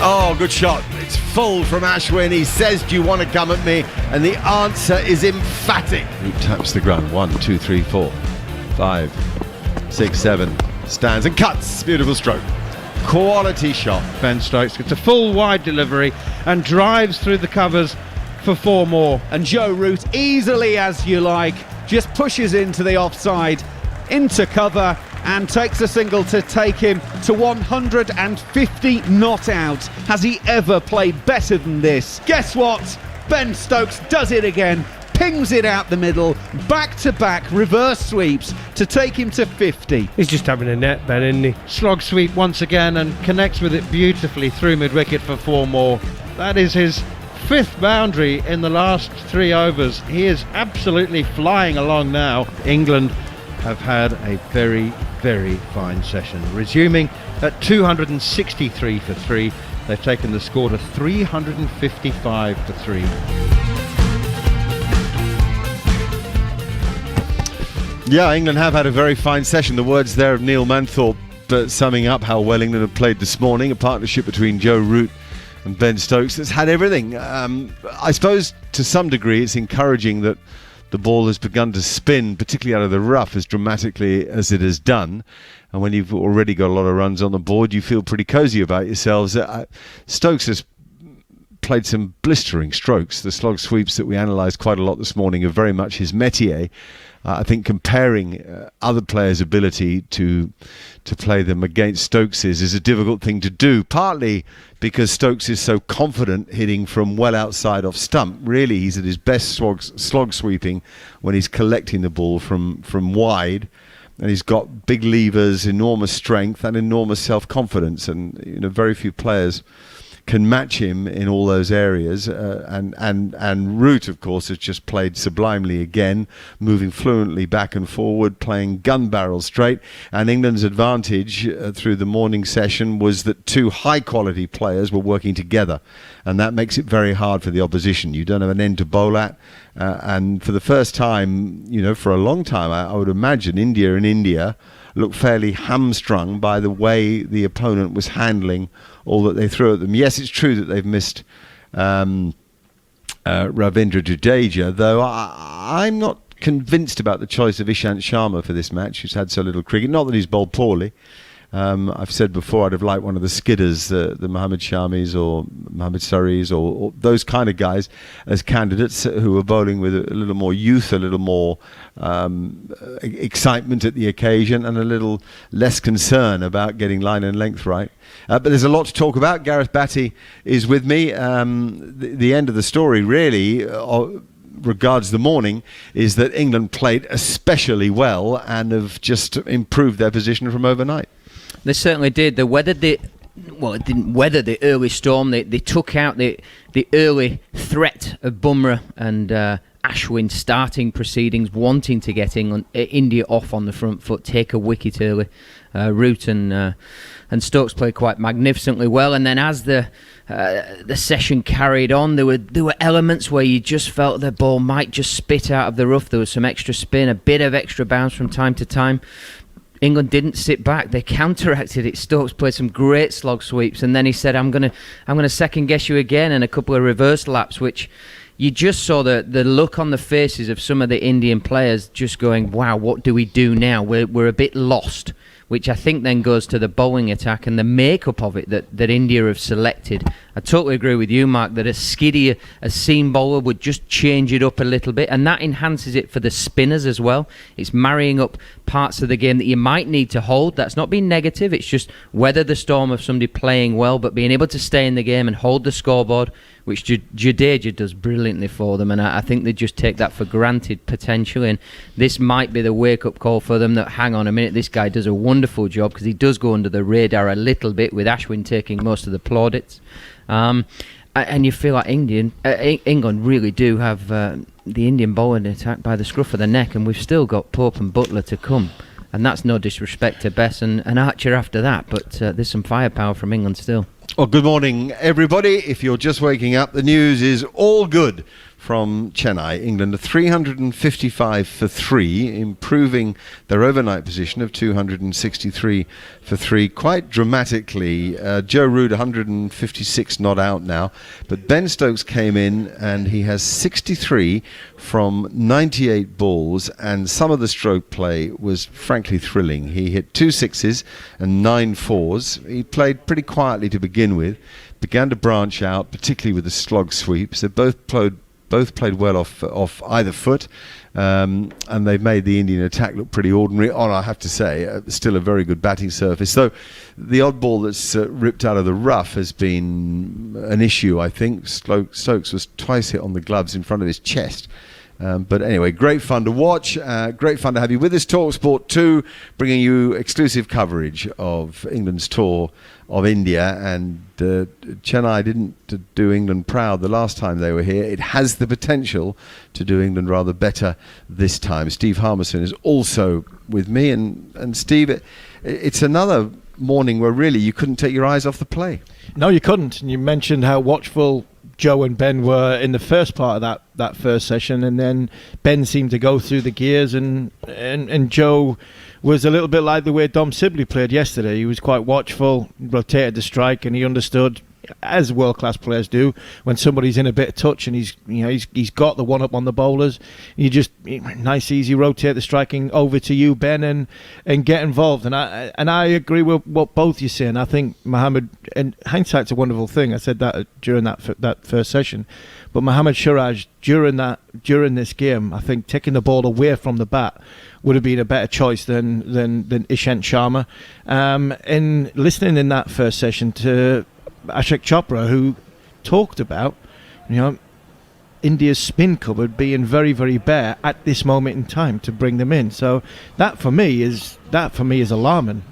Oh, good shot. It's full from Ashwin. He says, do you want to come at me? And the answer is emphatic. He taps the ground. 1, 2, 3, 4, 5, 6, 7. Stands and cuts. Beautiful stroke. Quality shot. Ben Stokes gets a full wide delivery and drives through the covers for 4 more. And Joe Root, easily as you like, just pushes into the offside, into cover, and takes a single to take him to 150 not out. Has he ever played better than this? Guess what? Ben Stokes does it again. Pings it out the middle, back-to-back reverse sweeps to take him to 50. He's just having a net, Ben, isn't he? Slog sweep once again and connects with it beautifully through mid-wicket for 4 more. That is his 5th boundary in the last 3 overs. He is absolutely flying along now. England have had a very, very fine session. Resuming at 263 for 3, they've taken the score to 355 for 3. Yeah, England have had a very fine session. The words there of Neil Manthorpe summing up how well England have played this morning. A partnership between Joe Root and Ben Stokes that's had everything. I suppose to some degree it's encouraging that the ball has begun to spin, particularly out of the rough, as dramatically as it has done. And when you've already got a lot of runs on the board, you feel pretty cosy about yourselves. Stokes has played some blistering strokes. The slog sweeps that we analysed quite a lot this morning are very much his métier. I think comparing other players' ability to play them against Stokes's is a difficult thing to do, partly because Stokes is so confident hitting from well outside off stump. Really, he's at his best slog sweeping when he's collecting the ball from wide, and he's got big levers, enormous strength and enormous self-confidence, and very few players can match him in all those areas, and Root, of course, has just played sublimely again, moving fluently back and forward, playing gun barrel straight. And England's advantage through the morning session was that 2 high-quality players were working together, and that makes it very hard for the opposition. You don't have an end to bowl at, and for the first time, for a long time, I would imagine India looked fairly hamstrung by the way the opponent was handling all that they threw at them. Yes, it's true that they've missed Ravindra Jadeja, though I'm not convinced about the choice of Ishant Sharma for this match, who's had so little cricket. Not that he's bowled poorly. I've said before I'd have liked one of the skidders, the Mohammad Shamis or Mohammad Saris or those kind of guys as candidates who were bowling with a little more youth, a little more excitement at the occasion, and a little less concern about getting line and length right. But there's a lot to talk about. Gareth Batty is with me. The end of the story really regards the morning is that England played especially well and have just improved their position from overnight. They certainly did. They weathered it didn't weather the early storm. They took out the early threat of Bumrah and Ashwin starting proceedings, wanting to get India off on the front foot, take a wicket early. Root and Stokes played quite magnificently well, and then as the session carried on, there were elements where you just felt the ball might just spit out of the rough. There was some extra spin, a bit of extra bounce from time to time. England didn't sit back. They counteracted it. Stokes played some great slog sweeps, and then he said, I'm gonna second guess you again, and a couple of reverse laps, which you just saw the look on the faces of some of the Indian players just going, wow, what do we do now? We're a bit lost, which I think then goes to the bowling attack and the makeup of it that India have selected. I totally agree with you, Mark, that a skiddy, a seam bowler would just change it up a little bit, and that enhances it for the spinners as well. It's marrying up parts of the game that you might need to hold. That's not being negative, it's just weather the storm of somebody playing well, but being able to stay in the game and hold the scoreboard, which Jadeja does brilliantly for them, and I think they just take that for granted potentially, and this might be the wake-up call for them that, hang on a minute, this guy does a wonderful job, because he does go under the radar a little bit, with Ashwin taking most of the plaudits. And you feel like England really do have the Indian bowling attack by the scruff of the neck, and we've still got Pope and Butler to come, and that's no disrespect to Bess and Archer after that, but there's some firepower from England still. Well, good morning, everybody. If you're just waking up, the news is all good from Chennai. England are 355 for 3, improving their overnight position of 263 for 3 quite dramatically. Joe Root 156 not out now, but Ben Stokes came in and he has 63 from 98 balls, and some of the stroke play was frankly thrilling. He hit 2 sixes and 9 fours. He played pretty quietly to begin with, began to branch out, particularly with the slog sweeps. They both played well off either foot, and they've made the Indian attack look pretty ordinary on, I have to say, still a very good batting surface. So the odd ball that's ripped out of the rough has been an issue, I think. Stokes was twice hit on the gloves in front of his chest. But anyway, great fun to watch, great fun to have you with us. TalkSport 2 bringing you exclusive coverage of England's tour of India, and Chennai didn't do England proud the last time they were here. It has the potential to do England rather better this time. Steve Harmison is also with me, and Steve, it's another morning where really you couldn't take your eyes off the play. No, you couldn't. And you mentioned how watchful Joe and Ben were in the first part of that first session, and then Ben seemed to go through the gears, and Joe was a little bit like the way Dom Sibley played yesterday. He was quite watchful, rotated the strike, and he understood, as world-class players do, when somebody's in a bit of touch and he's got the one-up on the bowlers, you just nice easy rotate the striking over to you, Ben, and get involved. And I agree with what both you're saying. I think Mohammad, and hindsight's a wonderful thing, I said that during that first session, but Mohammad Siraj during this game, I think taking the ball away from the bat would have been a better choice than Ishant Sharma. And listening in that first session to Ashok Chopra, who talked about, India's spin cupboard being very, very bare at this moment in time to bring them in. So that for me is alarming.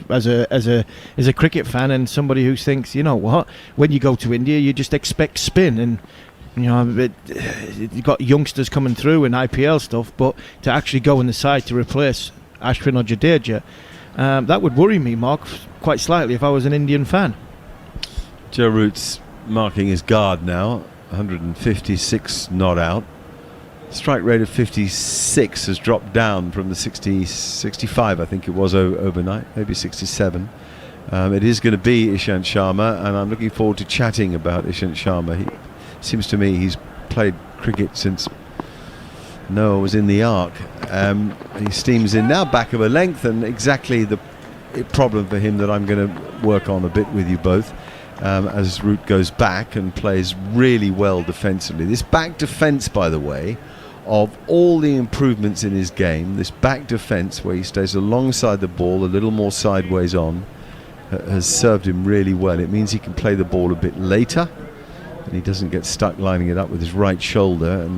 As a cricket fan and somebody who thinks, when you go to India, you just expect spin, and you've got youngsters coming through and IPL stuff, but to actually go on the side to replace Ashwin or Jadeja, that would worry me, Mark, quite slightly if I was an Indian fan. Joe Root's marking his guard now, 156 not out. Strike rate of 56 has dropped down from the 65, I think it was overnight, maybe 67. It is going to be Ishant Sharma, and I'm looking forward to chatting about Ishant Sharma. He seems to me he's played cricket since Noah was in the Ark. He steams in now, back of a length, and exactly the problem for him that I'm going to work on a bit with you both. As Root goes back and plays really well defensively. This back defence, by the way, of all the improvements in his game, this back defence where he stays alongside the ball, a little more sideways on, has served him really well. It means he can play the ball a bit later, and he doesn't get stuck lining it up with his right shoulder,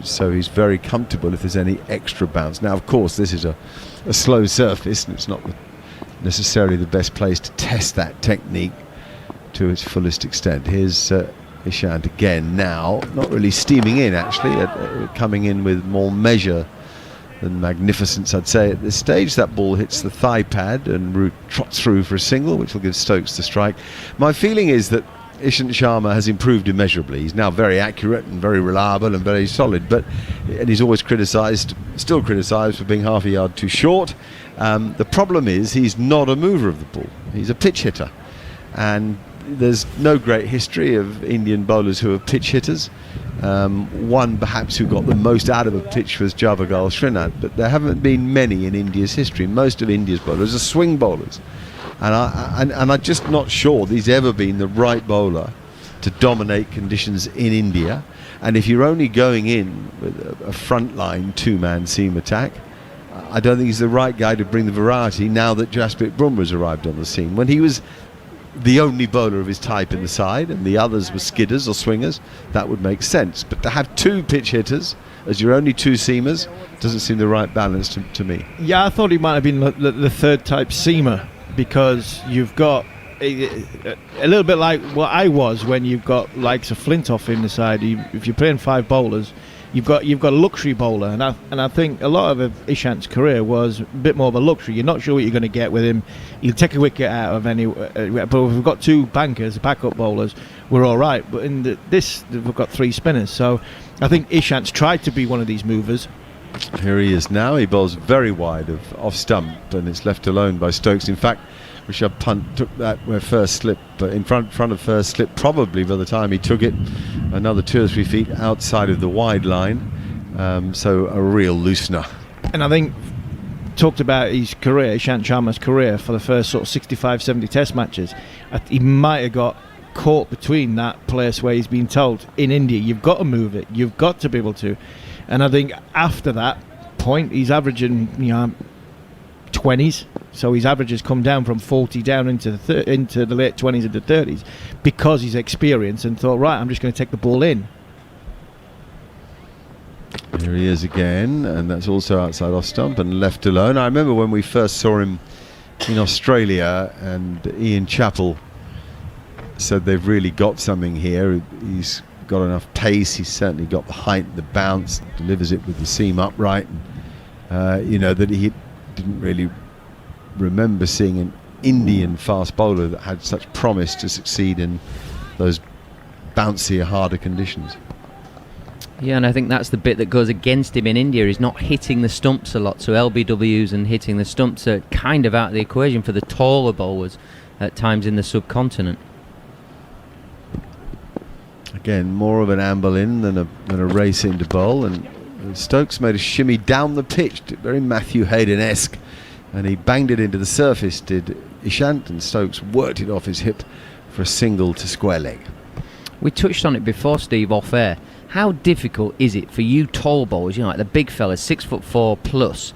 so he's very comfortable if there's any extra bounce. Now, of course, this is a slow surface, and it's not necessarily the best place to test that technique to its fullest extent. Here's Ishant again now, not really steaming in actually, coming in with more measure than magnificence, I'd say, at this stage. That ball hits the thigh pad and Root trots through for a single, which will give Stokes the strike. My feeling is that Ishant Sharma has improved immeasurably. He's now very accurate and very reliable and very solid, and he's always still criticised for being half a yard too short. The problem is he's not a mover of the ball. He's a pitch hitter, and there's no great history of Indian bowlers who are pitch hitters. One perhaps who got the most out of a pitch was Javagal Srinath, but there haven't been many in India's history. Most of India's bowlers are swing bowlers, and I'm just not sure he's ever been the right bowler to dominate conditions in India. And if you're only going in with a frontline two-man seam attack, I don't think he's the right guy to bring the variety now that Jasprit Bumrah's arrived on the scene. When he was the only bowler of his type in the side and the others were skidders or swingers, that would make sense. But to have two pitch hitters as your only two seamers doesn't seem the right balance to me. Yeah, I thought he might have been the third type seamer, because you've got a little bit like what I was when you've got likes of Flintoff in the side. If you're playing five bowlers, You've got a luxury bowler, and I think a lot of Ishant's career was a bit more of a luxury. You're not sure what you're going to get with him. He'll take a wicket out of any. But if we've got two bankers, backup bowlers, we're all right. But in this, we've got three spinners. So I think Ishant's tried to be one of these movers. Here he is now. He bowls very wide of off stump, and it's left alone by Stokes. In fact, Rishabh Pant took that where first slip, in front of first slip, probably by the time he took it, another 2 or 3 feet outside of the wide line. So a real loosener. And I think talked about his career, Ishant Sharma's career for the first sort of 65, 70 Test matches. He might have got caught between that place where he's been told in India, you've got to move it, you've got to be able to. And I think after that point, he's averaging 20s. So his average has come down from 40 down into the late 20s and the 30s because he's experienced and thought, right, I'm just going to take the ball in. Here he is again, and that's also outside off stump and left alone. I remember when we first saw him in Australia, and Ian Chappell said they've really got something here. He's got enough pace, he's certainly got the height, the bounce, delivers it with the seam upright. And, that he didn't really remember seeing an Indian fast bowler that had such promise to succeed in those bouncier, harder conditions. Yeah, and I think that's the bit that goes against him in India. He's not hitting the stumps a lot, so LBWs and hitting the stumps are kind of out of the equation for the taller bowlers at times in the subcontinent. Again, more of an amble in than a race into bowl, and Stokes made a shimmy down the pitch, very Matthew Hayden-esque, and he banged it into the surface, did Ishant, and Stokes worked it off his hip for a single to square leg. We touched on it before, Steve, off air. How difficult is it for you tall bowlers, like the big fellas, 6'4" plus,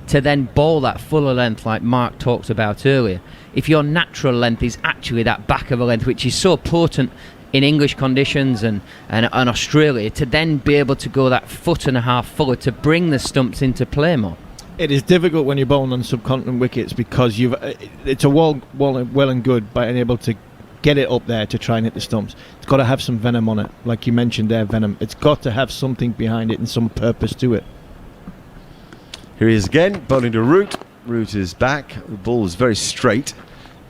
to then bowl that fuller length like Mark talked about earlier? If your natural length is actually that back of a length, which is so potent in English conditions and Australia, to then be able to go that 1.5 foot fuller to bring the stumps into play more. It is difficult when you're bowling on subcontinent wickets because it's a well and good by being able to get it up there to try and hit the stumps. It's got to have some venom on it, like you mentioned there, venom. It's got to have something behind it and some purpose to it. Here he is again, bowling to Root. Root is back. The ball is very straight,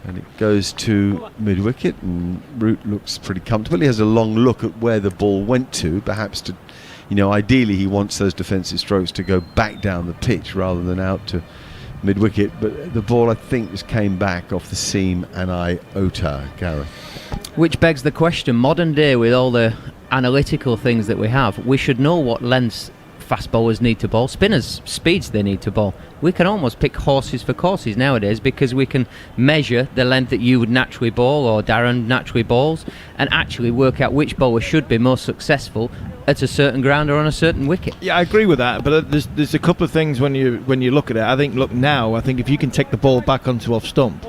and it goes to mid-wicket, and Root looks pretty comfortable. He has a long look at where the ball went to, perhaps to, ideally he wants those defensive strokes to go back down the pitch rather than out to mid-wicket, but the ball I think just came back off the seam and iota, Gareth. Which begs the question, modern day with all the analytical things that we have, we should know what lengths fast bowlers need to bowl, spinners, speeds they need to bowl. We can almost pick horses for courses nowadays because we can measure the length that you would naturally bowl or Darren naturally bowls and actually work out which bowler should be most successful at a certain ground or on a certain wicket. Yeah, I agree with that, but there's a couple of things when you look at it. I think if you can take the ball back onto off stump,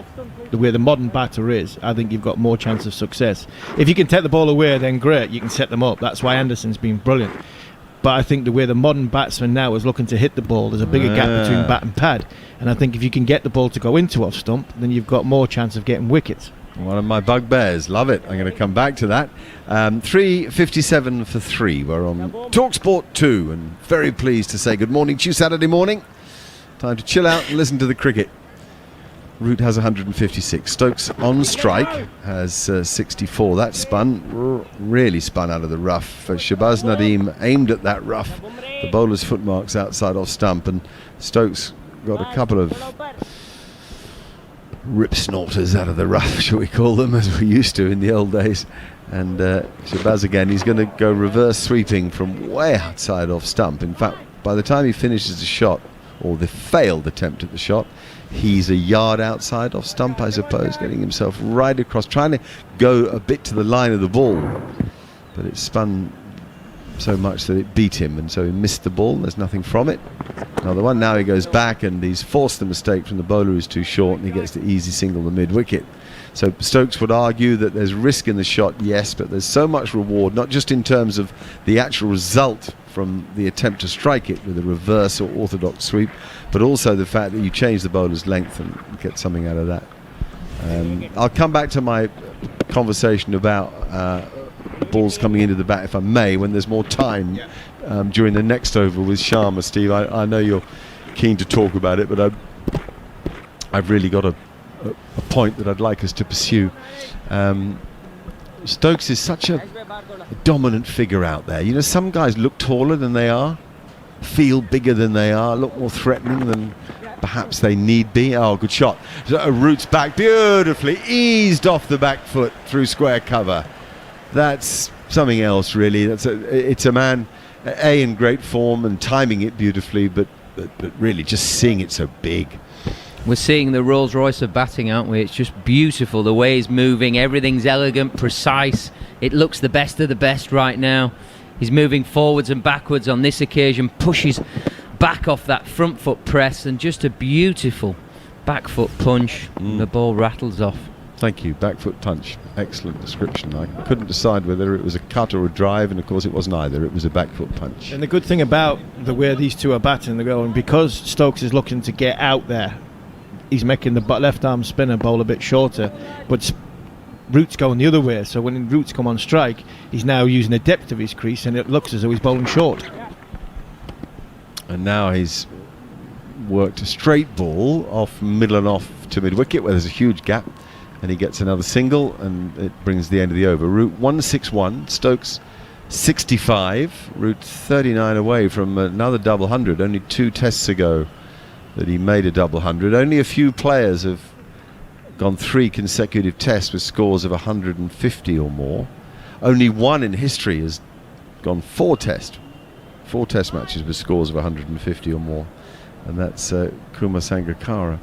the way the modern batter is, I think you've got more chance of success. If you can take the ball away, then great, you can set them up. That's why Anderson's been brilliant. But I think the way the modern batsman now is looking to hit the ball, there's a bigger gap between bat and pad. And I think if you can get the ball to go into off stump, then you've got more chance of getting wickets. One of my bugbears. Love it. I'm going to come back to that. 3:57 for 3. We're on TalkSport 2, and very pleased to say good morning to you Saturday morning. Time to chill out and listen to the cricket. Root has 156. Stokes on strike has 64. That spun, really spun out of the rough. Shabaz Nadeem aimed at that rough. The bowler's footmarks outside off stump, and Stokes got a couple of rip snorters out of the rough, shall we call them, as we used to in the old days. And Shabaz again, he's going to go reverse sweeping from way outside off stump. In fact, by the time he finishes the shot, or the failed attempt at the shot, he's a yard outside off stump, I suppose, getting himself right across, trying to go a bit to the line of the ball, but it spun so much that it beat him, and so he missed the ball. There's nothing from it. Another one. Now he goes back, and he's forced the mistake from the bowler who's too short, and he gets the easy single to mid-wicket. So Stokes would argue that there's risk in the shot, yes, but there's so much reward, not just in terms of the actual result from the attempt to strike it with a reverse or orthodox sweep, but also the fact that you change the bowler's length and get something out of that. I'll come back to my conversation about balls coming into the bat, if I may, when there's more time during the next over with Sharma. Steve, I know you're keen to talk about it, but I've really got a point that I'd like us to pursue. Stokes is such a dominant figure out there. You know, some guys look taller than they are, feel bigger than they are, look more threatening than perhaps they need be. Oh, good shot. So, Root's back beautifully, eased off the back foot through square cover. That's something else, really. It's a man, in great form and timing it beautifully, but really just seeing it so big. We're seeing the Rolls Royce of batting, aren't we? It's just beautiful, the way he's moving. Everything's elegant, precise. It looks the best of the best right now. He's moving forwards and backwards on this occasion, pushes back off that front foot press, and just a beautiful back foot punch. The ball rattles off. Thank you, back foot punch. Excellent description. I couldn't decide whether it was a cut or a drive, and of course it wasn't either. It was a back foot punch. And the good thing about the way these two are batting, they're going, because Stokes is looking to get out there, he's making the left arm spinner bowl a bit shorter, but Root's going the other way, so when Root's come on strike, he's now using the depth of his crease, and it looks as though he's bowling short. And now he's worked a straight ball off middle and off to mid wicket, where there's a huge gap, and he gets another single, and it brings the end of the over. Root 161, Stokes 65, Root 39 away from another double hundred. Only 2 tests ago that he made a double hundred. Only a few players have gone 3 consecutive tests with scores of 150 or more. Only one in history has gone 4 test matches with scores of 150 or more, and that's Kumar Sangakkara.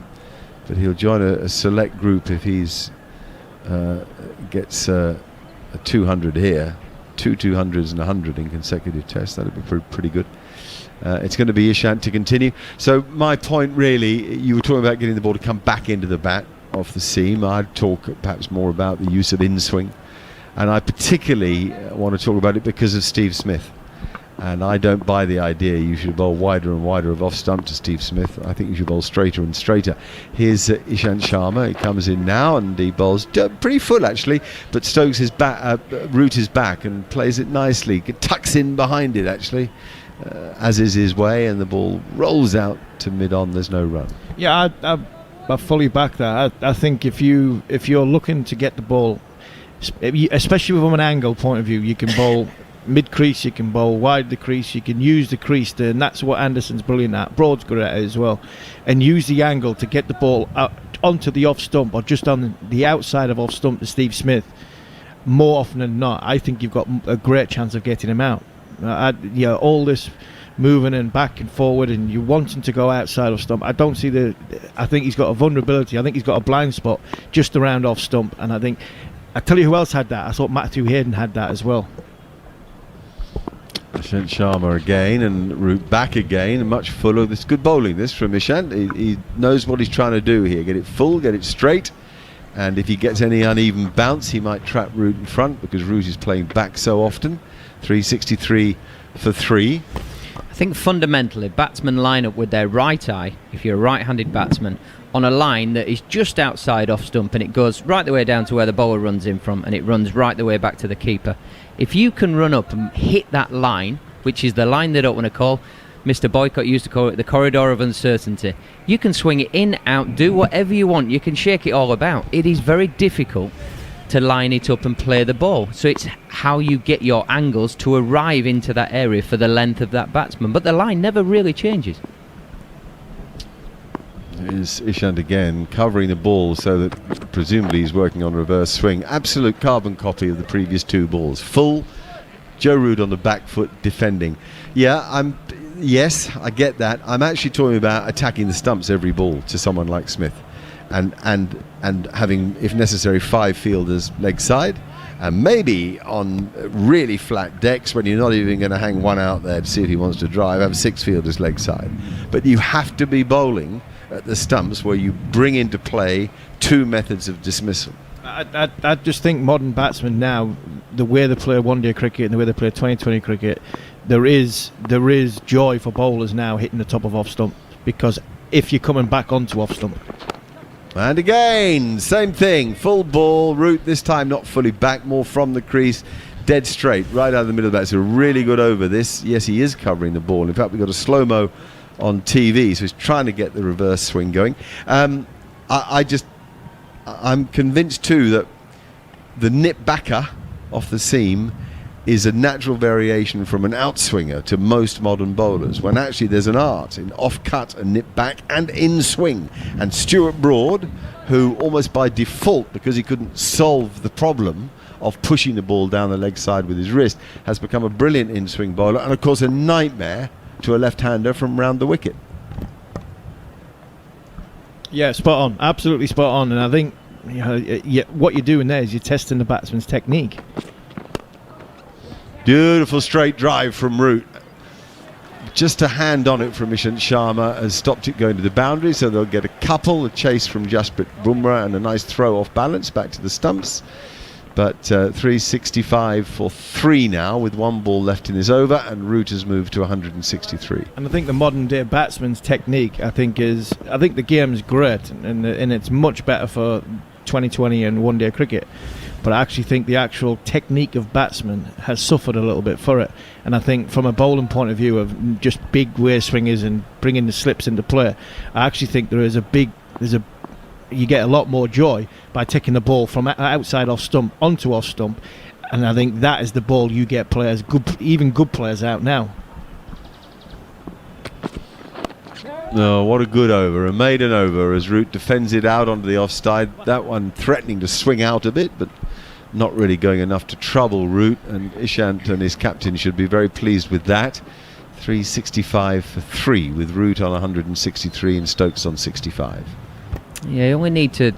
But he'll join a select group if he's gets a 200 here, 2 200s and 100 in consecutive tests. That'd be pretty good. It's going to be Ishant to continue. So my point really, you were talking about getting the ball to come back into the bat off the seam. I'd talk perhaps more about the use of in-swing, and I particularly want to talk about it because of Steve Smith. And I don't buy the idea you should bowl wider and wider of off-stump to Steve Smith. I think you should bowl straighter and straighter. Here's Ishant Sharma. He comes in now and he bowls pretty full actually, but Stokes is back, Root is back and plays it nicely. Tucks in behind it actually, as is his way, and the ball rolls out to mid-on. There's no run. Yeah, I fully back that. I think if you're looking to get the ball, especially from an angle point of view, you can bowl mid-crease, you can bowl wide the crease, you can use the crease there, and that's what Anderson's brilliant at. Broad's good at it as well, and use the angle to get the ball out onto the off stump or just on the outside of off stump to Steve Smith. More often than not, I think you've got a great chance of getting him out. All this moving and back and forward, and you want him to go outside of stump. I don't see I think he's got a vulnerability. I think he's got a blind spot just around off stump, and I tell you who else had that. I thought Matthew Hayden had that as well. Ishant Sharma again, and Root back again, and much fuller. This good bowling this from Ishant. He knows what he's trying to do here. Get it full, get it straight, and if he gets any uneven bounce, he might trap Root in front because Root is playing back so often. 363 for 3. I think fundamentally batsmen line up with their right eye, if you're a right-handed batsman, on a line that is just outside off stump, and it goes right the way down to where the bowler runs in from, and it runs right the way back to the keeper. If you can run up and hit that line, which is the line they don't want to call, Mr. Boycott used to call it the corridor of uncertainty, you can swing it in, out, do whatever you want, you can shake it all about. It is very difficult to line it up and play the ball, so it's how you get your angles to arrive into that area for the length of that batsman, but the line never really changes. Is Ishant again covering the ball so that presumably he's working on reverse swing. Absolute carbon copy of the previous 2 balls. Full, Joe Root on the back foot defending. Yes, I get that. I'm actually talking about attacking the stumps every ball to someone like Smith, and having, if necessary, 5 fielders leg side, and maybe on really flat decks when you're not even going to hang one out there to see if he wants to drive, have 6 fielders leg side. But you have to be bowling at the stumps where you bring into play 2 methods of dismissal. I just think modern batsmen now, the way they play one-day cricket and the way they play 2020 cricket, there is joy for bowlers now hitting the top of off stump, because if you're coming back onto off stump. And again, same thing, full ball, Root this time not fully back, more from the crease, dead straight, right out of the middle of the bat. It's a really good over this. Yes, he is covering the ball. In fact, we've got a slow-mo on TV, so he's trying to get the reverse swing going. I'm convinced too that the nip backer off the seam is a natural variation from an outswinger to most modern bowlers, when actually there's an art in off-cut and nip back and in-swing. And Stuart Broad, who almost by default, because he couldn't solve the problem of pushing the ball down the leg side with his wrist, has become a brilliant in-swing bowler, and of course a nightmare to a left-hander from round the wicket. Yeah, spot on, absolutely spot on. And I think what you're doing there is you're testing the batsman's technique. Beautiful straight drive from Root. Just a hand on it from Ishant Sharma has stopped it going to the boundary, so they'll get a couple, a chase from Jasprit Bumrah and a nice throw off balance back to the stumps. But 365 for 3 now, with 1 ball left in his over, and Root has moved to 163. And I think the modern day batsman's technique, I think the game's great, and it's much better for 2020 and one-day cricket. But I actually think the actual technique of batsmen has suffered a little bit for it. And I think from a bowling point of view of just big way swingers and bringing the slips into play, I actually think you get a lot more joy by taking the ball from outside off stump onto off stump, and I think that is the ball you get players, even good players, out now. No, what a good over, a maiden over as Root defends it out onto the offside. That one threatening to swing out a bit, but not really going enough to trouble Root, and Ishant and his captain should be very pleased with that. 365 for 3 with Root on 163 and Stokes on 65. Yeah, you only need to,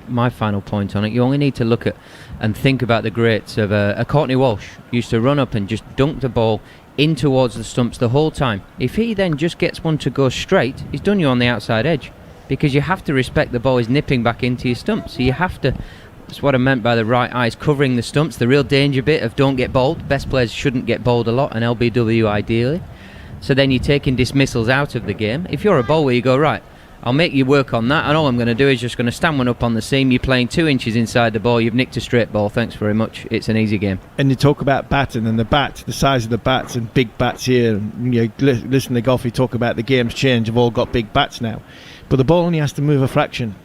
my final point on it, you only need to look at and think about the greats of a Courtney Walsh. Used to run up and just dunk the ball in towards the stumps the whole time. If he then just gets one to go straight, he's done you on the outside edge, because you have to respect the ball is nipping back into your stumps. So you have to, that's what I meant by the right eyes covering the stumps, the real danger bit of don't get bowled. Best players shouldn't get bowled a lot, and LBW ideally. So then you're taking dismissals out of the game. If you're a bowler, you go, right, I'll make you work on that, and all I'm going to do is just going to stand one up on the seam. You're playing 2 inches inside the ball, you've nicked a straight ball, thanks very much, it's an easy game. And you talk about batting and the size of the bats and big bats here, and you listen to Goffey talk about the game's change, have all got big bats now, but the ball only has to move a fraction.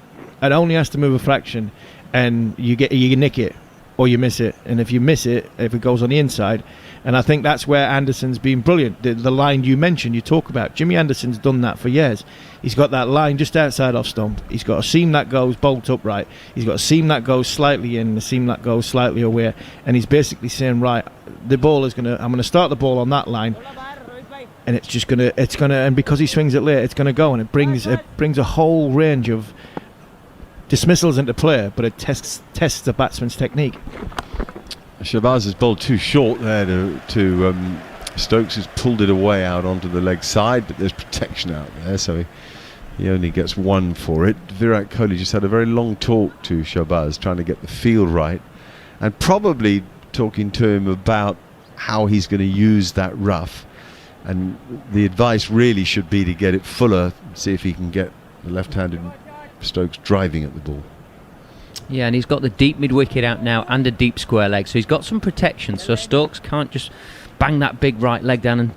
It only has to move a fraction, and you nick it or you miss it, and if you miss it, if it goes on the inside, and I think that's where Anderson's been brilliant. The line you mentioned, you talk about, Jimmy Anderson's done that for years. He's got that line just outside off stump. He's got a seam that goes bolt upright. He's got a seam that goes slightly in, a seam that goes slightly away, and he's basically saying, right, the ball is I'm gonna start the ball on that line, and it's gonna, and because he swings it late, it's gonna go, and it brings a whole range of dismissals into play, but it tests the batsman's technique. Shahbaz has bowled too short there to Stokes has pulled it away out onto the leg side, but there's protection out there, so he only gets 1 for it. Virat Kohli just had a very long talk to Shahbaz, trying to get the feel right, and probably talking to him about how he's going to use that rough, and the advice really should be to get it fuller, see if he can get the left-handed Stokes driving at the ball. Yeah, and he's got the deep mid-wicket out now and a deep square leg, so he's got some protection, so Stokes can't just bang that big right leg down and...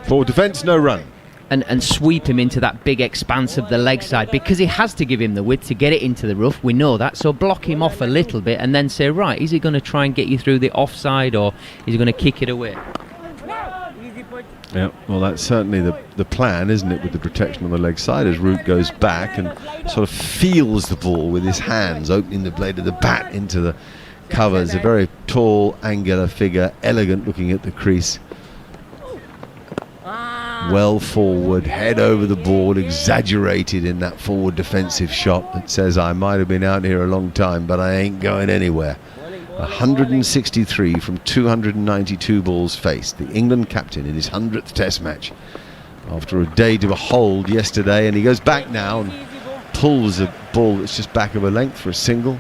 Forward defence, no run. And sweep him into that big expanse of the leg side, because he has to give him the width to get it into the rough, we know that, so block him off a little bit and then say, right, is he going to try and get you through the offside, or is he going to kick it away? Yeah, well, that's certainly the plan, isn't it, with the protection on the leg side, as Root goes back and sort of feels the ball with his hands, opening the blade of the bat into the covers. A very tall, angular figure, elegant looking at the crease. Well forward, head over the ball, exaggerated in that forward defensive shot that says, I might have been out here a long time, but I ain't going anywhere. 163 from 292 balls faced. The England captain in his 100th Test match after a day to behold yesterday, and he goes back now and pulls a ball that's just back of a length for a single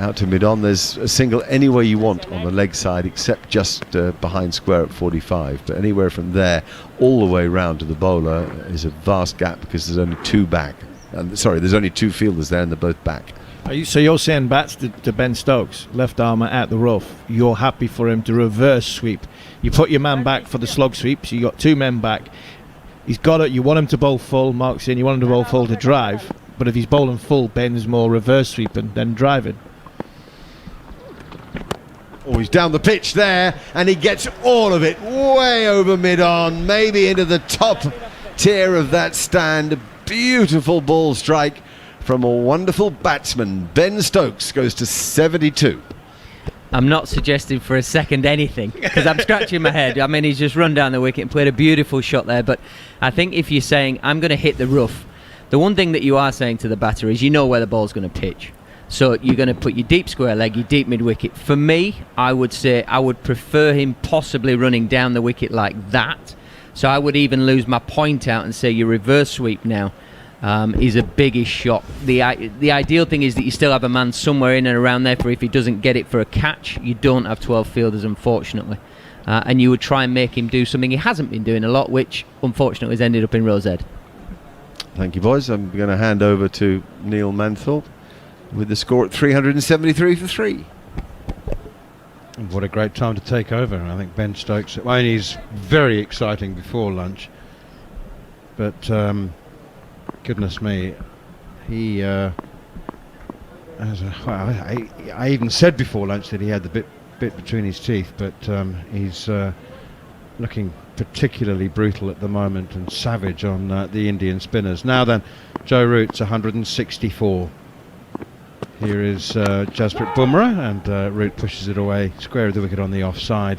out to mid-on. There's a single anywhere you want on the leg side except just behind square at 45, but anywhere from there all the way round to the bowler is a vast gap, because there's only 2 back. There's only 2 fielders there and they're both back. So you're saying bats to Ben Stokes, left armour at the rough. You're happy for him to reverse sweep. You put your man back for the slog sweep, so you got 2 men back. He's got it. You want him to bowl full, Mark's in. You want him to bowl full to drive. But if he's bowling full, Ben's more reverse sweeping than driving. Oh, he's down the pitch there, and he gets all of it way over mid-on, maybe into the top tier of that stand. A beautiful ball strike from a wonderful batsman. Ben Stokes goes to 72. I'm not suggesting for a second anything, because I'm scratching my head. I mean, he's just run down the wicket and played a beautiful shot there. But I think if you're saying, I'm going to hit the rough, the one thing that you are saying to the batter is you know where the ball's going to pitch. So you're going to put your deep square leg, your deep mid-wicket. For me, I would say I would prefer him possibly running down the wicket like that. So I would even lose my point out and say your reverse sweep now is a biggish shot. The ideal thing is that you still have a man somewhere in and around there for if he doesn't get it for a catch. You don't have 12 fielders, unfortunately. And you would try and make him do something he hasn't been doing a lot, which unfortunately has ended up in Rose Ed. Thank you, boys. I'm going to hand over to Neil Manthorpe with the score at 373 for 3. What a great time to take over. I think Ben Stokes, I mean, he's very exciting before lunch, but goodness me, he I even said before lunch that he had the bit between his teeth, but he's looking particularly brutal at the moment and savage on the Indian spinners. Now then, Joe Root's 164. Here is Jasprit Bumrah, and Root pushes it away, square of the wicket on the offside.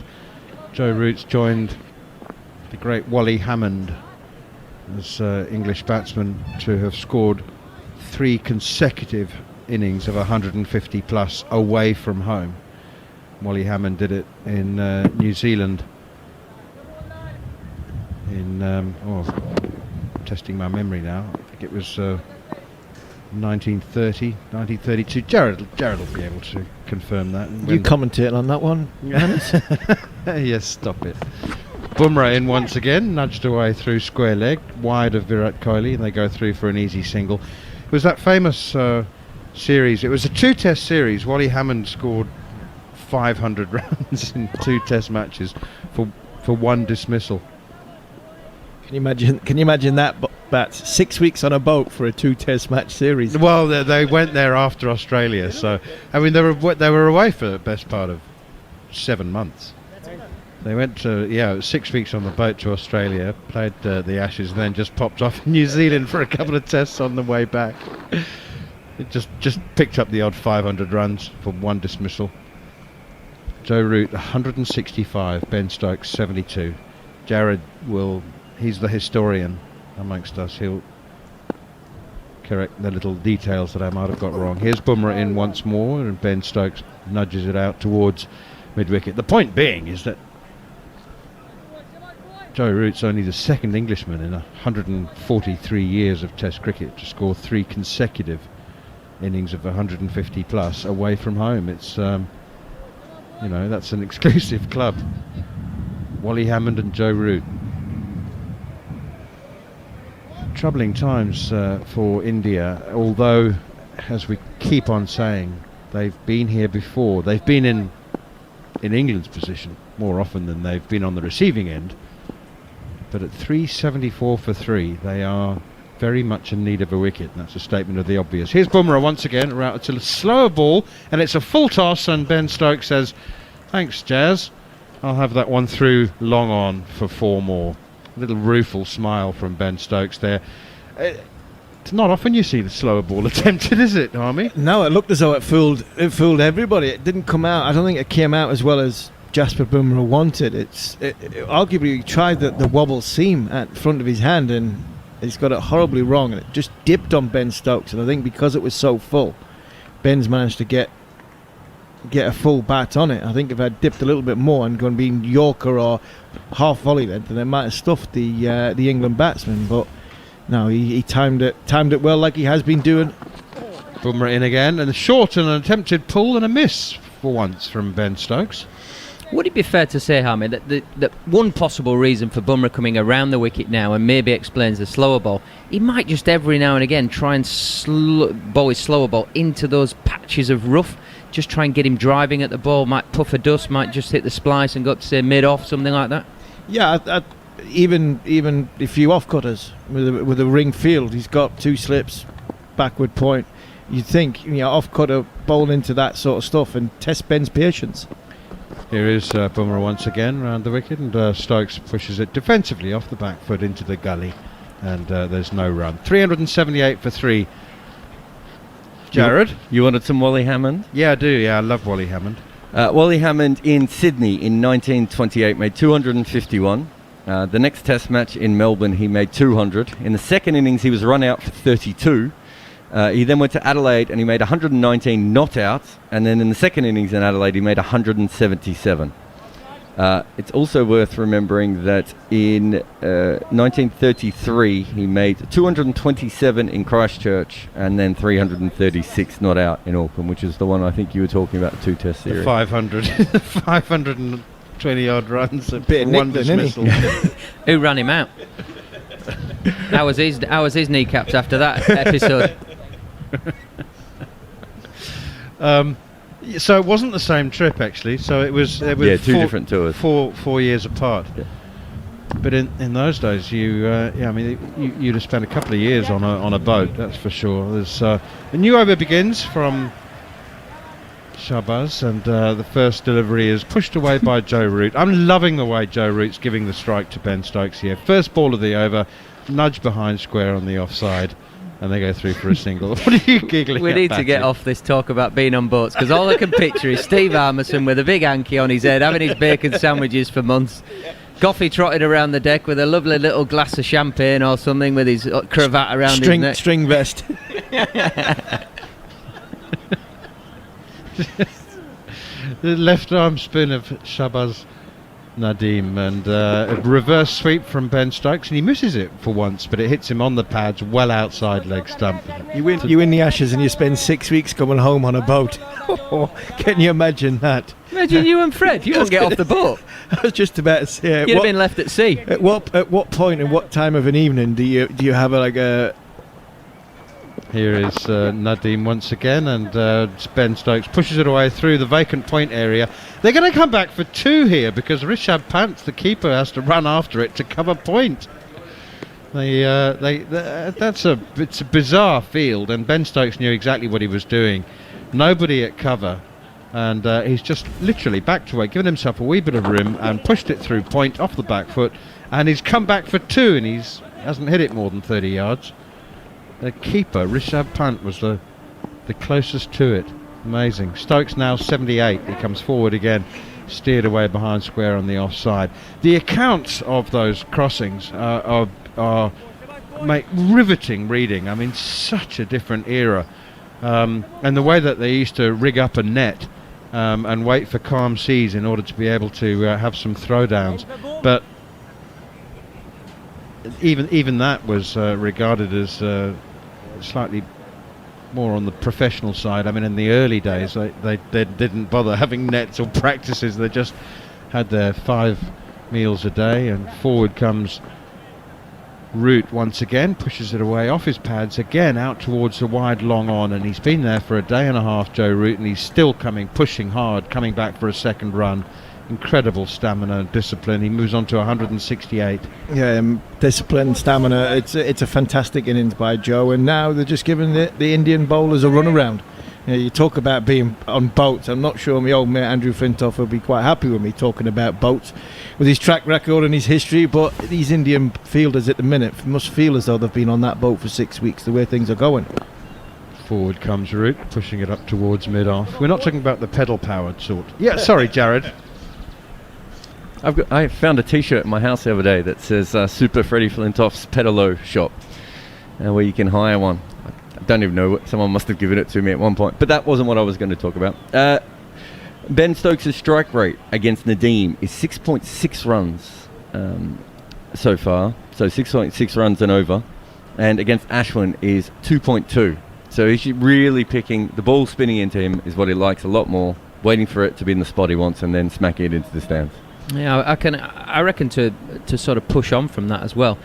Joe Root's joined the great Wally Hammond as English batsman to have scored 3 consecutive innings of 150 plus away from home. Wally Hammond did it in New Zealand in testing my memory now, I think it was 1930, 1932. Jared will be able to confirm that. You commentate on that one, Hannes? Yes, stop it. Bumrah in once again, nudged away through square leg, wide of Virat Kohli, and they go through for an easy single. It was that famous series. It was a 2-test series. Wally Hammond scored 500 runs in 2 test matches for 1 dismissal. Can you imagine that, Bats? 6 weeks on a boat for a 2-test match series. Well, they went there after Australia, so I mean they were away for the best part of 7 months. They went to 6 weeks on the boat to Australia, played the Ashes, and then just popped off in New Zealand for a couple of tests on the way back. It just picked up the odd 500 runs from 1 dismissal. Joe Root 165, Ben Stokes 72. Jared he's the historian amongst us. He'll correct the little details that I might have got wrong. Here's Bumrah in once more, and Ben Stokes nudges it out towards mid-wicket. The point being is that Joe Root's only the 2nd Englishman in 143 years of Test cricket to score 3 consecutive innings of 150 plus away from home. It's that's an exclusive club. Wally Hammond and Joe Root. Troubling times for India, although, as we keep on saying, they've been here before. They've been in England's position more often than they've been on the receiving end. But at 374 for 3, they are very much in need of a wicket, and that's a statement of the obvious. Here's Bumrah once again, it's a slower ball, and it's a full toss, and Ben Stokes says, "Thanks, Jazz. I'll have that one through long on for 4 more." A little rueful smile from Ben Stokes there. It's not often you see the slower ball attempted, is it, Harmy? No, it looked as though it fooled everybody. It didn't come out. I don't think it came out as well as Jasprit Bumrah wanted. Arguably he tried the wobble seam at front of his hand, and he's got it horribly wrong, and it just dipped on Ben Stokes. And I think because it was so full, Ben's managed to get a full bat on it. I think if I'd dipped a little bit more and gone being Yorker or half volley length, then it might have stuffed the England batsman. But no, he timed it well, like he has been doing. Bumrah in again, and a short and an attempted pull and a miss for once from Ben Stokes. Would it be fair to say, Hamid, that one possible reason for Bumrah coming around the wicket now, and maybe explains the slower ball, he might just every now and again try and bowl his slower ball into those patches of rough, just try and get him driving at the ball, might puff a dust, might just hit the splice and go up to say mid-off, something like that? Yeah, even a few off-cutters with a ring field, he's got 2 slips, backward point. You'd think, off-cutter, bowl into that sort of stuff and test Ben's patience. Here is Bumrah once again round the wicket, and Stokes pushes it defensively off the back foot into the gully, and there's no run. 378 for 3. Jared? You wanted some Wally Hammond? Yeah, I do. Yeah, I love Wally Hammond. Wally Hammond in Sydney in 1928 made 251. The next test match in Melbourne, he made 200. In the second innings, he was run out for 32. He then went to Adelaide and he made 119 not out, and then in the second innings in Adelaide he made 177. It's also worth remembering that in 1933 he made 227 in Christchurch and then 336 not out in Auckland, which is the one I think you were talking about, the 2 test series. 520 odd runs, a bit of one Nick then, dismissal. Who ran him out? How was his kneecaps after that episode? So it wasn't the same trip actually. So it was 2 different tours. 4 years apart. Yeah. But in those days, you'd have spent a couple of years on a boat. That's for sure. There's a new over begins from Shahbaz, and the first delivery is pushed away by Joe Root. I'm loving the way Joe Root's giving the strike to Ben Stokes here. First ball of the over, nudge behind square on the offside, and they go through for a single. What are you giggling We at, need to get Patrick? off this talk about being on boats, because all I can picture is Steve Armisen with a big hanky on his head, having his bacon sandwiches for months. Goffey trotted around the deck with a lovely little glass of champagne or something, with his cravat around his neck. String vest. The left arm spin of Shahbaz Nadeem, and a reverse sweep from Ben Stokes, and he misses it for once, but it hits him on the pads, well outside leg stump. You win the Ashes and you spend 6 weeks coming home on a boat. Can you imagine that? Imagine you and Fred, you won't get off the boat. I was just about to say. You'd have been left at sea. At what point and what time of an evening do you have a Here is Nadeem once again, and Ben Stokes pushes it away through the vacant point area. They're going to come back for 2 here, because Rishabh Pant, the keeper, has to run after it to cover point. It's a bizarre field, and Ben Stokes knew exactly what he was doing. Nobody at cover, and he's just literally backed away, given himself a wee bit of room, and pushed it through point off the back foot, and he's come back for 2, and he hasn't hit it more than 30 yards. The keeper, Rishabh Pant, was the closest to it. Amazing. Stokes now 78. He comes forward again, steered away behind square on the offside. The accounts of those crossings make riveting reading. I mean, such a different era. And the way that they used to rig up a net and wait for calm seas in order to be able to have some throwdowns. But even that was regarded as slightly more on the professional side. I mean, in the early days, they didn't bother having nets or practices. They just had their 5 meals a day, and forward comes Root once again, pushes it away off his pads again out towards the wide long on, and he's been there for a day and a half, Joe Root, and he's still pushing hard, coming back for a second run. Incredible stamina and discipline. He moves on to 168. Yeah, discipline, stamina. It's a fantastic innings by Joe, and now they're just giving the Indian bowlers a run around. You talk about being on boats. I'm not sure my old mate Andrew Flintoff will be quite happy with me talking about boats with his track record and his history, but these Indian fielders at the minute must feel as though they've been on that boat for 6 weeks, the way things are going. Forward comes Root, pushing it up towards mid-off. We're not talking about the pedal-powered sort. Yeah, sorry, Jared. I found a T-shirt in my house the other day that says Super Freddie Flintoff's Pedalo Shop, where you can hire one. I don't even know, someone must have given it to me at one point, but that wasn't what I was going to talk about. Ben Stokes' strike rate against Nadeem is 6.6 runs so far, so 6.6 runs and over, and against Ashwin is 2.2. So he's really picking, the ball spinning into him is what he likes a lot more. waiting for it to be in the spot he wants and then smacking it into the stands. Yeah, I reckon to sort of push on from that as well.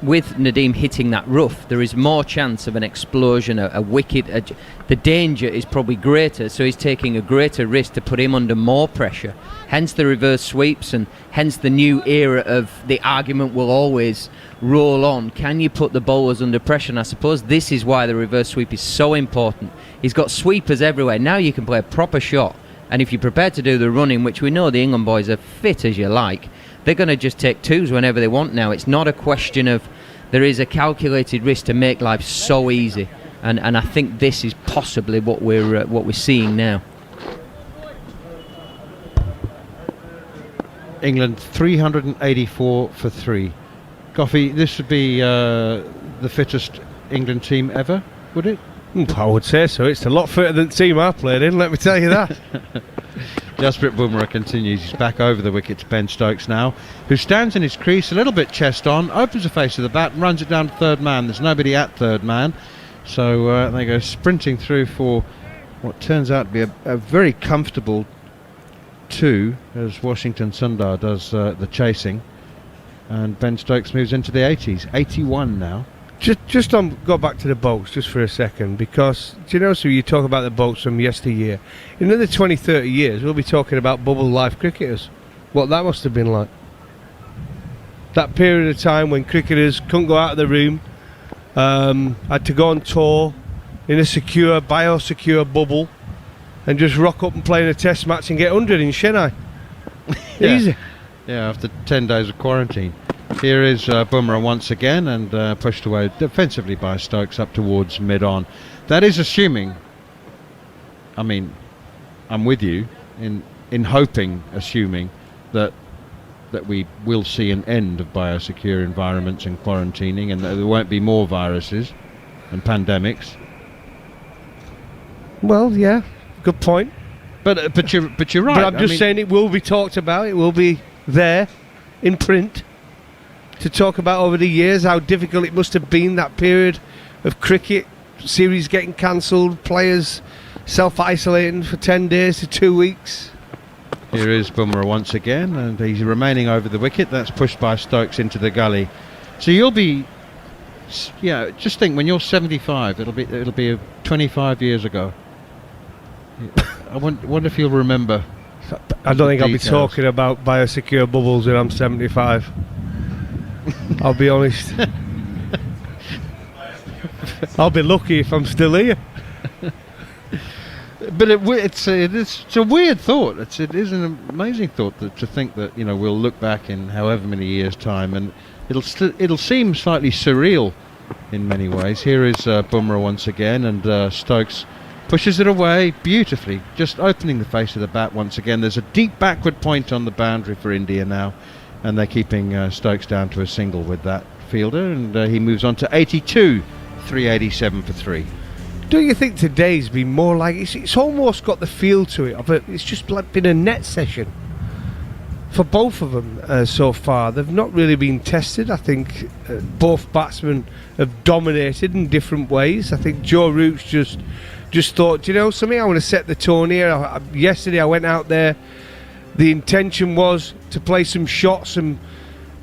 With Nadeem hitting that rough, there is more chance of an explosion, a wicket. The danger is probably greater, so he's taking a greater risk to put him under more pressure. Hence the reverse sweeps, and hence the new era of the argument will always roll on. Can you put the bowlers under pressure? And I suppose this is why the reverse sweep is so important. He's got sweepers everywhere. Now you can play a proper shot. And if you're prepared to do the running, which we know the England boys are fit as you like, they're going to just take twos whenever they want now. It's not a question of, there is a calculated risk to make life so easy. And I think this is possibly what we're seeing now. England 384 for 3. Goffey, this would be the fittest England team ever, would it? I would say so. It's a lot fitter than the team I played in, let me tell you that. Jasprit Bumrah continues. He's back over the wicket to Ben Stokes now, who stands in his crease a little bit chest on, opens the face of the bat and runs it down to third man. There's nobody at third man, so they go sprinting through for what turns out to be a very comfortable 2 as Washington Sundar does the chasing, and Ben Stokes moves into the 80s. 81 now. Just go back to the boats just for a second, because do you know, so you talk about the boats from yesteryear. In another 20, 30 years, we'll be talking about bubble life cricketers. What that must have been like. That period of time when cricketers couldn't go out of the room, had to go on tour in a secure, biosecure bubble, and just rock up and play in a test match and get 100 in Chennai. Yeah. Easy. Yeah, after 10 days of quarantine. Here is Bumrah once again, and pushed away defensively by Stokes up towards mid-on. That is assuming, I mean, I'm with you in assuming that we will see an end of biosecure environments and quarantining, and that there won't be more viruses and pandemics. Well, yeah, good point. But you're right. But I'm just saying it will be talked about. It will be there in print to talk about over the years how difficult it must have been, that period of cricket, series getting cancelled, players self-isolating for 10 days to 2 weeks. Here is Bumrah once again, and he's remaining over the wicket. That's pushed by Stokes into the gully. So you'll be, yeah, just think, when you're 75, it'll be 25 years ago. I wonder if you'll remember. I don't think I'll be details. talking about biosecure bubbles when I'm 75. I'll be honest. I'll be lucky if I'm still here. But it's a weird thought. It is an amazing thought to think that, you know, we'll look back in however many years' time, and it'll seem slightly surreal in many ways. Here is Bumrah once again, and Stokes pushes it away beautifully, just opening the face of the bat once again. There's a deep backward point on the boundary for India now, and they're keeping Stokes down to a single with that fielder, and he moves on to 82, 387 for 3. Don't you think today's been more like, it's almost got the feel to it of it's just like been a net session for both of them so far. They've not really been tested. I think both batsmen have dominated in different ways. I think Joe Root's just thought, you know something, I want to set the tone here. Yesterday I went out there, the intention was to play some shots and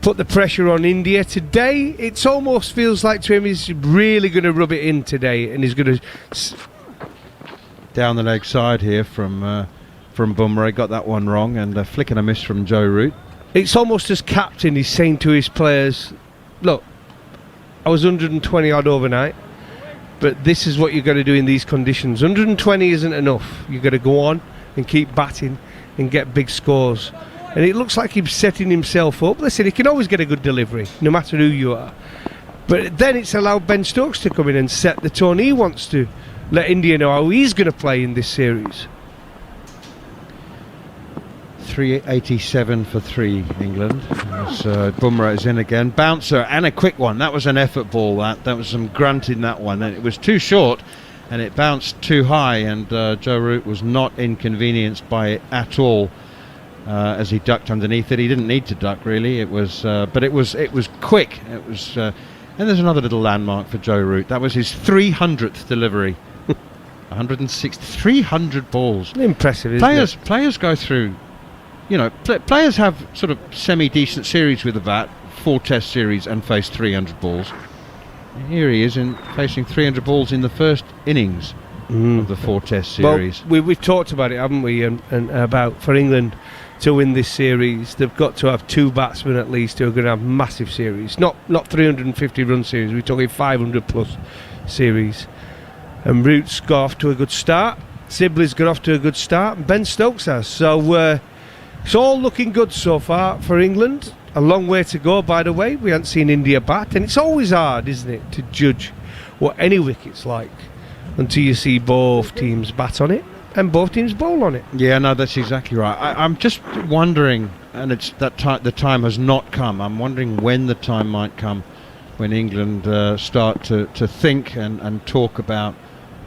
put the pressure on India. Today it almost feels like to him he's really going to rub it in today, and he's going to Down the leg side here from Bumrah. Got that one wrong, and a flick and a miss from Joe Root. It's almost as captain he's saying to his players, look, I was 120 odd overnight, but this is what you've got to do in these conditions. 120 isn't enough. You've got to go on and keep batting and get big scores. And it looks like he's setting himself up. Listen, he can always get a good delivery, no matter who you are. But then it's allowed Ben Stokes to come in and set the tone. He wants to let India know how he's going to play in this series. 387 for 3, England. As Bumrah is in again. Bouncer and a quick one. That was an effort ball. That was some grunt in that one. And it was too short, and it bounced too high. And Joe Root was not inconvenienced by it at all. As he ducked underneath it. He didn't need to duck really. It was, but it was quick. It was, and there's another little landmark for Joe Root. That was his 300th delivery. 160, 300 balls. Impressive, isn't it? Players go through, players have sort of semi-decent series with the bat, 4 test series, and face 300 balls. Here he is facing 300 balls in the first innings of the 4 test series. Well, we've talked about it, haven't we? And about for England to win this series, they've got to have 2 batsmen at least who are going to have massive series. Not 350 run series. We're talking 500 plus series. And Root's got off to a good start. Sibley's got off to a good start. And Ben Stokes has. So it's all looking good so far for England. A long way to go, by the way. We haven't seen India bat, and it's always hard, isn't it, to judge what any wicket's like until you see both teams bat on it and both teams bowl on it. Yeah, no, that's exactly right. I'm just wondering, and it's that the time has not come. I'm wondering when the time might come when England start to think and talk about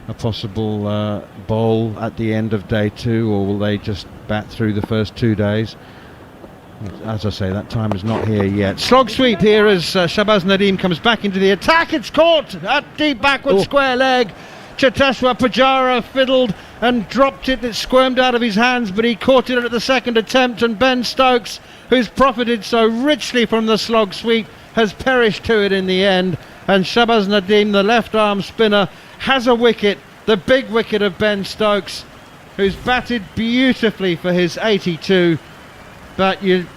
a possible bowl at the end of day 2, or will they just bat through the first 2 days? As I say, that time is not here yet. Slog sweep here as Shahbaz Nadeem comes back into the attack. It's caught at deep backward square leg. Cheteshwar Pujara fiddled and dropped it. It squirmed out of his hands, but he caught it at the second attempt, and Ben Stokes, who's profited so richly from the slog sweep, has perished to it in the end. And Shahbaz Nadeem, the left arm spinner, has a wicket, the big wicket of Ben Stokes, who's batted beautifully for his 82. But you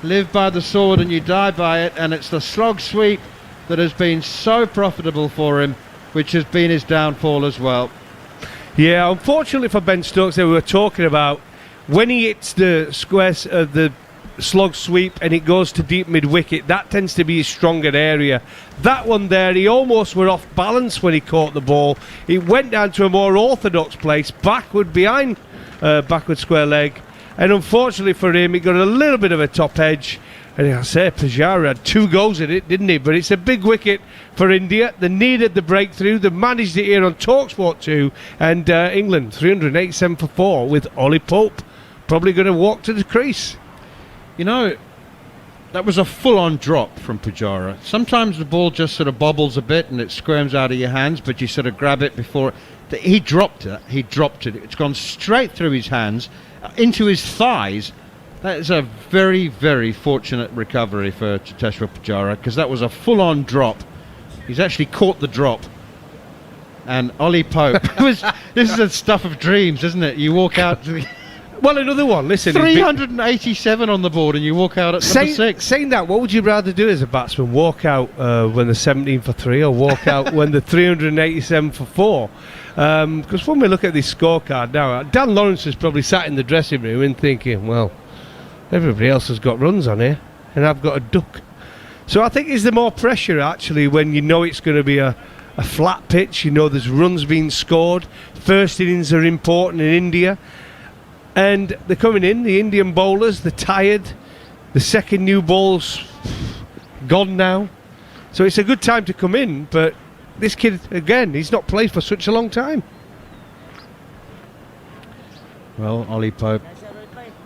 live by the sword and you die by it, and it's the slog sweep that has been so profitable for him, which has been his downfall as well. Yeah, unfortunately for Ben Stokes, we were talking about when he hits the squares of the slog sweep and it goes to deep mid-wicket, that tends to be his stronger area. That one there, he almost were off balance when he caught the ball. It went down to a more orthodox place, backward behind backward square leg. And unfortunately for him, he got a little bit of a top edge. And I say, Pujara had 2 goals at it, didn't he? But it's a big wicket for India. They needed the breakthrough. They managed it here on TalkSport 2. And England, 387 for 4 with Ollie Pope probably going to walk to the crease. That was a full-on drop from Pujara. Sometimes the ball just sort of bobbles a bit and it squirms out of your hands, but you sort of grab it before... He dropped it. It's gone straight through his hands, into his thighs. That is a very, very fortunate recovery for Cheteshwar Pujara, because that was a full-on drop. He's actually caught the drop. And Ollie Pope, this is the stuff of dreams, isn't it? You walk out to the... Well, another one, listen. 387 on the board and you walk out at number 6. Saying that, what would you rather do as a batsman? Walk out when they're 17 for 3 or walk out when they're 387 for 4? Because when we look at this scorecard now, Dan Lawrence is probably sat in the dressing room and thinking, well, everybody else has got runs on here and I've got a duck. So I think is there more pressure actually when you know it's going to be a flat pitch, there's runs being scored, first innings are important in India, and they're coming in, the Indian bowlers, they're tired, the second new ball's gone now, so it's a good time to come in, but this kid, again, he's not played for such a long time. Well, Ollie Pope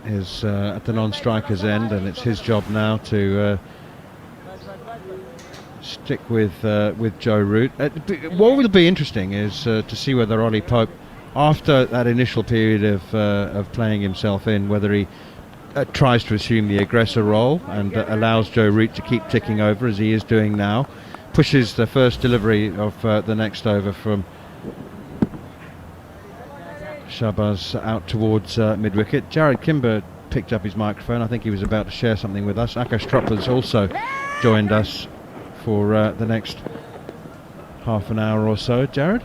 is at the non-striker's end, and it's his job now to stick with Joe Root. What will be interesting is to see whether Ollie Pope, after that initial period of playing himself in, whether he tries to assume the aggressor role and allows Joe Root to keep ticking over as he is doing now, pushes the first delivery of the next over from Shahbaz out towards mid-wicket. Jared Kimber picked up his microphone. I think he was about to share something with us. Akash Truppers also joined us for the next half an hour or so. Jared?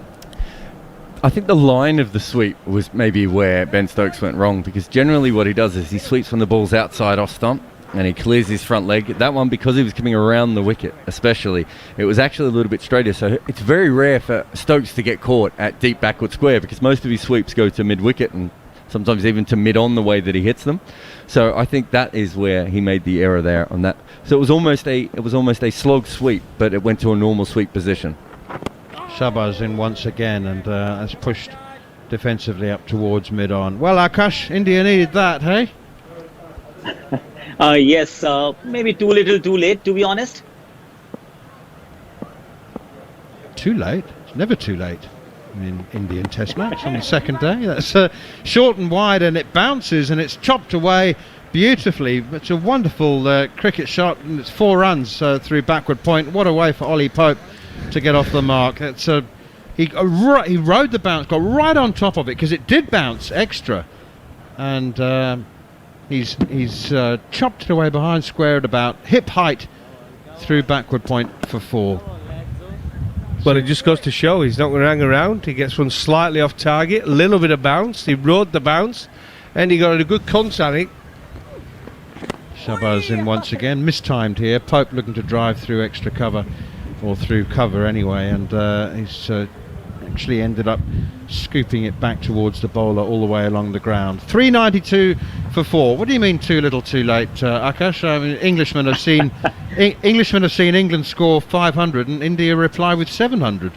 I think the line of the sweep was maybe where Ben Stokes went wrong, because generally what he does is he sweeps when the ball's outside off stump and he clears his front leg. That one, because he was coming around the wicket especially, it was actually a little bit straighter, so it's very rare for Stokes to get caught at deep backward square, because most of his sweeps go to mid-wicket and sometimes even to mid-on the way that he hits them. So I think that is where he made the error there on that. So it was almost a slog sweep, but it went to a normal sweep position. Shahbaz in once again and has pushed defensively up towards mid-on. Well, Akash, India needed that, hey? Yes, maybe too little too late, to be honest. Too late? It's never too late. in Indian Test match on the second day. That's short and wide, and it bounces and it's chopped away beautifully. It's a wonderful cricket shot, and it's 4 runs through backward point. What a way for Ollie Pope to get off the mark. It's he rode the bounce, got right on top of it because it did bounce extra, and he's chopped it away behind square at about hip height through backward point for 4. Well, it just goes to show he's not going to hang around. He gets one slightly off target, a little bit of bounce. He rode the bounce, and he got a good contact, I think. Shahbaz in once again, mistimed here. Pope looking to drive through extra cover, or through cover anyway, and he's actually ended up scooping it back towards the bowler all the way along the ground. 392 for 4. What do you mean too little too late, Akash? I mean, Englishmen have seen Englishmen have seen England score 500 and India reply with 700.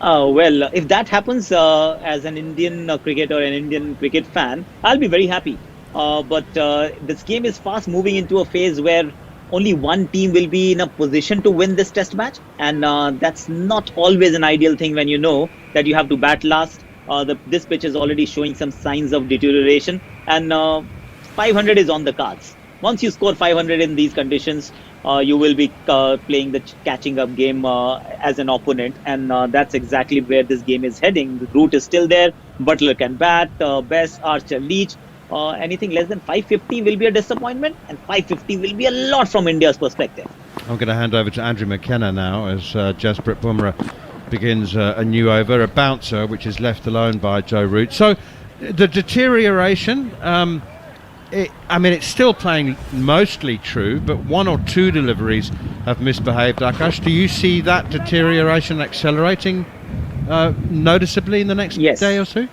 Well, if that happens as an Indian cricketer or an Indian cricket fan, I'll be very happy. But this game is fast moving into a phase where only one team will be in a position to win this test match, and that's not always an ideal thing when you know that you have to bat last. This pitch is already showing some signs of deterioration, and 500 is on the cards. Once you score 500 in these conditions, you will be playing the catching up game as an opponent, and that's exactly where this game is heading. The route is still there. Butler can bat, Best, Archer, Leach. Anything less than 550 will be a disappointment, and 550 will be a lot from India's perspective. I'm going to hand over to Andrew McKenna now as Jasprit Bumrah begins a new over, a bouncer which is left alone by Joe Root. So the deterioration, it's still playing mostly true, but 1 or 2 deliveries have misbehaved. Akash, do you see that deterioration accelerating noticeably in the next day or so?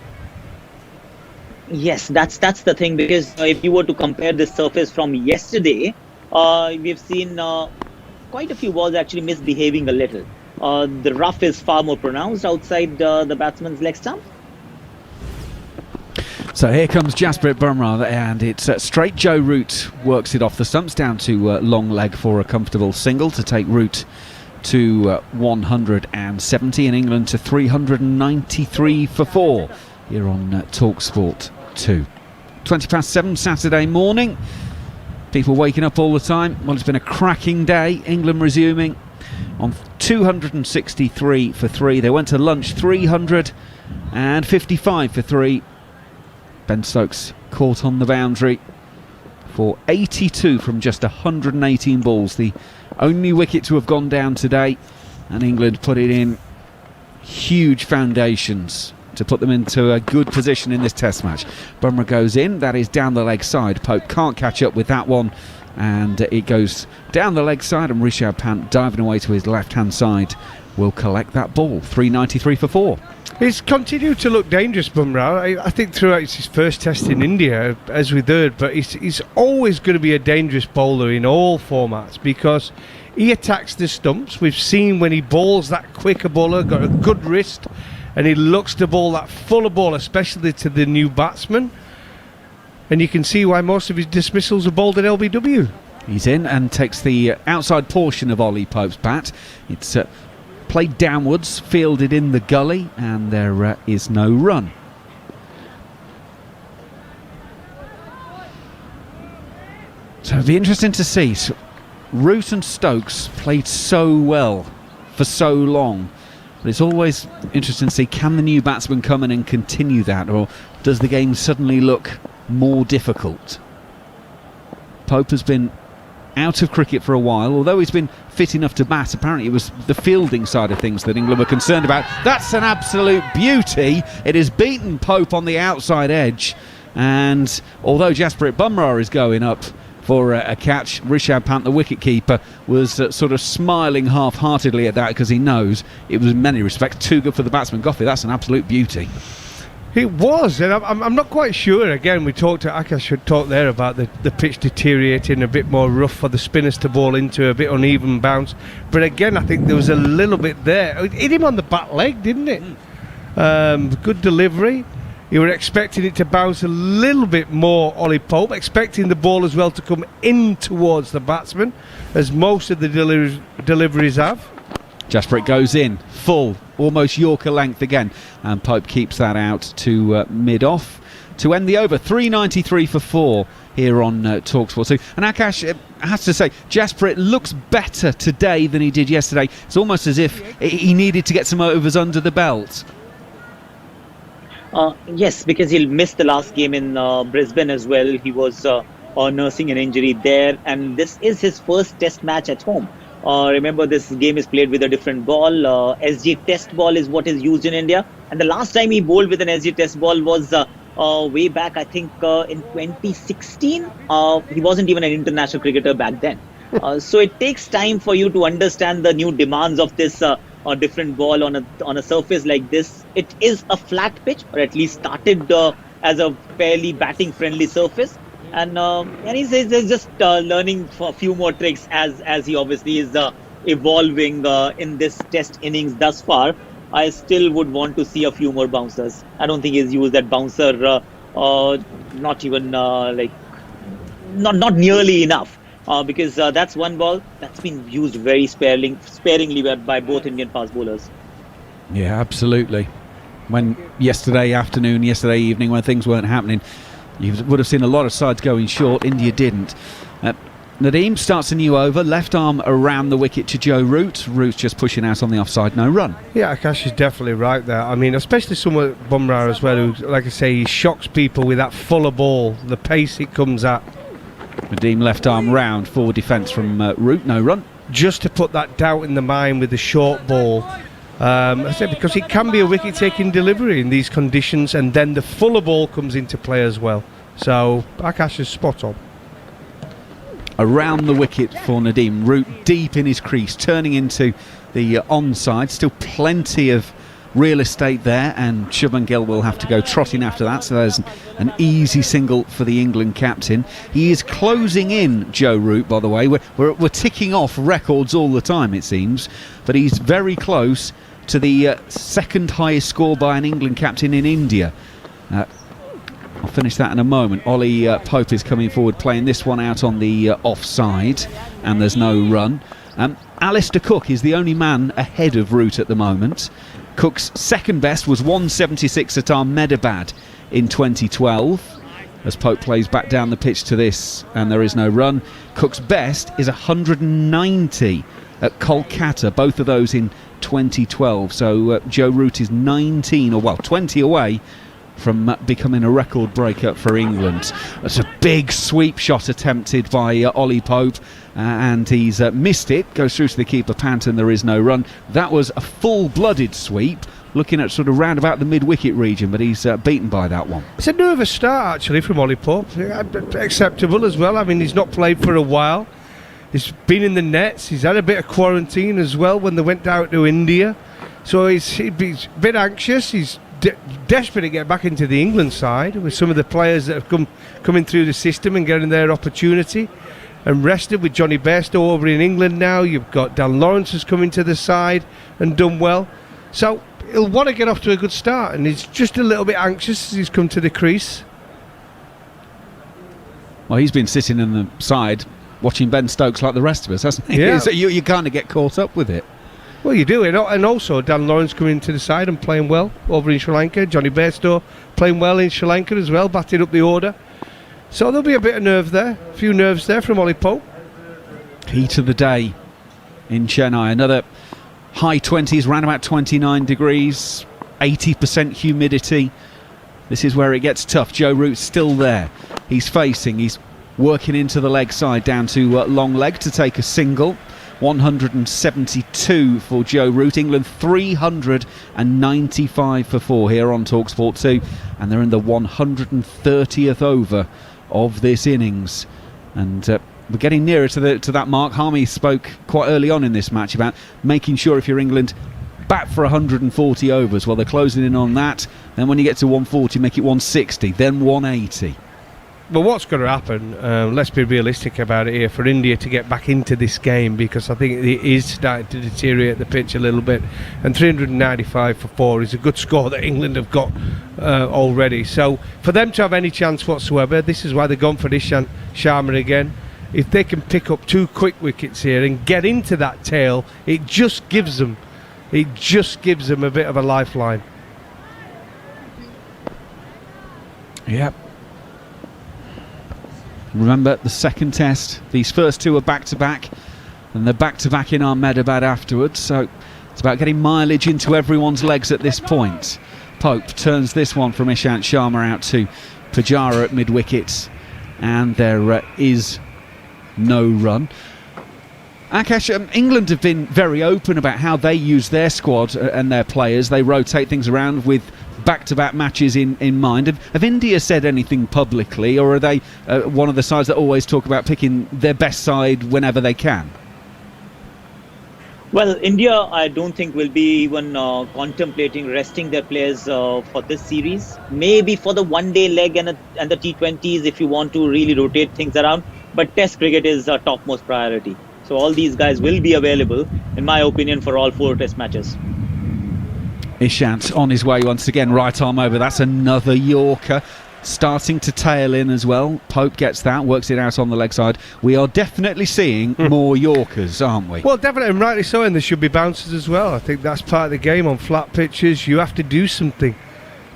Yes, that's the thing, because if you were to compare this surface from yesterday, we've seen quite a few balls actually misbehaving a little. The rough is far more pronounced outside the batsman's leg stump. So here comes Jasprit Bumrah, and it's straight. Joe Root works it off the stumps down to long leg for a comfortable single to take Root to 170 and England to 393 for 4 here on TalkSport 2. 7:20 Saturday morning. People waking up all the time. Well, it's been a cracking day. England resuming on 263 for 3. They went to lunch 355 for 3. Ben Stokes caught on the boundary for 82 from just 118 balls. The only wicket to have gone down today, and England put it in huge foundations to put them into a good position in this test match. Bumrah goes in, that is down the leg side. Pope can't catch up with that one, and it goes down the leg side, and Rishabh Pant diving away to his left hand side will collect that ball. 393 for 4. He's continued to look dangerous, Bumrah. I think throughout his first test in India, as we heard, but he's always going to be a dangerous bowler in all formats because he attacks the stumps. We've seen when he bowls that quicker bowler, got a good wrist, and he looks to bowl that fuller ball, especially to the new batsman. And you can see why most of his dismissals are bowled at LBW. He's in and takes the outside portion of Ollie Pope's bat. It's played downwards, fielded in the gully, and there is no run. So it'll be interesting to see. Root and Stokes played so well for so long, but it's always interesting to see, can the new batsman come in and continue that, or does the game suddenly look more difficult? Pope has been out of cricket for a while, although he's been fit enough to bat. Apparently it was the fielding side of things that England were concerned about. That's an absolute beauty. It has beaten Pope on the outside edge, and although Jasprit Bumrah is going up for a catch, Rishabh Pant, the wicketkeeper, was sort of smiling half-heartedly at that because he knows it was in many respects too good for the batsman. Goffey, that's an absolute beauty. It was, and I'm not quite sure. Again, we talked to Akash had talked there about the pitch deteriorating, a bit more rough for the spinners to bowl into, a bit uneven bounce. But again, I think there was a little bit there. It hit him on the back leg, didn't it? Good delivery. You were expecting it to bounce a little bit more, Ollie Pope, expecting the ball as well to come in towards the batsman, as most of the deliveries have. Jasper goes in, full, almost Yorker length again, and Pope keeps that out to mid-off to end the over. 3.93 for 4 here on TalkSport 2. And Akash, I have to say, Jasper looks better today than he did yesterday. It's almost as if he needed to get some overs under the belt. Yes, because he missed the last game in Brisbane as well. He was nursing an injury there, and this is his first test match at home. Remember, this game is played with a different ball. SG test ball is what is used in India, and the last time he bowled with an SG test ball was way back, I think, in 2016. He wasn't even an international cricketer back then. So it takes time for you to understand the new demands of this different ball on a surface like this. It is a flat pitch, or at least started as a fairly batting friendly surface. And he's just learning for a few more tricks as he obviously is evolving in this test innings thus far. I still would want to see a few more bouncers. I don't think he's used that bouncer not even not nearly enough, because that's one ball that's been used very sparingly by both Indian fast bowlers. Yeah, absolutely. When yesterday afternoon, yesterday evening, when things weren't happening, you would have seen a lot of sides going short. India didn't. Nadeem starts a new over, left arm around the wicket to Joe Root. Root's just pushing out on the offside, no run. Yeah, Akash is definitely right there. I mean, especially someone like Bumrah as well, who, like I say, he shocks people with that fuller ball, the pace it comes at. Nadeem left arm round, forward defence from Root, no run. Just to put that doubt in the mind with the short ball. I said, because it can be a wicket-taking delivery in these conditions, and then the fuller ball comes into play as well. So Akash is spot on. Around the wicket for Nadeem. Root deep in his crease, turning into the onside. Still plenty of real estate there, and Shubman Gill will have to go trotting after that. So there's an easy single for the England captain. He is closing in, Joe Root, by the way. We're ticking off records all the time, it seems, but he's very close to the second highest score by an England captain in India. I'll finish that in a moment. Ollie Pope is coming forward, playing this one out on the offside, and there's no run. Alistair Cook is the only man ahead of Root at the moment. Cook's second best was 176 at Ahmedabad in 2012. As Pope plays back down the pitch to this, and there is no run. Cook's best is 190 at Kolkata, both of those in 2012. So Joe Root is 20 away from becoming a record breaker for England. That's a big sweep shot attempted by Ollie Pope, and he's missed it. Goes through to the keeper, Panton. There is no run. That was a full-blooded sweep, looking at sort of round about the mid-wicket region, but he's beaten by that one. It's a nervous start actually from Ollie Pope. Acceptable as well. I mean, he's not played for a while. He's been in the nets. He's had a bit of quarantine as well when they went down to India. So he's a bit anxious. He's desperate to get back into the England side with some of the players that have coming through the system and getting their opportunity and rested, with Johnny Bairstow over in England now. You've got Dan Lawrence has come into the side and done well. So he'll want to get off to a good start, and he's just a little bit anxious as he's come to the crease. Well, he's been sitting in the side watching Ben Stokes like the rest of us, hasn't he? Yeah. So you kind of get caught up with it. Well, you do, and also Dan Lawrence coming into the side and playing well over in Sri Lanka. Johnny Bairstow playing well in Sri Lanka as well, batting up the order. So there'll be a bit of nerve there, a few nerves there from Ollie Pope. Heat of the day in Chennai. Another high 20s, around about 29 degrees, 80% humidity. This is where it gets tough. Joe Root's still there. He's working into the leg side down to long leg to take a single. 172 for Joe Root. England 395 for 4 here on TalkSport 2, and they're in the 130th over of this innings, and we're getting nearer to that mark. Harmy spoke quite early on in this match about making sure, if you're England, bat for 140 overs. Well, they're closing in on that. Then when you get to 140, make it 160, then 180. Well, what's going to happen, let's be realistic about it here, for India to get back into this game, because I think it is starting to deteriorate the pitch a little bit, and 395 for 4 is a good score that England have got already. So for them to have any chance whatsoever, this is why they've gone for Ishant Sharma again. if they can pick up 2 quick wickets here and get into that tail, it just gives them a bit of a lifeline. Yep. Remember the second test, these first 2 are back-to-back, and they're back-to-back in Ahmedabad afterwards, so it's about getting mileage into everyone's legs at this point. Pope turns this one from Ishant Sharma out to Pujara at mid-wicket, and there is no run. Akash, England have been very open about how they use their squad and their players. They rotate things around with back-to-back matches in mind. Have India said anything publicly, or are they one of the sides that always talk about picking their best side whenever they can? Well, India, I don't think will be even contemplating resting their players for this series. Maybe for the one-day leg and the T20s if you want to really rotate things around. But Test cricket is topmost priority. So all these guys will be available, in my opinion, for all 4 Test matches. Ishant on his way once again, right arm over. That's another Yorker. Starting to tail in as well. Pope gets that, works it out on the leg side. We are definitely seeing more Yorkers, aren't we? Well, definitely, and rightly so, and there should be bounces as well. I think that's part of the game. On flat pitches, you have to do something.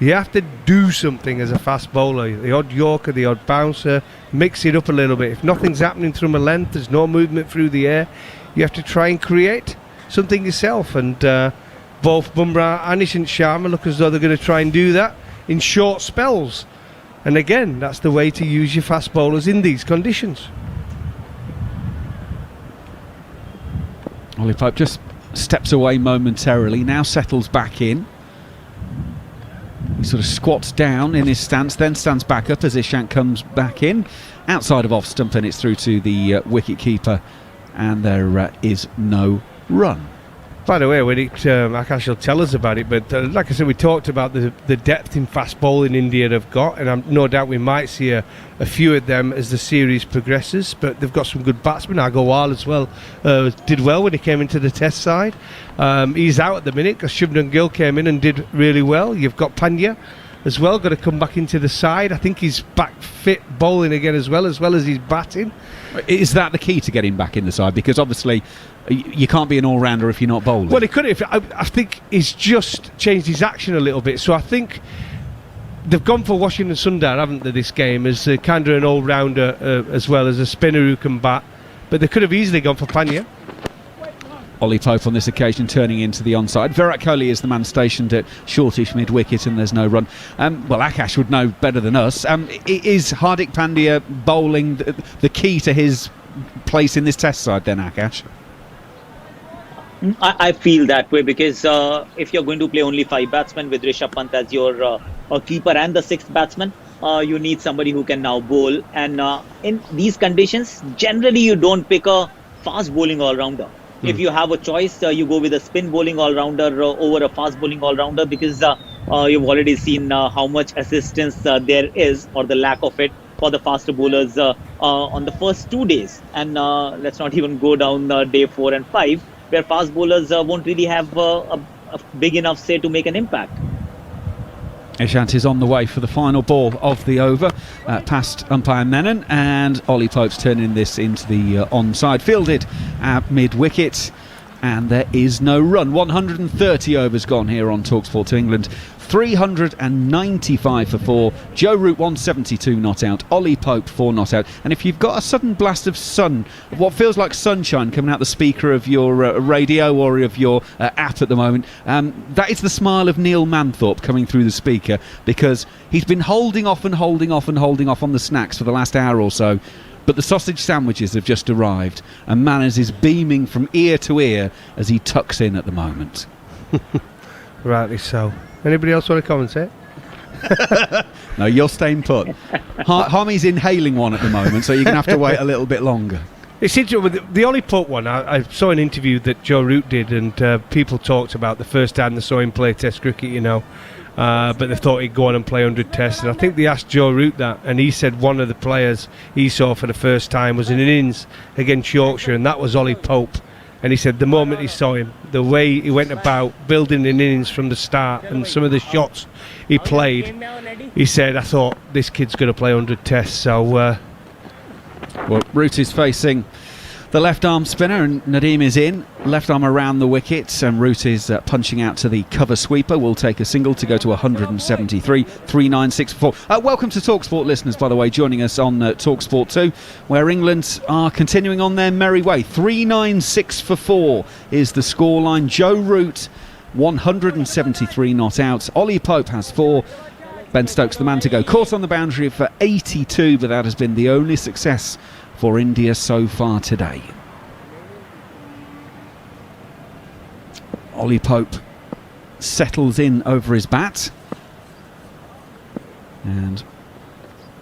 You have to do something as a fast bowler. The odd Yorker, the odd bouncer, mix it up a little bit. If nothing's happening from a length, there's no movement through the air, you have to try and create something yourself. And both Bumrah and Ishant Sharma look as though they're going to try and do that in short spells. And again, that's the way to use your fast bowlers in these conditions. Ollie Pope just steps away momentarily, now settles back in. He sort of squats down in his stance, then stands back up as Ishant comes back in. Outside of off stump, and it's through to the wicket keeper, and there is no run. By the way, Akash will tell us about it, but like I said, we talked about the depth in fast bowling India have got, and no doubt we might see a few of them as the series progresses, but they've got some good batsmen. Agarwal as well did well when he came into the Test side. He's out at the minute because Shubman Gill came in and did really well. You've got Pandya as well, got to come back into the side. I think he's back fit bowling again as well as he's batting. Is that the key to getting back in the side? Because obviously you can't be an all-rounder if you're not bowling. Well, he could have. I think he's just changed his action a little bit. So I think they've gone for Washington Sundar, haven't they, this game, as kind of an all-rounder as well as a spinner who can bat. But they could have easily gone for Pandya. Ollie Pope on this occasion turning into the onside. Virat Kohli is the man stationed at shortish mid-wicket, and there's no run. Well, Akash would know better than us. Is Hardik Pandya bowling the key to his place in this Test side then, Akash? I feel that way because if you're going to play only 5 batsmen with Rishabh Pant as your keeper and the 6th batsman, you need somebody who can now bowl. And in these conditions, generally you don't pick a fast bowling all-rounder. If you have a choice, you go with a spin bowling all-rounder over a fast bowling all-rounder because you've already seen how much assistance there is, or the lack of it, for the faster bowlers on the first 2 days. And let's not even go down day 4 and 5, where fast bowlers won't really have a big enough say to make an impact. Ishant is on the way for the final ball of the over, past umpire Menon, and Ollie Pope's turning this into the onside, fielded at mid-wicket, and there is no run. 130 overs gone here on TalkSport England. 395 for 4. Joe Root 172 not out. Ollie Pope 4 not out. And if you've got a sudden blast of sun, what feels like sunshine coming out the speaker of your radio or of your app at the moment, that is the smile of Neil Manthorpe coming through the speaker, because he's been holding off on the snacks for the last hour or so. But the sausage sandwiches have just arrived, and Manners is beaming from ear to ear as he tucks in at the moment. Rightly so. Anybody else want to commentate? No, you're staying put. Harmy's inhaling one at the moment, so you're going to have to wait a little bit longer. It's interesting with the Ollie Pope one. I saw an interview that Joe Root did, and people talked about the first time they saw him play Test cricket, but they thought he'd go on and play 100 Tests. And I think they asked Joe Root that, and he said one of the players he saw for the first time was in an innings against Yorkshire, and that was Ollie Pope. And he said the moment he saw him, the way he went about building an innings from the start and some of the shots he played, he said, I thought this kid's going to play 100 Tests. So Well, Root is facing the left arm spinner and Nadeem is in. Left arm around the wicket and Root is punching out to the cover sweeper. Will take a single to go to 173, 396 for 4. Welcome to TalkSport listeners, by the way, joining us on TalkSport 2, where England are continuing on their merry way. 396 for 4 is the scoreline. Joe Root, 173 not out. Ollie Pope has 4. Ben Stokes, the man to go. Caught on the boundary for 82, but that has been the only success for India so far today. Ollie Pope settles in over his bat. And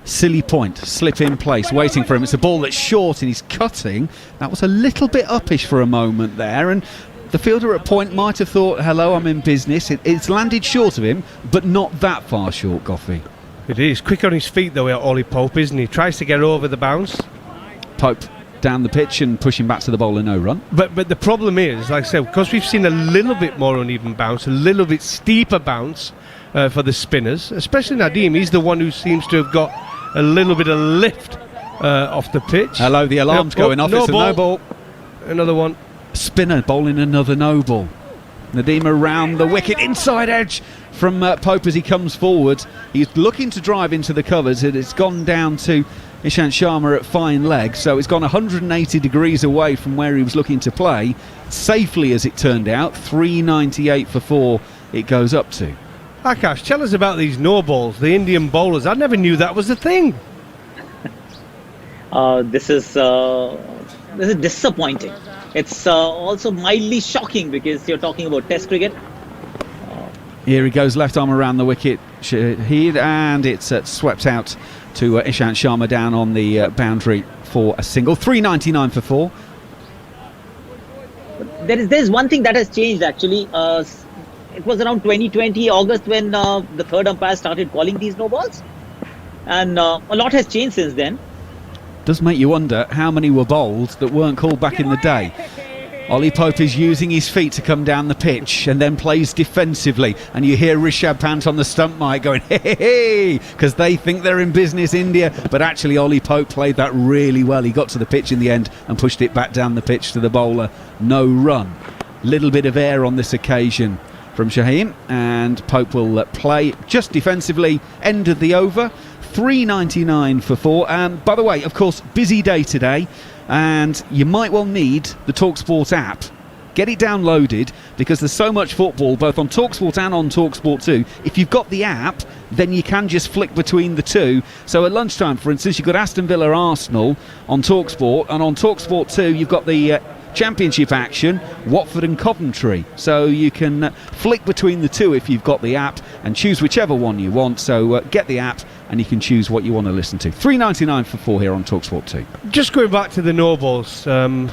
silly point, slip in place, waiting for him. It's a ball that's short and he's cutting. That was a little bit uppish for a moment there, and the fielder at point might have thought, hello, I'm in business. It's landed short of him, but not that far short, Goffey. It is. Quick on his feet, though, Ollie Pope, isn't he? Tries to get over the bounce. Pope down the pitch and pushing back to the bowler, no run. But the problem is, like I said, because we've seen a little bit more uneven bounce, a little bit steeper bounce for the spinners, especially Nadeem. He's the one who seems to have got a little bit of lift off the pitch. Hello, the alarm's going off. It's a no ball. Another one. Spinner bowling another no ball. Nadeem around the wicket, inside edge from Pope as he comes forward. He's looking to drive into the covers. It's gone down to Ishant Sharma at fine leg, so it's gone 180 degrees away from where he was looking to play. Safely, as it turned out, 398 for 4 it goes up to. Akash, tell us about these no balls, the Indian bowlers. I never knew that was a thing. This is disappointing. It's also mildly shocking because you're talking about Test cricket. Here he goes, left arm around the wicket, Shahid, and it's swept out to Ishant Sharma down on the boundary for a single. 399 for 4. There's one thing that has changed actually. It was around 2020 August when the third umpire started calling these no balls, and a lot has changed since then. Does make you wonder how many were bowled that weren't called back in the day. Ollie Pope is using his feet to come down the pitch and then plays defensively, and you hear Rishabh Pant on the stump mic going hey hey hey, because they think they're in business, India, but actually Ollie Pope played that really well. He got to the pitch in the end and pushed it back down the pitch to the bowler. No run. Little bit of air on this occasion from Shaheen, and Pope will play just defensively. End of the over. 399 for 4. By the way, of course, busy day today, and you might well need the TalkSport app. Get it downloaded because there's so much football both on TalkSport and on TalkSport 2. If you've got the app, then you can just flick between the two. So at lunchtime, for instance, you've got Aston Villa Arsenal on TalkSport, and on TalkSport 2 you've got the Championship action, Watford and Coventry. So you can flick between the two if you've got the app and choose whichever one you want. So get the app and you can choose what you want to listen to. 399 for 4 here on TalkSport 2. Just going back to the no balls, I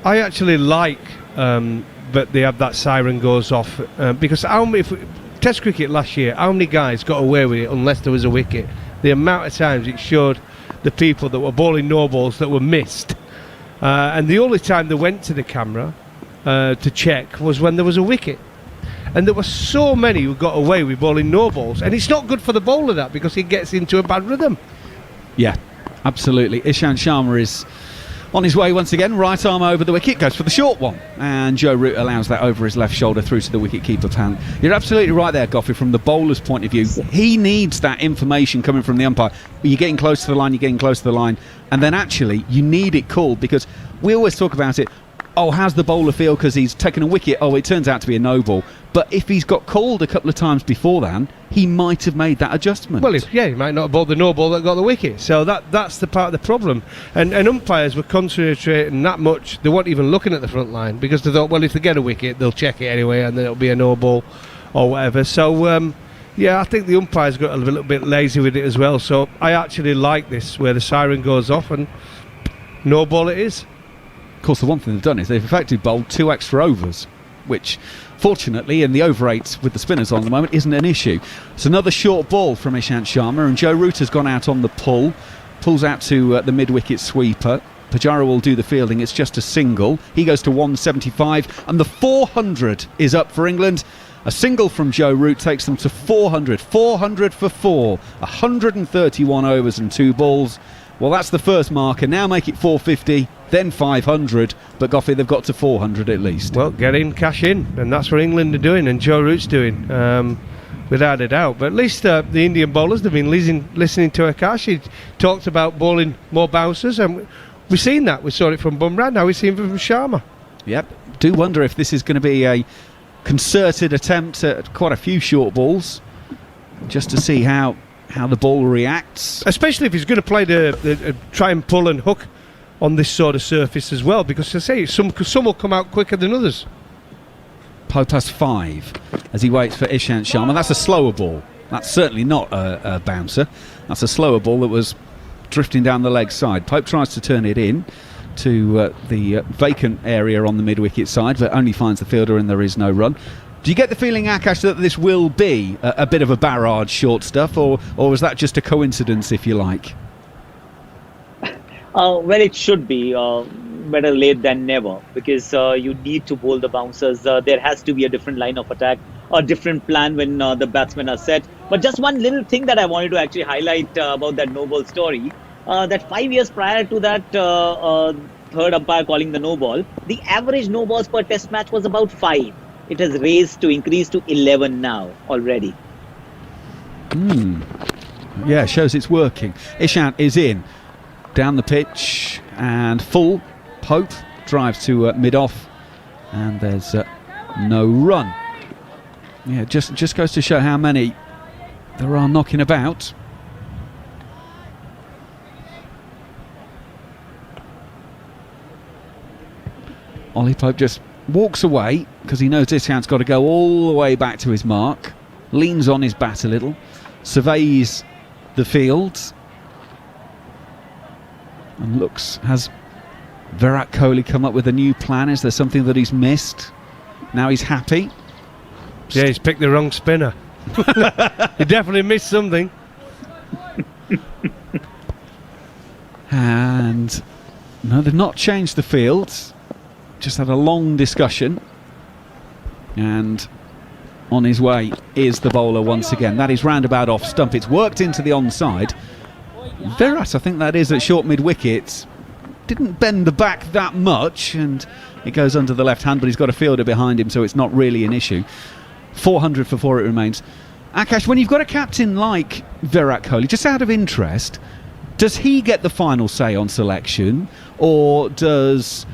actually like that they have that siren goes off because Test cricket last year, how many guys got away with it unless there was a wicket? The amount of times it showed the people that were bowling no balls that were missed. And the only time they went to the camera to check was when there was a wicket. And there were so many who got away with bowling no balls. And it's not good for the bowler, that, because he gets into a bad rhythm. Yeah, absolutely. Ishant Sharma is on his way once again. Right arm over the wicket, goes for the short one. And Joe Root allows that over his left shoulder through to the wicket-keeper Pant. You're absolutely right there, Goffey, from the bowler's point of view. He needs that information coming from the umpire. You're getting close to the line, you're getting close to the line. And then actually, you need it called, because we always talk about it. Oh, how's the bowler feel because he's taken a wicket? Oh, it turns out to be a no ball. But if he's got called a couple of times before then, he might have made that adjustment. Well, he might not have bowled the no ball that got the wicket. So that's the part of the problem. And umpires were concentrating that much, they weren't even looking at the front line, because they thought, well, if they get a wicket, they'll check it anyway, and then it'll be a no ball or whatever. So, yeah, I think the umpires got a little bit lazy with it as well. So I actually like this, where the siren goes off and no ball it is. Of course, the one thing they've done is they've effectively bowled 2 extra overs, which fortunately in the over 8 with the spinners on at the moment isn't an issue. It's another short ball from Ishant Sharma, and Joe Root has gone out on the pull, pulls out to the mid-wicket sweeper. Pujara will do the fielding. It's just a single. He goes to 175, and the 400 is up for England. A single from Joe Root takes them to 400. 400 for 4. 131 overs and 2 balls. Well, that's the first marker. Now make it 450, then 500. But Goffey, they've got to 400 at least. Well, get in, cash in, and that's what England are doing, and Joe Root's doing, without a doubt. But at least the Indian bowlers, they've been listening to Akash. He talked about bowling more bouncers, and we've seen that. We saw it from Bumrah, now we've seen it from Sharma. Yep. Do wonder if this is going to be a concerted attempt at quite a few short balls, just to see how the ball reacts. Especially if he's going to play the try and pull and hook on this sort of surface as well, because I say some will come out quicker than others. Pope has 5 as he waits for Ishant Sharma. That's a slower ball. That's certainly not a bouncer. That's a slower ball that was drifting down the leg side. Pope tries to turn it in to the vacant area on the mid-wicket side, but only finds the fielder and there is no run. Do you get the feeling, Akash, that this will be a bit of a barrage short stuff, or was that just a coincidence, if you like? Well, it should be better late than never, because you need to bowl the bouncers. There has to be a different line of attack, a different plan when the batsmen are set. But just one little thing that I wanted to actually highlight about that no ball story, that 5 years prior to that third umpire calling the no ball, the average no balls per test match was about 5. It has raised to increase to 11 now already. Yeah, shows it's working. Ishant is in. Down the pitch and full. Pope drives to mid-off, and there's no run. Yeah, just goes to show how many there are knocking about. Ollie Pope just walks away because he knows Ishant's got to go all the way back to his mark. Leans on his bat a little, surveys the field, and looks, has Virat Kohli come up with a new plan? Is there something that he's missed? Now he's happy. Yeah, he's picked the wrong spinner. He definitely missed something. And no, they've not changed the field. Just had a long discussion. And on his way is the bowler once again. That is roundabout off stump. It's worked into the onside. Virat, I think that is at short mid-wicket, didn't bend the back that much, and it goes under the left hand, but he's got a fielder behind him, so it's not really an issue. 400 for 4 it remains. Akash, when you've got a captain like Virat Kohli, just out of interest, does he get the final say on selection, or does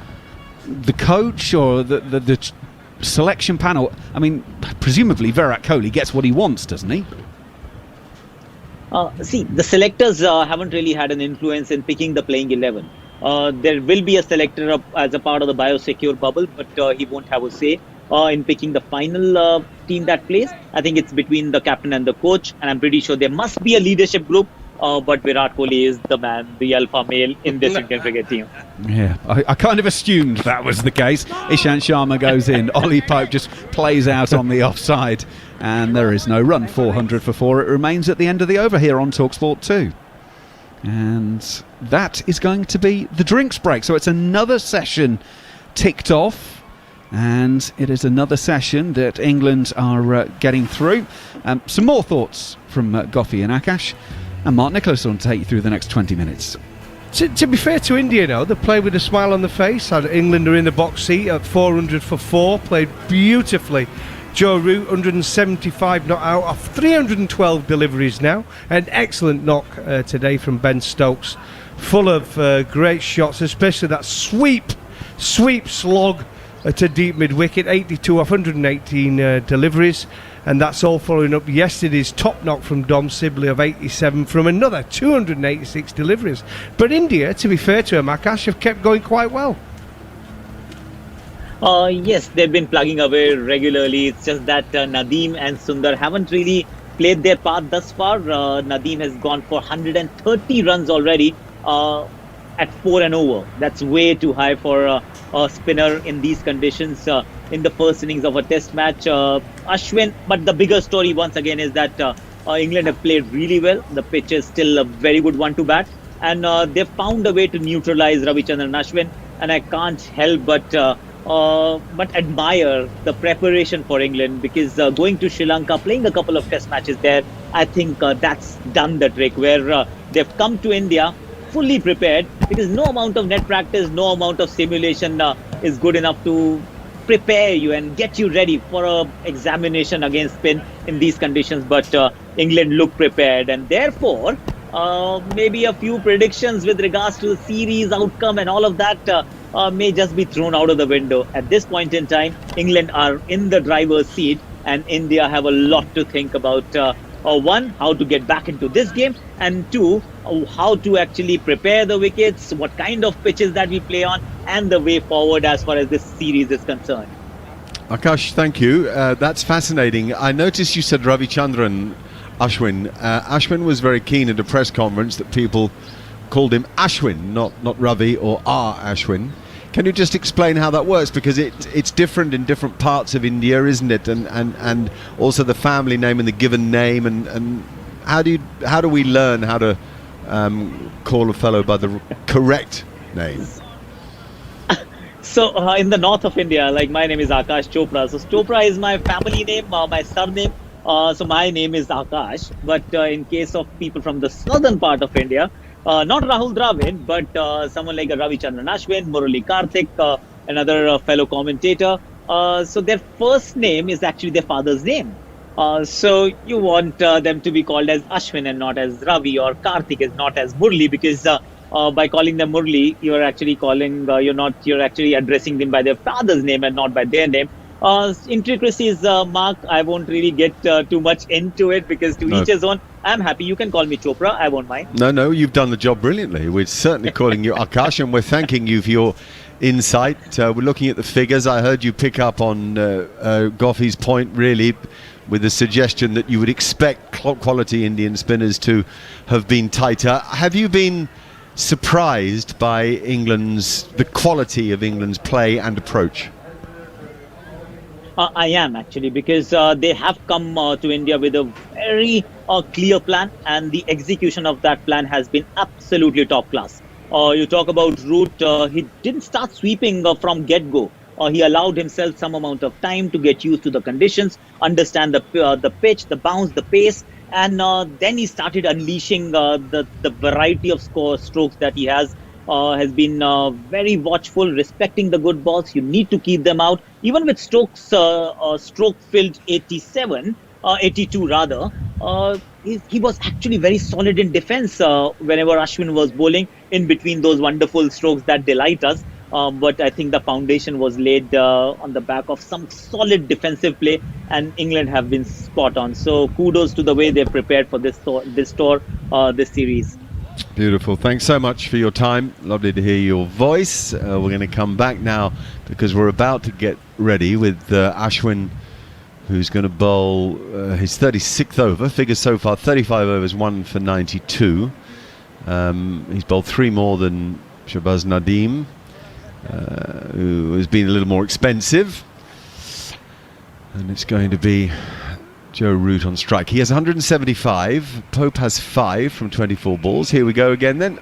the coach or the selection panel? I mean, presumably Virat Kohli gets what he wants, doesn't he? See, the selectors haven't really had an influence in picking the playing 11. There will be a selector as a part of the biosecure bubble, but he won't have a say in picking the final team that plays. I think it's between the captain and the coach, and I'm pretty sure there must be a leadership group, but Virat Kohli is the man, the alpha male in this Indian cricket team. Yeah, I kind of assumed that was the case. Ishant Sharma goes in, Ollie Pope just plays out on the offside, and there is no run. 400 for 4 it remains at the end of the over here on TalkSport 2. And that is going to be the drinks break. So it's another session ticked off, and it is another session that England are getting through. Some more thoughts from Goffey and Akash, and Mark Nicholas will take you through the next 20 minutes. To be fair to India, though, they played with a smile on the face. England are in the box seat at 400 for 4, played beautifully. Joe Root, 175 not out off 312 deliveries now. An excellent knock today from Ben Stokes, full of great shots, especially that sweep slog to deep mid-wicket, 82 off 118 deliveries. And that's all following up yesterday's top knock from Dom Sibley of 87 from another 286 deliveries. But India, to be fair to them, Akash, have kept going quite well. Yes, they've been plugging away regularly. It's just that Nadeem and Sundar haven't really played their part thus far. Nadeem has gone for 130 runs already at 4 and over. That's way too high for a spinner in these conditions in the first innings of a test match. Ashwin, but the bigger story once again is that England have played really well. The pitch is still a very good one to bat, and they've found a way to neutralize Ravichandran Ashwin, and I can't help but admire the preparation for England, because going to Sri Lanka, playing a couple of test matches there, I think that's done the trick, where they've come to India, fully prepared, because no amount of net practice, no amount of simulation is good enough to prepare you and get you ready for a examination against spin in these conditions. But England look prepared, and therefore maybe a few predictions with regards to the series outcome and all of that may just be thrown out of the window. At this point in time, England are in the driver's seat, and India have a lot to think about. One, how to get back into this game, and two, how to actually prepare the wickets, what kind of pitches that we play on, and the way forward as far as this series is concerned. Akash, thank you. That's fascinating. I noticed you said Ravichandran Ashwin. Ashwin was very keen at a press conference that people called him Ashwin, not Ravi or R. Ashwin. Can you just explain how that works? Because it's different in different parts of India, isn't it? And also the family name and the given name, and how do we learn how to call a fellow by the correct name? So in the north of India, like my name is Akash Chopra. So Chopra is my family name, my surname. So my name is Akash. But in case of people from the southern part of India, not Rahul Dravid, but someone like Ravichandran Ashwin, Murali Karthik, another fellow commentator. So their first name is actually their father's name. So you want them to be called as Ashwin and not as Ravi, or Karthik is not as Murli, because by calling them Murli, you're actually you're actually addressing them by their father's name and not by their name. Intricacies, Mark, I won't really get too much into it, because to each his own. I'm happy. You can call me Chopra. I won't mind. No, you've done the job brilliantly. We're certainly calling you Akash, and we're thanking you for your insight. We're looking at the figures. I heard you pick up on Goffey's point, really, with the suggestion that you would expect quality Indian spinners to have been tighter. Have you been surprised by the quality of England's play and approach? I am actually, because they have come to India with a very clear plan, and the execution of that plan has been absolutely top class. You talk about Root, he didn't start sweeping from get-go. He allowed himself some amount of time to get used to the conditions, understand the pitch, the bounce, the pace, and then he started unleashing the variety of strokes that he has. Has been very watchful, respecting the good balls. You need to keep them out. Even with stroke-filled 82 rather, he was actually very solid in defense whenever Ashwin was bowling, in between those wonderful strokes that delight us. But I think the foundation was laid on the back of some solid defensive play, and England have been spot on. So kudos to the way they prepared for this series. Beautiful. Thanks so much for your time. Lovely to hear your voice. We're going to come back now, because we're about to get ready with Ashwin, who's going to bowl his 36th over. Figures so far 35 overs, 1 for 92. He's bowled 3 more than Shahbaz Nadeem, who has been a little more expensive. And it's going to be Joe Root on strike. He has 175. Pope has 5 from 24 balls. Here we go again then,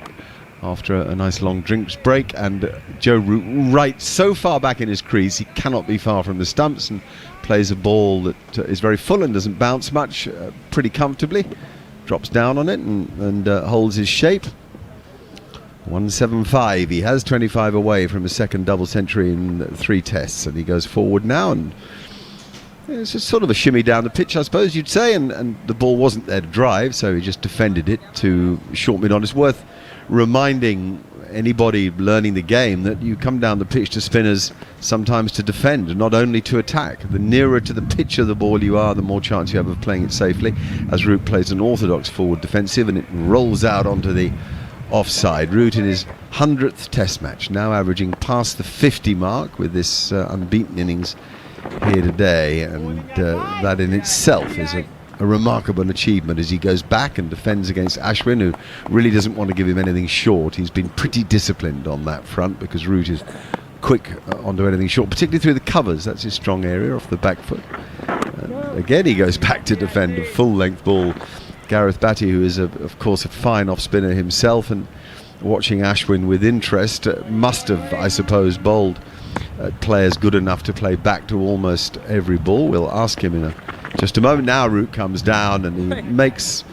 after a nice long drinks break. And Joe Root, right so far back in his crease, he cannot be far from the stumps, and plays a ball that is very full and doesn't bounce much, pretty comfortably. Drops down on it and holds his shape. 175. He has 25 away from a second double century in 3 tests, and he goes forward now, and it's just sort of a shimmy down the pitch, I suppose you'd say, and the ball wasn't there to drive, so he just defended it to short mid-on. It's worth reminding anybody learning the game that you come down the pitch to spinners sometimes to defend, not only to attack. The nearer to the pitch of the ball you are, the more chance you have of playing it safely, as Root plays an orthodox forward defensive, and it rolls out onto the offside. Root in his 100th test match, now averaging past the 50 mark with this unbeaten innings here today, and that in itself is a remarkable achievement, as he goes back and defends against Ashwin, who really doesn't want to give him anything short. He's been pretty disciplined on that front, because Root is quick onto anything short, particularly through the covers. That's his strong area, off the back foot. Again, he goes back to defend a full-length ball. Gareth Batty, who is of course a fine off-spinner himself, and watching Ashwin with interest, must have, I suppose, bowled players good enough to play back to almost every ball. We'll ask him in a just a moment. Now Root comes down and he makes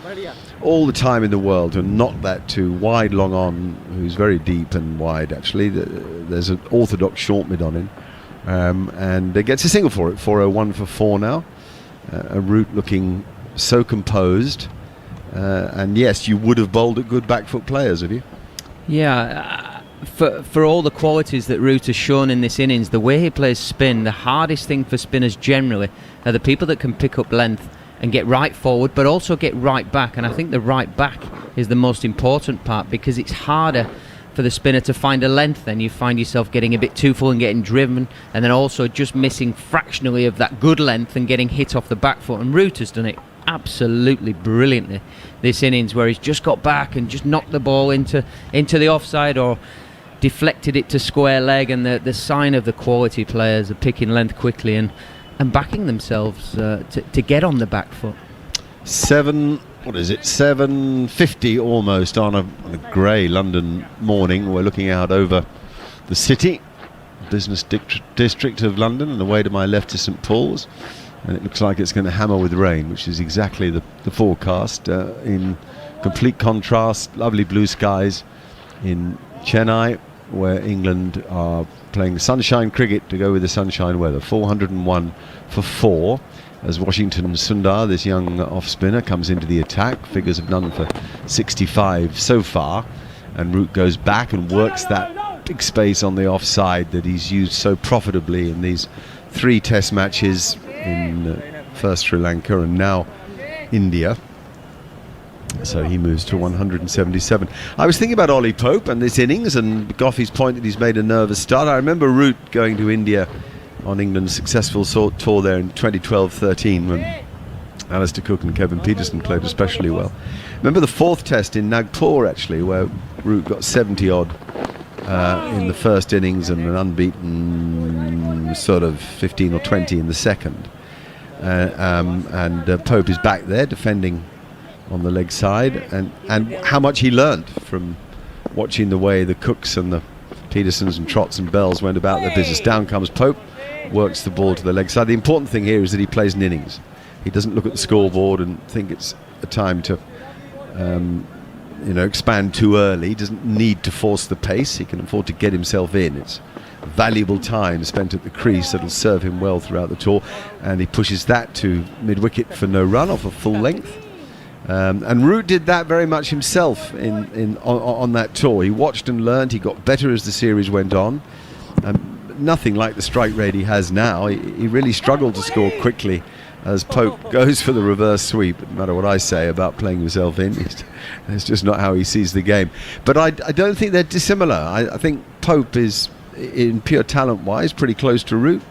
all the time in the world to knock that to wide long on, who's very deep and wide actually. There's an orthodox short mid on him, and it gets a single for it. 401 for 4 now. A Root looking so composed, and yes, you would have bowled at good back foot players, have you? Yeah, for all the qualities that Root has shown in this innings, the way he plays spin, the hardest thing for spinners generally are the people that can pick up length and get right forward, but also get right back. And I think the right back is the most important part, because it's harder for the spinner to find a length. Then you find yourself getting a bit too full and getting driven, and then also just missing fractionally of that good length and getting hit off the back foot. And Root has done it absolutely brilliantly this innings, where he's just got back and just knocked the ball into the offside or deflected it to square leg. And the sign of the quality players are picking length quickly and backing themselves to get on the back foot. 7:50 almost on a grey London morning. We're looking out over the city, business district of London, and away to my left is St Paul's, and it looks like it's going to hammer with rain, which is exactly the forecast. In complete contrast, lovely blue skies in Chennai, where England are playing sunshine cricket to go with the sunshine weather. 401 for 4 as Washington Sundar, this young off spinner, comes into the attack. Figures have none for 65 so far, and Root goes back and works that big space on the offside that he's used so profitably in these 3 test matches in first Sri Lanka and now India. So he moves to 177. I was thinking about Ollie Pope and this innings, and Goffey's point that he's made a nervous start. I remember Root going to India on England's successful tour there in 2012-13 when Alistair Cook and Kevin Peterson played especially well. Remember the 4th test in Nagpur actually, where Root got 70 odd in the first innings and an unbeaten sort of 15 or 20 in the second. And Pope is back there defending on the leg side, and how much he learnt from watching the way the Cooks and the Petersons and Trotts and Bells went about their business. Down comes Pope, works the ball to the leg side. The important thing here is that he plays an innings. He doesn't look at the scoreboard and think it's a time to expand too early. He doesn't need to force the pace. He can afford to get himself in. It's valuable time spent at the crease that'll serve him well throughout the tour, and he pushes that to mid-wicket for no run off a full length. And Root did that very much himself on that tour. He watched and learned. He got better as the series went on. Nothing like the strike rate he has now. He really struggled to score quickly as Pope goes for the reverse sweep. No matter what I say about playing himself in, it's just not how he sees the game. But I don't think they're dissimilar. I think Pope is, in pure talent-wise, pretty close to Root.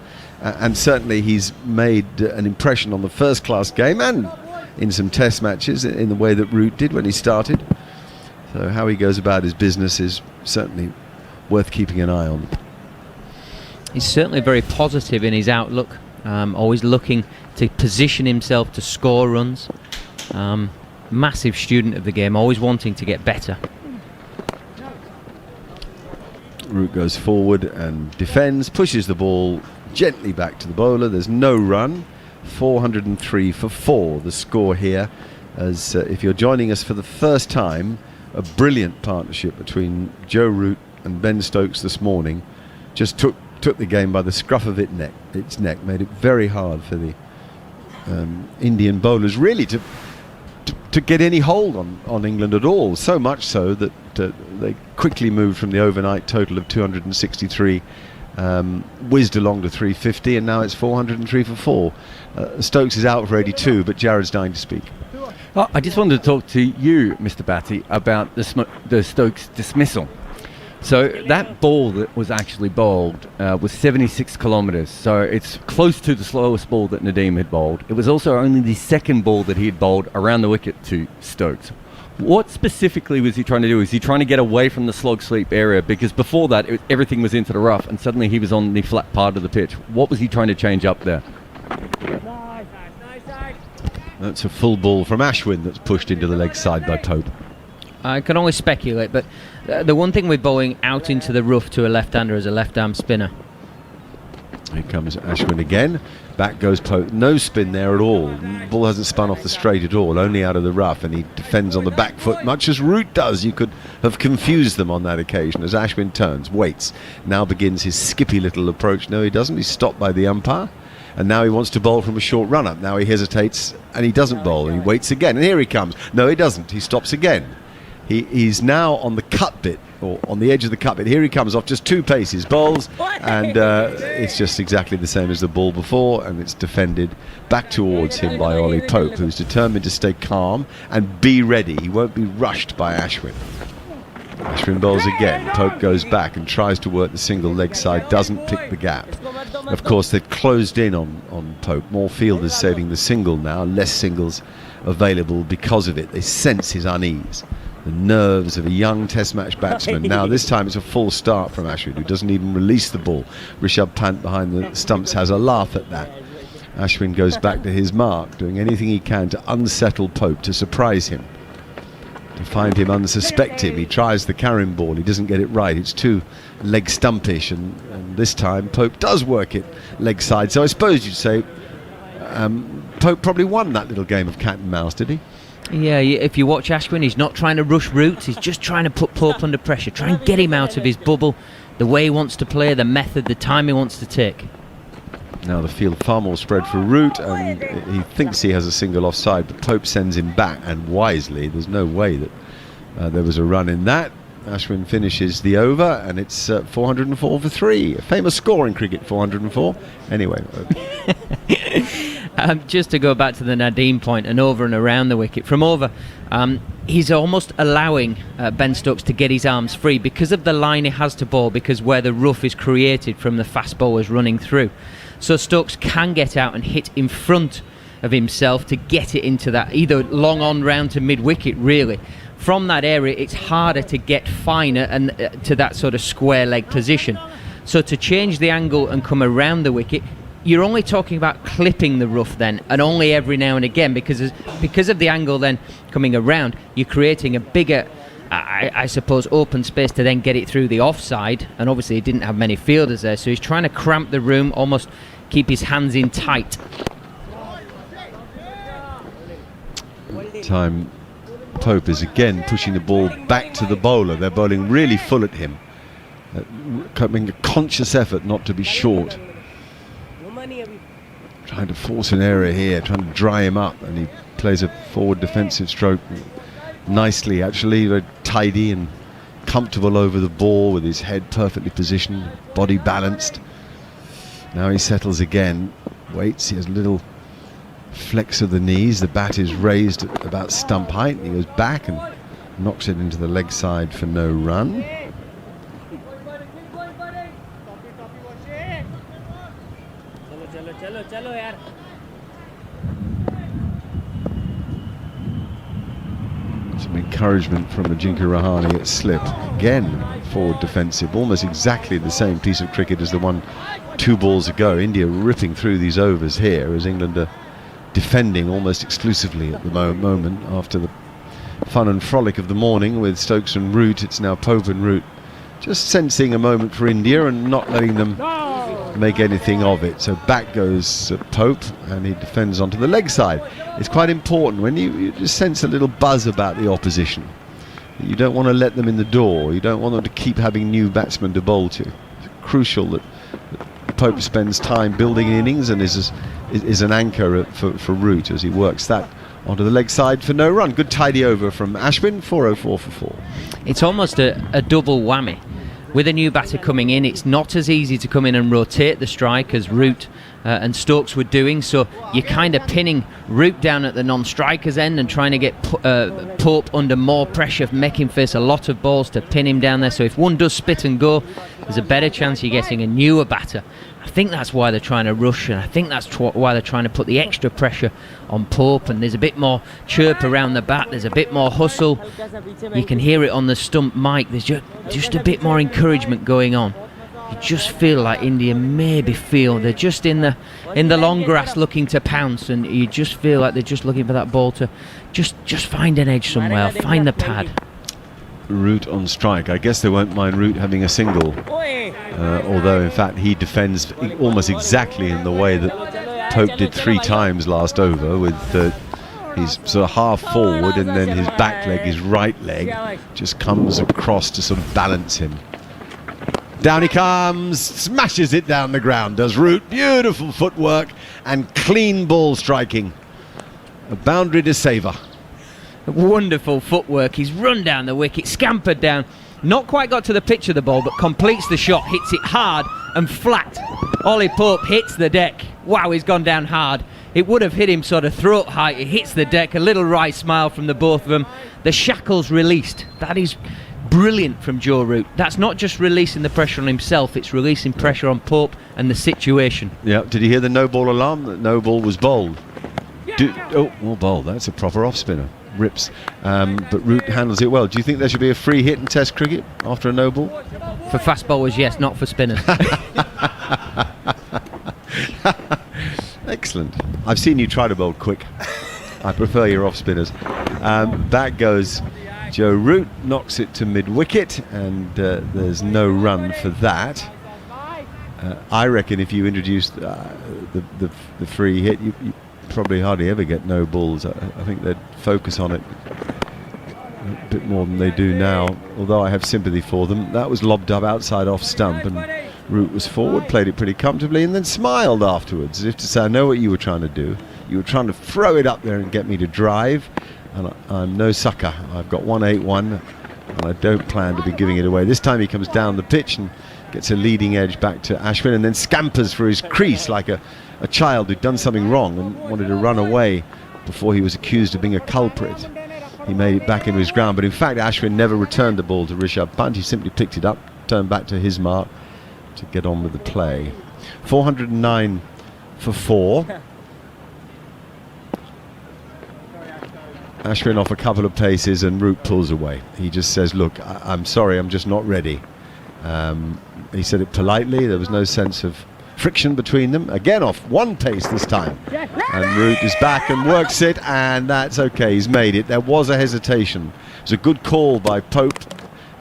And certainly he's made an impression on the first-class game and in some test matches in the way that Root did when he started. So how he goes about his business is certainly worth keeping an eye on. He's certainly very positive in his outlook, always looking to position himself to score runs. Massive student of the game, always wanting to get better. Root goes forward and defends, pushes the ball gently back to the bowler. There's no run. 403 for 4 the score here, as if you're joining us for the first time, a brilliant partnership between Joe Root and Ben Stokes this morning just took the game by the scruff of its neck, made it very hard for the Indian bowlers really to get any hold on England at all, so much so that they quickly moved from the overnight total of 263 whizzed along to 350, and now it's 403 for 4. Stokes is out for 82, but Jared's dying to speak. I just wanted to talk to you, Mr. Batty, about the Stokes dismissal. So that ball that was actually bowled was 76 kilometres, so it's close to the slowest ball that Nadeem had bowled. It was also only the second ball that he had bowled around the wicket to Stokes. What specifically was he trying to do? Is he trying to get away from the slog sleep area? Because before that, everything was into the rough, and suddenly he was on the flat part of the pitch. What was he trying to change up there? That's a full ball from Ashwin that's pushed into the leg side by Pope. I can only speculate, but the one thing with bowling out into the rough to a left-hander as a left-arm spinner, Here comes Ashwin again. Back goes Pope. No spin there at all. Ball hasn't spun off the straight at all, only out of the rough, and he defends on the back foot, much as Root does. You could have confused them on that occasion as Ashwin turns, waits, now begins his skippy little approach. No, he doesn't. He's stopped by the umpire, and now he wants to bowl from a short run-up. Now he hesitates, and he doesn't bowl, and he waits again, and here he comes. No, he doesn't. He stops again. He's now on the cut bit, or on the edge of the cut bit. Here he comes off just 2 paces, bowls, and it's just exactly the same as the ball before, and it's defended back towards him by Ollie Pope, who's determined to stay calm and be ready. He won't be rushed by Ashwin. Ashwin bowls again. Pope goes back and tries to work the single leg side, doesn't pick the gap. Of course, they've closed in on Pope. More fielders sailing the single now, less singles available because of it. They sense his unease. The nerves of a young test match batsman. Now this time it's a full start from Ashwin, who doesn't even release the ball. Rishabh Pant behind the stumps has a laugh at that. Ashwin goes back to his mark, doing anything he can to unsettle Pope, to surprise him, to find him unsuspect him. He tries the carrying ball, he doesn't get it right. It's too leg stumpish, and this time Pope does work it leg side. So I suppose you'd say Pope probably won that little game of cat and mouse, did he? Yeah, if you watch Ashwin, he's not trying to rush Root, he's just trying to put Pope under pressure, try and get him out of his bubble, the way he wants to play, the method, the time he wants to take. Now the field far more spread for Root, and he thinks he has a single offside, but Pope sends him back, and wisely. There's no way that there was a run in that. Ashwin finishes the over, and it's 404 for 3. A famous score in cricket, 404. Anyway. Just to go back to the Nadeem point, and over and around the wicket, from over, he's almost allowing Ben Stokes to get his arms free because of the line he has to bowl, because where the rough is created from the fast bowlers running through. So Stokes can get out and hit in front of himself to get it into that, either long on round to mid-wicket, really. From that area, it's harder to get finer and to that sort of square leg position. So to change the angle and come around the wicket, you're only talking about clipping the rough then, and only every now and again, because of the angle then coming around, you're creating a bigger, I suppose, open space to then get it through the offside. And obviously he didn't have many fielders there, so he's trying to cramp the room, almost keep his hands in tight. Time Pope is again pushing the ball back to the bowler. They're bowling really full at him, making a conscious effort not to be short. Trying to force an error here, trying to dry him up, and he plays a forward defensive stroke nicely, actually, very tidy and comfortable over the ball, with his head perfectly positioned, body balanced. Now he settles again, waits, he has a little flex of the knees, the bat is raised at about stump height, and he goes back and knocks it into the leg side for no run. Some encouragement from Ajinkya Rahane at slip. Again, forward defensive, almost exactly the same piece of cricket as the one 2 balls ago. India ripping through these overs here, as England are defending almost exclusively at the moment. After the fun and frolic of the morning with Stokes and Root, it's now Pope and Root just sensing a moment for India and not letting them make anything of it. So back goes Pope, and he defends onto the leg side. It's quite important when you just sense a little buzz about the opposition. You don't want to let them in the door. You don't want them to keep having new batsmen to bowl to. It's crucial that Pope spends time building innings and is an anchor for Root as he works that onto the leg side for no run. Good tidy over from Ashwin, 404 for 4. It's almost a double whammy. With a new batter coming in, it's not as easy to come in and rotate the strike as Root and Stokes were doing, so you're kind of pinning Root down at the non-striker's end and trying to get Pope under more pressure, make him face a lot of balls to pin him down there. So if one does spit and go, there's a better chance you're getting a newer batter. I think that's why they're trying to rush, and I think that's why they're trying to put the extra pressure on Pope, and there's a bit more chirp around the bat, there's a bit more hustle. You can hear it on the stump mic, there's just a bit more encouragement going on. You just feel like India maybe feel they're just in the long grass looking to pounce, and you just feel like they're just looking for that ball to just find an edge somewhere, find the pad. Root on strike. I guess they won't mind Root having a single although in fact he defends almost exactly in the way that Pope did 3 times last over, with he's sort of half forward and then his back leg, his right leg, just comes across to sort of balance him. Down he comes, smashes it down the ground, does Root. Beautiful footwork and clean ball striking. A boundary to savour. Wonderful footwork. He's run down the wicket, scampered down, not quite got to the pitch of the ball, but completes the shot, hits it hard and flat. Ollie Pope hits the deck. Wow, he's gone down hard. It would have hit him sort of throat height. It hits the deck. A little wry smile from the both of them. The shackles released. That is brilliant from Joe Root. That's not just releasing the pressure on himself, it's releasing pressure on Pope and the situation. Yeah, did you hear the no ball alarm? That no ball was bowled. Well bowled. That's a proper off spinner. Rips. But Root handles it well. Do you think there should be a free hit in Test cricket after a no ball? For fast bowlers, yes, not for spinners. Excellent. I've seen you try to bowl quick. I prefer your off spinners. Back goes Joe Root, knocks it to mid-wicket, and there's no run for that. I reckon if you introduced the free hit, you probably hardly ever get no balls. I think they'd focus on it a bit more than they do now, although I have sympathy for them. That was lobbed up outside off stump, and Root was forward, played it pretty comfortably, and then smiled afterwards, as if to say, I know what you were trying to do. You were trying to throw it up there and get me to drive, and I'm no sucker. I've got 181, and I don't plan to be giving it away. This time he comes down the pitch and gets a leading edge back to Ashwin, and then scampers for his crease like a child who'd done something wrong and wanted to run away before he was accused of being a culprit. He made it back into his ground, but in fact Ashwin never returned the ball to Rishabh Pant. He simply picked it up, turned back to his mark to get on with the play. 409 for 4. Ashwin off a couple of paces and Root pulls away. He just says, look, I'm sorry, I'm just not ready. He said it politely. There was no sense of friction between them. Again off one pace this time, and Root is back and works it, and that's okay. He's made it. There was a hesitation. It was a good call by Pope,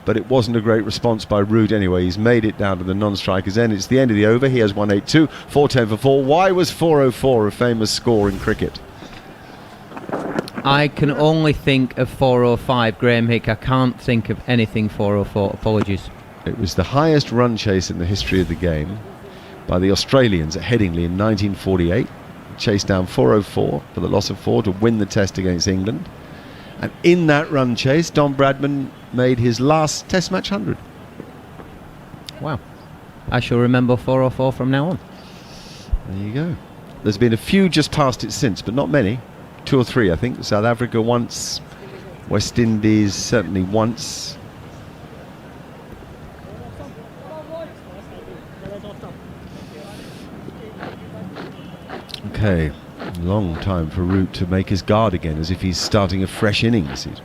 but it wasn't a great response by Root anyway. He's made it down to the non-strikers end. It's the end of the over. He has 182, 410 for 4. Why was 404 a famous score in cricket? I can only think of 405, Graham Hick. I can't think of anything 404. Apologies. It was the highest run chase in the history of the game by the Australians at Headingley in 1948. Chased down 404 for the loss of 4 to win the Test against England. And in that run chase, Don Bradman made his last Test match 100. Wow. I shall remember 404 from now on. There you go. There's been a few just past it since, but not many. 2 or 3, I think. South Africa once, West Indies certainly once. Okay, long time for Root to make his guard again, as if he's starting a fresh innings. He's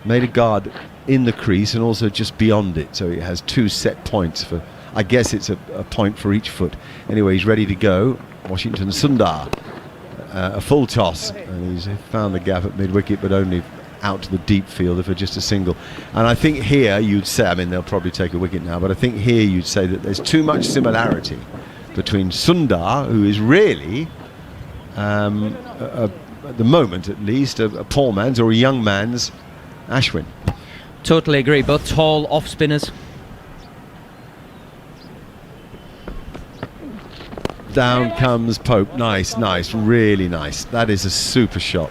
made a guard in the crease and also just beyond it, so he has 2 set points for, I guess it's a point for each foot. Anyway, he's ready to go. Washington Sundar, a full toss, and he's found the gap at mid-wicket, but only out to the deep fielder for just a single. And I think here you'd say, I mean, they'll probably take a wicket now, but I think here you'd say that there's too much similarity between Sundar, who is really at the moment at least a poor man's or a young man's Ashwin. Totally agree. Both tall off spinners. Down comes Pope. Nice, really nice. That is a super shot.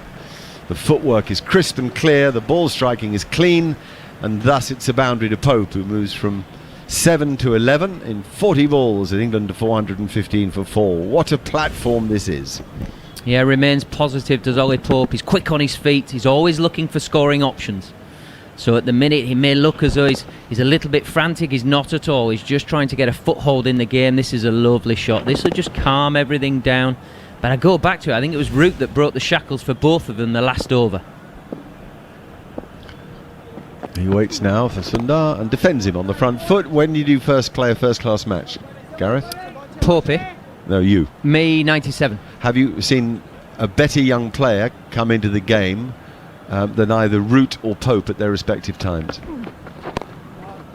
The footwork is crisp and clear, the ball striking is clean, and thus it's a boundary to Pope, who moves from 7 to 11 in 40 balls at England to 415 for 4. What a platform this is. Yeah, remains positive, does Ollie Pope. He's quick on his feet. He's always looking for scoring options. So at the minute he may look as though he's a little bit frantic. He's not at all. He's just trying to get a foothold in the game. This is a lovely shot. This will just calm everything down. But I go back to it. I think it was Root that broke the shackles for both of them the last over. He waits now for Sundar and defends him on the front foot. When did you first play a first-class match, Gareth? Popey. No, you. Me, 97. Have you seen a better young player come into the game than either Root or Pope at their respective times?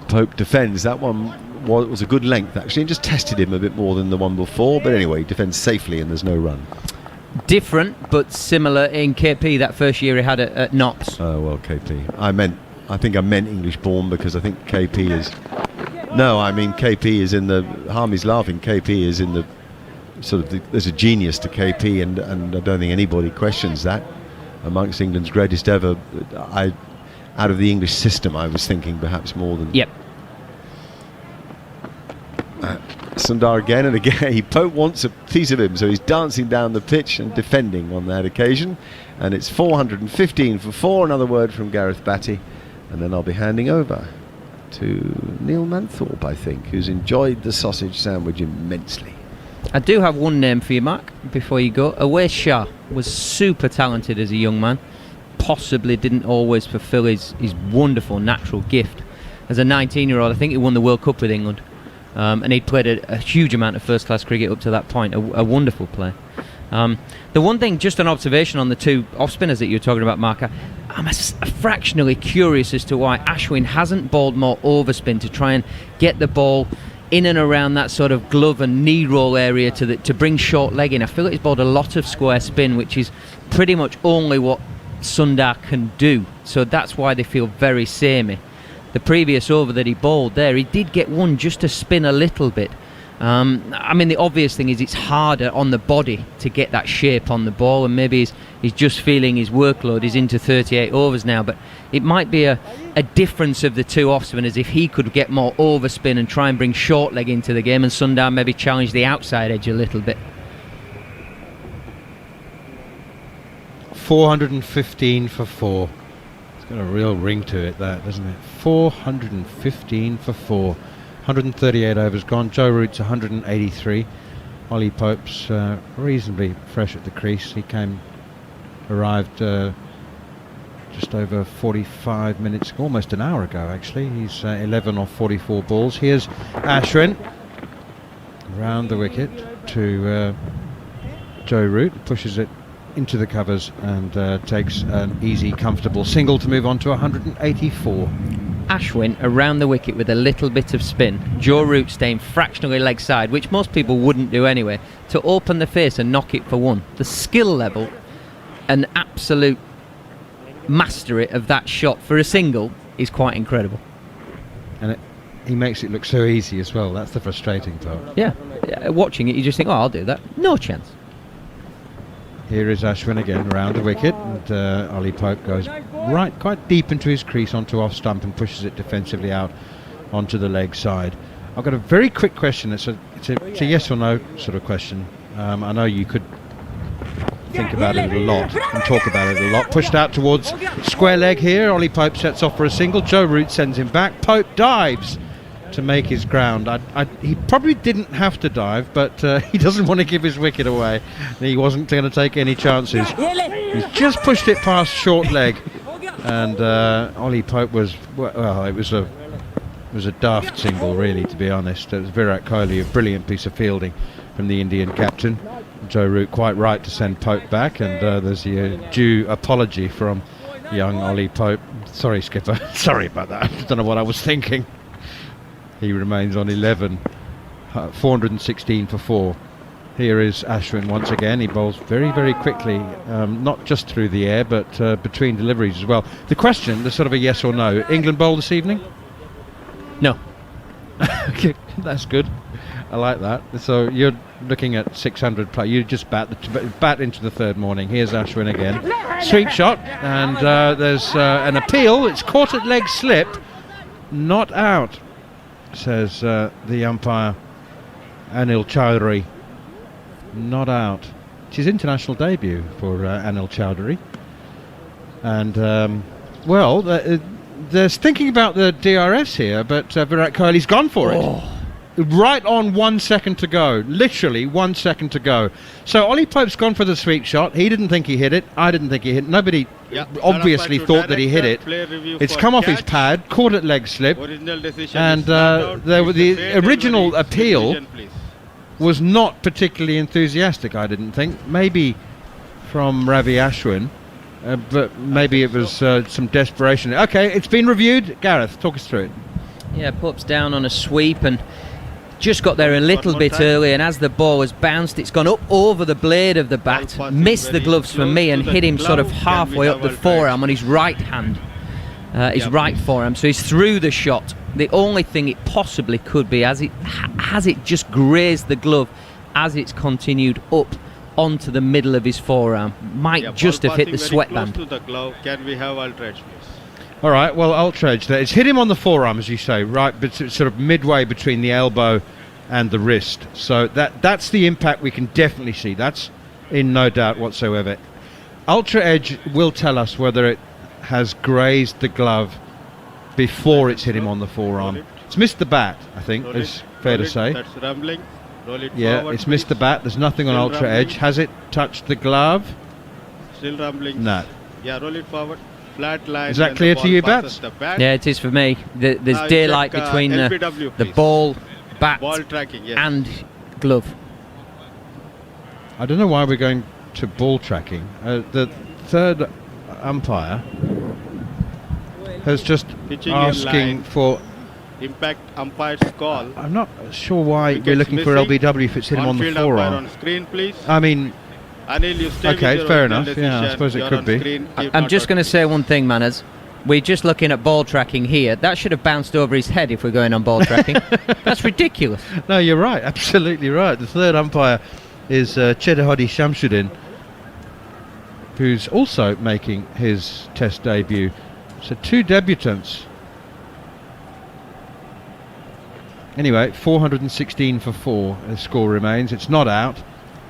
Pope defends. That one was a good length actually, and just tested him a bit more than the one before. But anyway, he defends safely and there's no run. Different but similar in KP that first year he had at Notts. Oh well, KP. I think I meant English born, because I think KP is. No, I mean KP is in the. Harmy's laughing. KP is in the sort of. There's a genius to KP, and I don't think anybody questions that. Amongst England's greatest ever, out of the English system, I was thinking perhaps more than. Yep. Sundar again and again. Pope wants a piece of him, so he's dancing down the pitch and defending on that occasion. And it's 415 for 4. Another word from Gareth Batty, and then I'll be handing over to Neil Manthorpe, I think, who's enjoyed the sausage sandwich immensely. I do have one name for you, Mark, before you go. Awais Shah was super talented as a young man. Possibly didn't always fulfil his wonderful natural gift. As a 19-year-old, I think he won the World Cup with England. And he'd played a huge amount of first-class cricket up to that point. A wonderful player. The one thing, just an observation on the two off-spinners that you were talking about, Mark, I'm fractionally curious as to why Ashwin hasn't bowled more overspin to try and get the ball in and around that sort of glove and knee roll area to bring short leg in. I feel like he's bowled a lot of square spin, which is pretty much only what Sundar can do. So that's why they feel very samey. The previous over that he bowled there, he did get one just to spin a little bit. I mean, the obvious thing is it's harder on the body to get that shape on the ball, and maybe he's just feeling his workload is into 38 overs now, but it might be a difference of the two off-spinners if he could get more overspin and try and bring short leg into the game, and Sundar maybe challenge the outside edge a little bit. 415 for 4. It's got a real ring to it, that, doesn't it? 415 for 4. 138 overs gone. Joe Root's 183. Ollie Pope's reasonably fresh at the crease. He arrived just over 45 minutes, almost an hour ago actually. He's 11 off 44 balls. Here's Ashwin round the wicket to Joe Root, pushes it into the covers and takes an easy, comfortable single to move on to 184. Ashwin around the wicket with a little bit of spin. Joe Root staying fractionally leg side, which most people wouldn't do anyway, to open the face and knock it for one. The skill level and absolute mastery of that shot for a single is quite incredible. And he makes it look so easy as well. That's the frustrating part. Yeah, watching it you just think, oh, I'll do that. No chance. Here is Ashwin again round the wicket, and Ollie Pope goes right quite deep into his crease onto off stump and pushes it defensively out onto the leg side. I've got a very quick question. It's a yes or no sort of question. I know you could think about it a lot and talk about it a lot. Pushed out towards square leg here. Ollie Pope sets off for a single. Joe Root sends him back. Pope dives to make his ground. He probably didn't have to dive, but he doesn't want to give his wicket away. He wasn't going to take any chances. He's just pushed it past short leg, and Ollie Pope was, well, it was a daft single, really, to be honest. It was Virat Kohli, a brilliant piece of fielding from the Indian captain. Joe Root quite right to send Pope back, and there's the due apology from young Ollie Pope. Sorry, skipper. Sorry about that. I don't know what I was thinking. He remains on 11, 416 for 4. Here is Ashwin once again. He bowls very, very quickly, not just through the air, but between deliveries as well. The question, the sort of a yes or no. England bowl this evening? No. Okay, that's good. I like that. So you're looking at 600 plus. You just bat into the third morning. Here's Ashwin again. Sweep shot, and there's an appeal. It's caught at leg slip, not out, says the umpire Anil Chowdhury. Not out. It's his international debut for Anil Chowdhury. And well, there's thinking about the DRS here, but Virat Kohli's gone for it. Right on 1 second to go. Literally 1 second to go. So Ollie Pope's gone for the sweep shot. He didn't think he hit it. I didn't think he hit it. Nobody obviously thought that he hit it. It's come off his pad, caught at leg slip, and the original appeal was not particularly enthusiastic, I didn't think. Maybe from Ravi Ashwin, but maybe it was some desperation. Okay, it's been reviewed. Gareth, talk us through it. Yeah, Pope's down on a sweep and just got there a little bit early, and as the ball has bounced, it's gone up over the blade of the bat, missed the gloves for me, and hit him sort of halfway up the forearm on his right hand, his right forearm. So he's through the shot. The only thing it possibly could be, has it just grazed the glove as it's continued up onto the middle of his forearm, might just have hit the sweatband. Can we have ultra edge, please? All right, well, ultra edge there. It's hit him on the forearm, as you say, right, but it's sort of midway between the elbow and the wrist. So that's the impact we can definitely see. That's in no doubt whatsoever. Ultra edge will tell us whether it has grazed the glove before it's hit him on the forearm. It's missed the bat, I think, it's fair to say. That's rumbling. Roll it Yeah, forward, it's missed the please. bat. There's nothing on Still ultra rumbling. edge. Has it touched the glove? Still rumbling. No. Yeah, roll it forward. Flat line. Is that and the clear to ball you, passes Bats? the bat. Yeah, it is for me. There's Check, daylight between LBW, the please. ball, bat, Ball tracking, yes. and glove. I don't know why we're going to ball tracking. The third umpire has just Pitching in asking line. for... Impact umpire's call. I'm not sure why we're Wickets looking for missing. LBW if it's hit him on the On-field umpire forearm. on screen, please. I mean, Anil, you stay Okay, with your fair original enough. Yeah, I decision. suppose it You're could on be. screen. If I'm not just on- going to say one thing, Manners. We're just looking at ball tracking here. That should have bounced over his head if we're going on ball tracking. That's ridiculous. no, you're right. Absolutely right. The third umpire is Chedahodi Shamsuddin, who's also making his Test debut. So 2 debutants. Anyway, 416 for 4. The score remains. It's not out.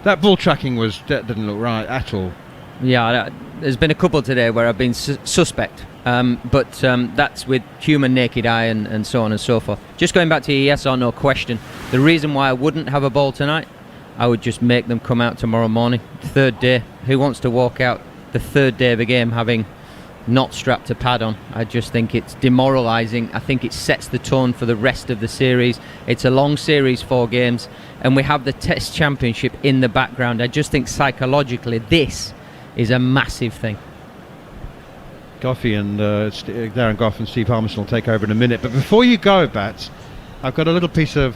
That ball tracking didn't look right at all. Yeah, there's been a couple today where I've been suspect, but that's with human naked eye and so on and so forth. Just going back to your yes or no question, the reason why I wouldn't have a ball tonight, I would just make them come out tomorrow morning. Third day. Who wants to walk out the third day of a game having not strapped a pad on? I just think it's demoralising. I think it sets the tone for the rest of the series. It's a long series, 4 games, and we have the Test Championship in the background. I just think psychologically this is a massive thing. Goffey and Darren Goff and Steve Harmison will take over in a minute. But before you go, Bats, I've got a little piece of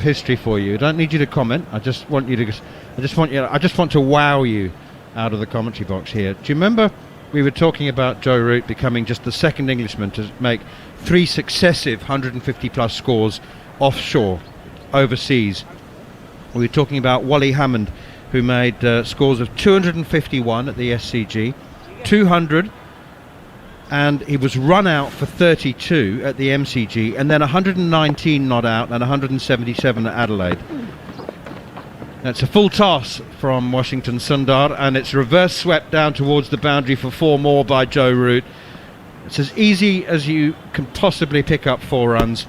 history for you. I don't need you to comment. I just want to wow you out of the commentary box here. Do you remember we were talking about Joe Root becoming just the second Englishman to make 3 successive 150 plus scores offshore, overseas? We were talking about Wally Hammond, who made scores of 251 at the SCG, 200, and he was run out for 32 at the MCG, and then 119 not out and 177 at Adelaide. That's a full toss from Washington Sundar, and it's reverse swept down towards the boundary for 4 more by Joe Root. It's as easy as you can possibly pick up 4 runs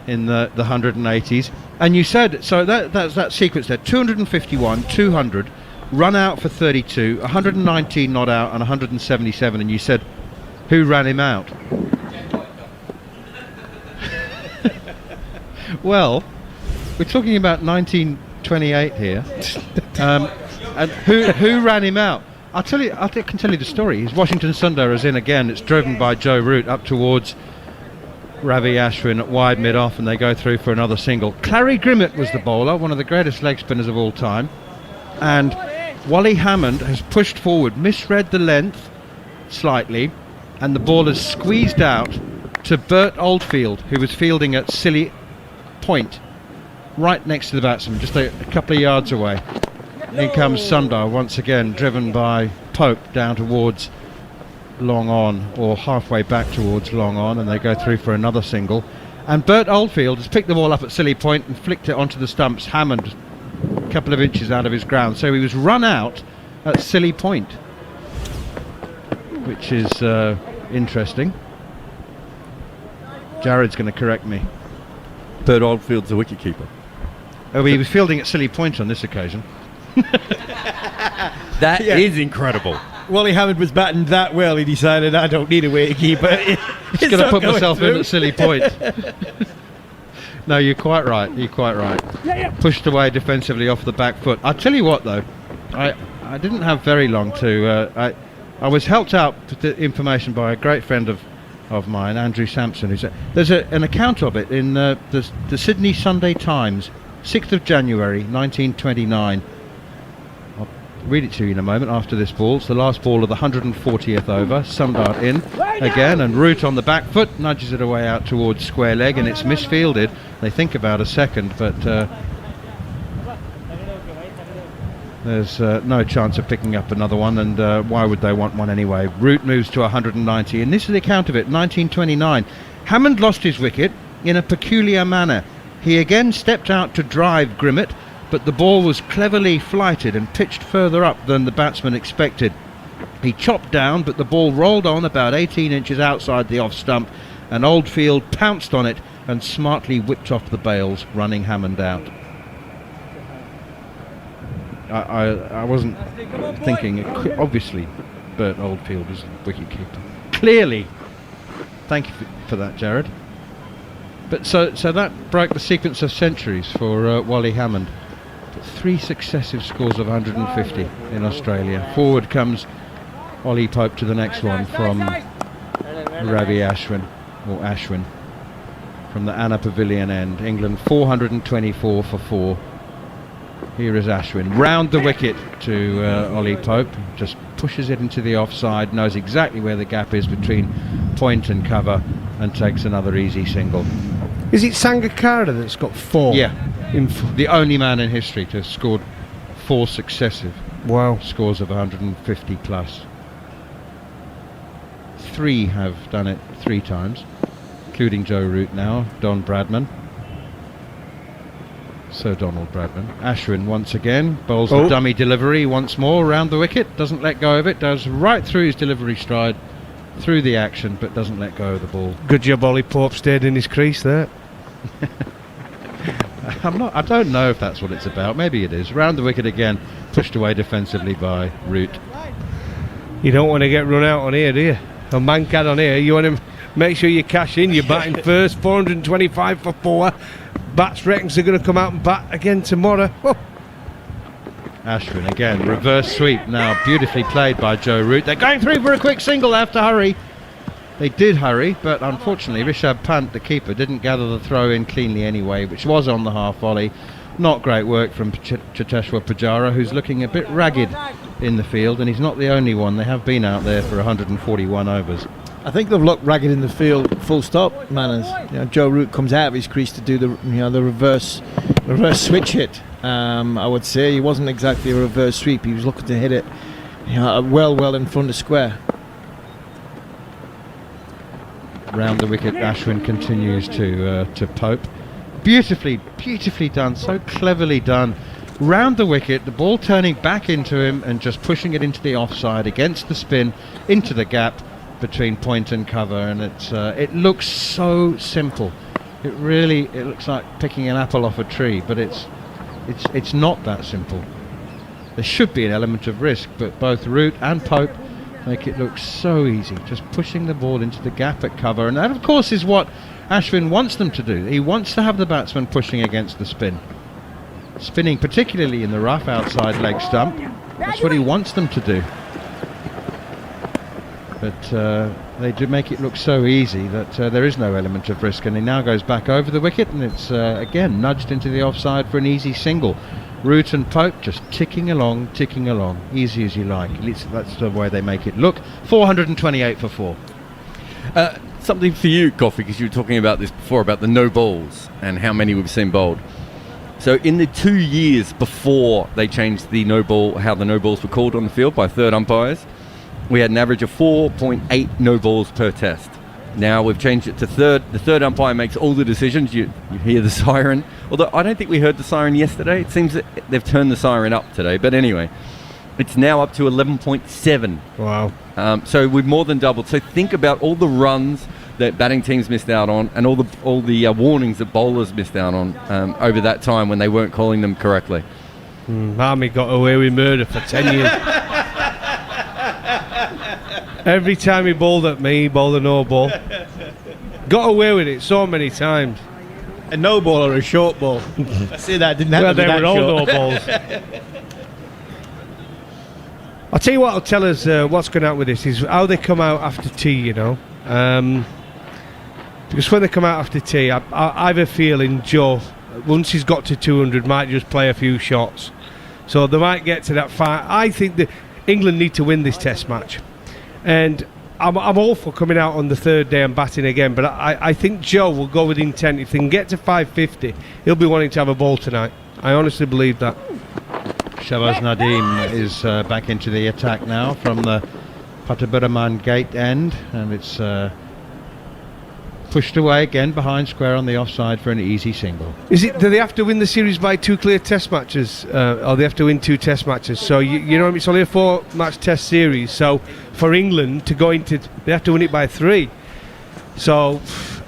in the 180s. And you said, so that's that sequence there, 251, 200, run out for 32, 119 not out and 177, and you said, who ran him out? Well, we're talking about 1928 here. And who ran him out? I can tell you the story. His Washington Sundar is in again. It's driven by Joe Root up towards Ravi Ashwin at wide mid-off, and they go through for another single. Clary Grimmett was the bowler, one of the greatest leg spinners of all time. And Wally Hammond has pushed forward, misread the length slightly, and the ball has squeezed out to Bert Oldfield, who was fielding at Scilly Point, right next to the batsman, just a couple of yards away. In comes Sundar once again, driven by Pope down towards long on, or halfway back towards long on, and they go through for another single. And Bert Oldfield has picked the ball up at Scilly Point and flicked it onto the stumps. Hammond a couple of inches out of his ground, so he was run out at Scilly Point, which is interesting. Jared's going to correct me. Bert Oldfield's a wicketkeeper. Oh, he was fielding at Scilly Point on this occasion. That is incredible. Wally Hammond was batting that well, he decided, I don't need a wicketkeeper. Just going to put myself in at Scilly Point. No, you're quite right. You're quite right. Pushed away defensively off the back foot. I'll tell you what, though, I didn't have very long to. I was helped out with the information by a great friend of of mine, Andrew Sampson. There's an account of it in the Sydney Sunday Times, 6th of January 1929. I'll read it to you in a moment after this ball. It's the last ball of the 140th over. Sundart in again, and Root on the back foot nudges it away out towards square leg, and it's misfielded. They think about a second, but there's no chance of picking up another one, and why would they want one anyway? Root moves to 190, and this is the account of it, 1929. Hammond lost his wicket in a peculiar manner. He again stepped out to drive Grimmett, but the ball was cleverly flighted and pitched further up than the batsman expected. He chopped down, but the ball rolled on about 18 inches outside the off stump, and Oldfield pounced on it and smartly whipped off the bails, running Hammond out. I wasn't thinking, obviously Bert Oldfield was the wicketkeeper. Clearly. Thank you for that, Jared. But so that broke the sequence of centuries for Wally Hammond. 3 successive scores of 150 in Australia. Forward comes Ollie Pope to the next one from Ravi Ashwin, or Ashwin, from the Anna Pavilion end. England 424 for 4. Here is Ashwin, round the wicket to Ollie Pope, just pushes it into the offside, knows exactly where the gap is between point and cover, and takes another easy single. Is it Sangakkara that's got 4? Yeah, the only man in history to have scored 4 successive scores of 150 plus. 3 have done it 3 times, including Joe Root now, Don Bradman. Sir Donald Bradman. Ashwin once again bowls the dummy delivery once more round the wicket, doesn't let go of it, does right through his delivery stride, through the action, but doesn't let go of the ball. Good job Ollie Pope stayed in his crease there. I don't know if that's what it's about. Maybe it is. Round the wicket again, pushed away defensively by Root. You don't want to get run out on here, do you? A Mankad on here, you want to make sure you cash in. You're batting first, 425 for 4. Bats reckons they're going to come out and bat again tomorrow. Oh. Ashwin again, reverse sweep now, beautifully played by Joe Root. They're going through for a quick single, they have to hurry. They did hurry, but unfortunately Rishabh Pant, the keeper, didn't gather the throw in cleanly anyway, which was on the half volley. Not great work from Cheteshwar Pujara, who's looking a bit ragged in the field, and he's not the only one. They have been out there for 141 overs. I think they've looked ragged in the field, full stop, Manners. Joe Root comes out of his crease to do the reverse switch hit. I would say he wasn't exactly a reverse sweep. He was looking to hit it well in front of square. Round the wicket, Ashwin continues to Pope. Beautifully done, so cleverly done. Round the wicket, the ball turning back into him and just pushing it into the offside against the spin, into the gap between point and cover, and it looks so simple. It looks like picking an apple off a tree, but it's not that simple. There should be an element of risk, but both Root and Pope make it look so easy, just pushing the ball into the gap at cover, and that of course is what Ashwin wants them to do. He wants to have the batsman pushing against the spin, spinning particularly in the rough outside leg stump. That's what he wants them to do. But they do make it look so easy that there is no element of risk, and he now goes back over the wicket, and it's again nudged into the offside for an easy single. Root and Pope just ticking along, easy as you like. At least that's the way they make it look. 428 for 4. Something for you, Coffee, because you were talking about this before, about the no balls and how many we've seen bowled. So in the 2 years before they changed the no ball, how the no balls were called on the field by third umpires, we had an average of 4.8 no balls per test. Now we've changed it to third. The third umpire makes all the decisions. You hear the siren. Although I don't think we heard the siren yesterday. It seems that they've turned the siren up today. But anyway, it's now up to 11.7. Wow. So we've more than doubled. So think about all the runs that batting teams missed out on, and all the warnings that bowlers missed out on over that time when they weren't calling them correctly. Army got away with murder for 10 years. Every time he bowled at me, he bowled a no ball. Got away with it so many times. A no ball or a short ball? See, that didn't happen. Well, they were all no balls. I'll tell you what will tell us what's going on with this is how they come out after tea, Because when they come out after tea, I have a feeling Joe, once he's got to 200, might just play a few shots. So they might get to that fight. I think that England need to win this Test match. And I'm all for coming out on the third day and batting again, but I think Joe will go with intent. If they can get to 550, he'll be wanting to have a ball tonight. I honestly believe that. Shahbaz Nadeem is back into the attack now from the Pataburaman gate end, and it's pushed away again behind square on the offside for an easy single. Do they have to win the series by 2 clear Test matches, or they have to win 2 Test matches? So you know, it's only a 4-match Test series. So for England to go into, they have to win it by 3. So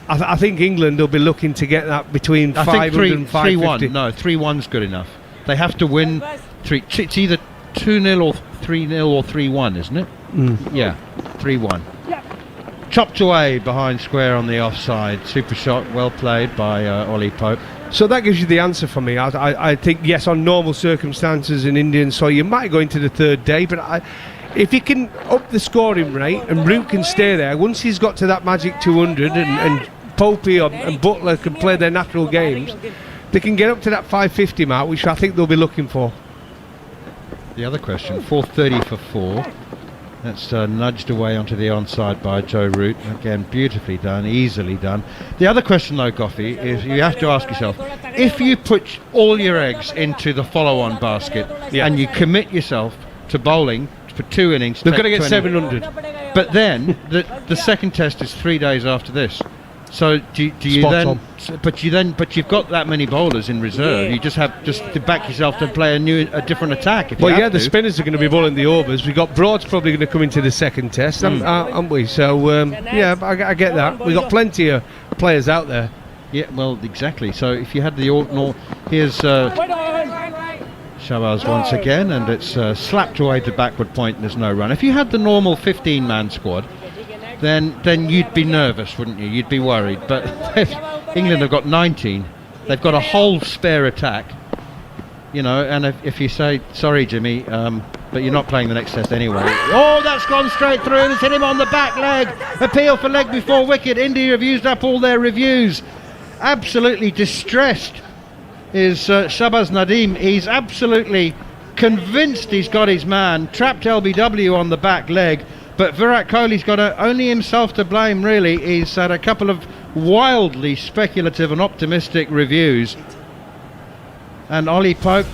I think England will be looking to get that between 500 and 550. 3-1. No, 3-1's good enough. They have to win 3. It's either 2-0 or 3-0 or 3-1, isn't it? Yeah, 3-1. Chopped away behind square on the offside. Super shot, well played by Ollie Pope. So that gives you the answer for me. I think, yes, on normal circumstances in Indian soil, you might go into the third day, but if you can up the scoring rate and Root can stay there, once he's got to that magic 200 and Popey and Butler can play their natural games, they can get up to that 550 mark, which I think they'll be looking for. The other question, 430 for 4. That's nudged away onto the onside by Joe Root. Again, beautifully done, easily done. The other question, though, Goffey, is you have to ask yourself, if you put all your eggs into the follow-on basket and you commit yourself to bowling for 2 innings... They're going to get 700. But then, the second test is 3 days after this. So do you Spot then... on. But you've got that many bowlers in reserve. You just have to back yourself to play a different attack. If Well, you have the to. spinners are going to be bowling the overs. We've got Broad's probably going to come into the second test, aren't we? So, I get that. We've got plenty of players out there. Yeah, well, exactly. So if you had the Ortnall, here's Shahbaz once again, and it's slapped away to backward point, and there's no run. If you had the normal 15-man squad, then you'd be nervous, wouldn't you? You'd be worried. But England have got 19. They've got a whole spare attack, you know. And if you say, sorry, Jimmy, but you're not playing the next test anyway. Oh, that's gone straight through and it's hit him on the back leg. Appeal for leg before wicket. India have used up all their reviews. Absolutely distressed is Shahbaz Nadeem. He's absolutely convinced he's got his man. Trapped LBW on the back leg. But Virat Kohli's got only himself to blame, really. He's had a couple of wildly speculative and optimistic reviews. And Ollie Pope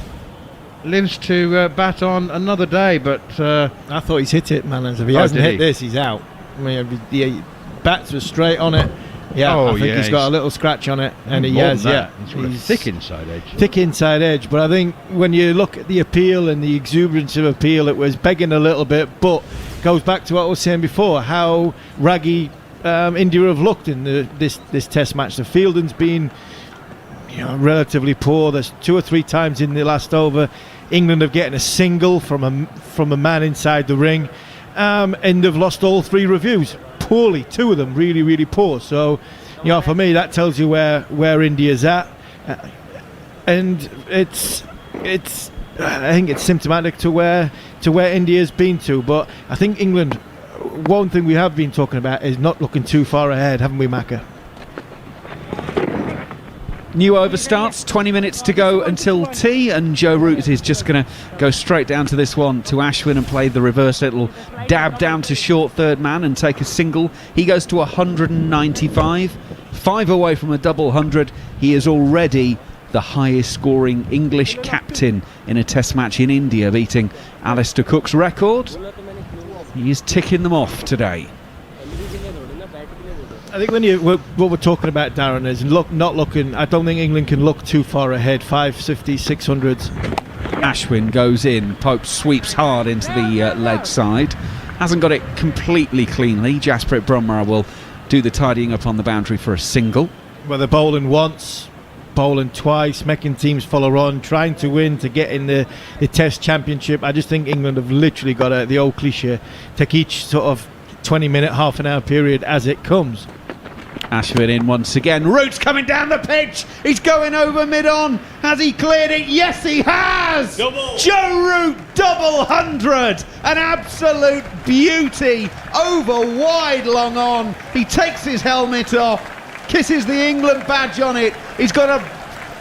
lives to bat on another day, but... I thought he's hit it, man. If he hasn't hit this, he's out. I mean, the bats were straight on it. Yeah, I think he's got a little scratch on it, and he has, He's got a thick inside edge. Thick inside edge, but I think when you look at the appeal and the exuberance of appeal, it was begging a little bit, but goes back to what I was saying before, how raggy India have looked in this Test match. The fielding's been relatively poor. There's 2 or 3 times in the last over England have getting a single from a man inside the ring, and they've lost all 3 reviews poorly. 2 of them really, really poor. So, for me, that tells you where India's at, and it's I think it's symptomatic to where India's been to. But I think England, one thing we have been talking about is not looking too far ahead, haven't we, Macca? New over starts, 20 minutes to go until tea, and Joe Root is just going to go straight down to this one to Ashwin and play the reverse little dab down to short third man and take a single. He goes to 195, 5 away from a double 100. He is already the highest scoring English captain in a Test match in India, beating Alistair Cook's record. He is ticking them off today. I think what we're talking about, Darren, is not looking. I don't think England can look too far ahead. 550, 600s. Ashwin goes in. Pope sweeps hard into the leg side. Hasn't got it completely cleanly. Jasprit Bumrah will do the tidying up on the boundary for a single. Well, they're bowling once, bowling twice, making teams follow on, trying to win to get in the Test Championship. I just think England have literally got the old cliche, take each sort of 20-minute, half an hour period as it comes. Ashwin in once again. Root's coming down the pitch. He's going over mid-on. Has he cleared it? Yes, he has. Double. Joe Root, double 100. An absolute beauty. Over wide, long on. He takes his helmet off, kisses the England badge on it. He's got a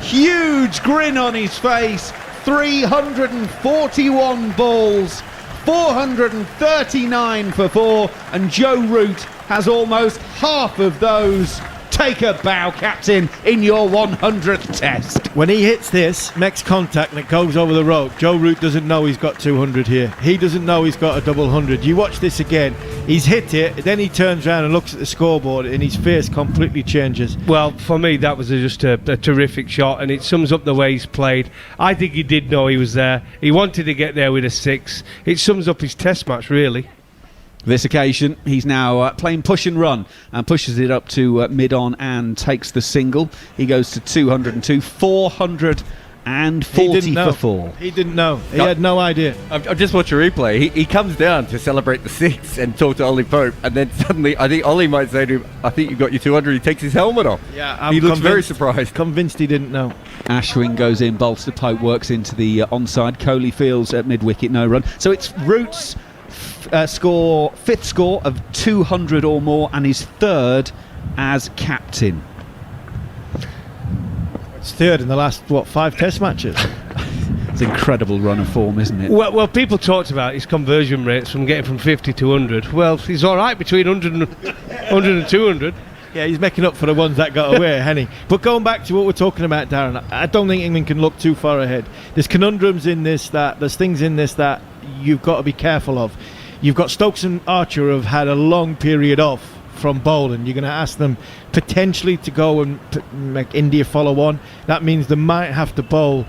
huge grin on his face. 341 balls, 439 for 4, and Joe Root has almost half of those. Take a bow, captain, in your 100th test. When he hits this, makes contact and it goes over the rope, Joe Root doesn't know he's got 200 here. He doesn't know he's got a double 100. You watch this again, he's hit it, then he turns around and looks at the scoreboard and his face completely changes. Well, for me, that was just a terrific shot, and it sums up the way he's played. I think he did know he was there. He wanted to get there with a 6. It sums up his test match, really. This occasion, he's now playing push and run and pushes it up to mid-on and takes the single. He goes to 202, 440 for 4. He didn't know. He had no idea. I've just watched a replay. He comes down to celebrate the 6 and talk to Ollie Pope, and then suddenly, I think Ollie might say to him, I think you've got your 200. He takes his helmet off. Yeah, he looks very surprised. Convinced he didn't know. Ashwin goes in, Bolster Pope works into the onside. Coley fields at mid-wicket, no run. So it's Root's fifth score of 200 or more, and his third as captain. It's third in the last 5 test matches. It's an incredible run of form, isn't it? Well, people talked about his conversion rates from getting from 50 to 100. Well, he's all right between 100 and 200. Yeah, he's making up for the ones that got away, hasn't he? But going back to what we're talking about, Darren, I don't think England can look too far ahead. There's conundrums in this, there's things in this that you've got to be careful of. You've got Stokes and Archer who have had a long period off from bowling. You're going to ask them potentially to go and make India follow on. That means they might have to bowl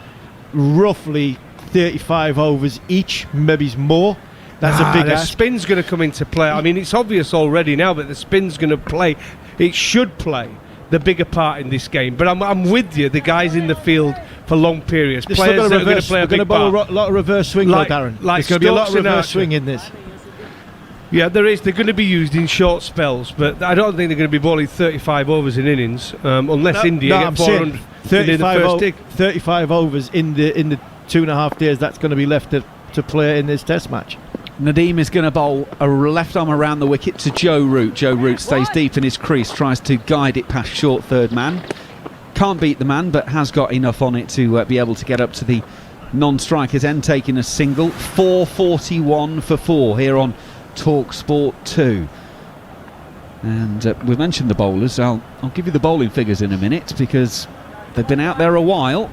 roughly 35 overs each, maybe more. That's a big ask. The spin's going to come into play. I mean, it's obvious already now, but the spin's going to play. It should play the bigger part in this game. But I'm with you. The guys in the field for long periods, players that are going to play a big part. A lot of reverse swing, Darren. Like there's going to be a lot of Stokes and reverse Archer. swing in this. Yeah, there is. They're going to be used in short spells, but I don't think they're going to be bowling 35 overs in innings, unless India get 400 in the first dig. 35 overs in the 2.5 days that's going to be left to play in this test match. Nadeem is going to bowl a left arm around the wicket to Joe Root. Joe Root stays deep in his crease, tries to guide it past short third man. Can't beat the man, but has got enough on it to be able to get up to the non-striker's end, taking a single. 441 for 4 here on Talk Sport 2. And we mentioned the bowlers. I'll give you the bowling figures in a minute because they've been out there a while.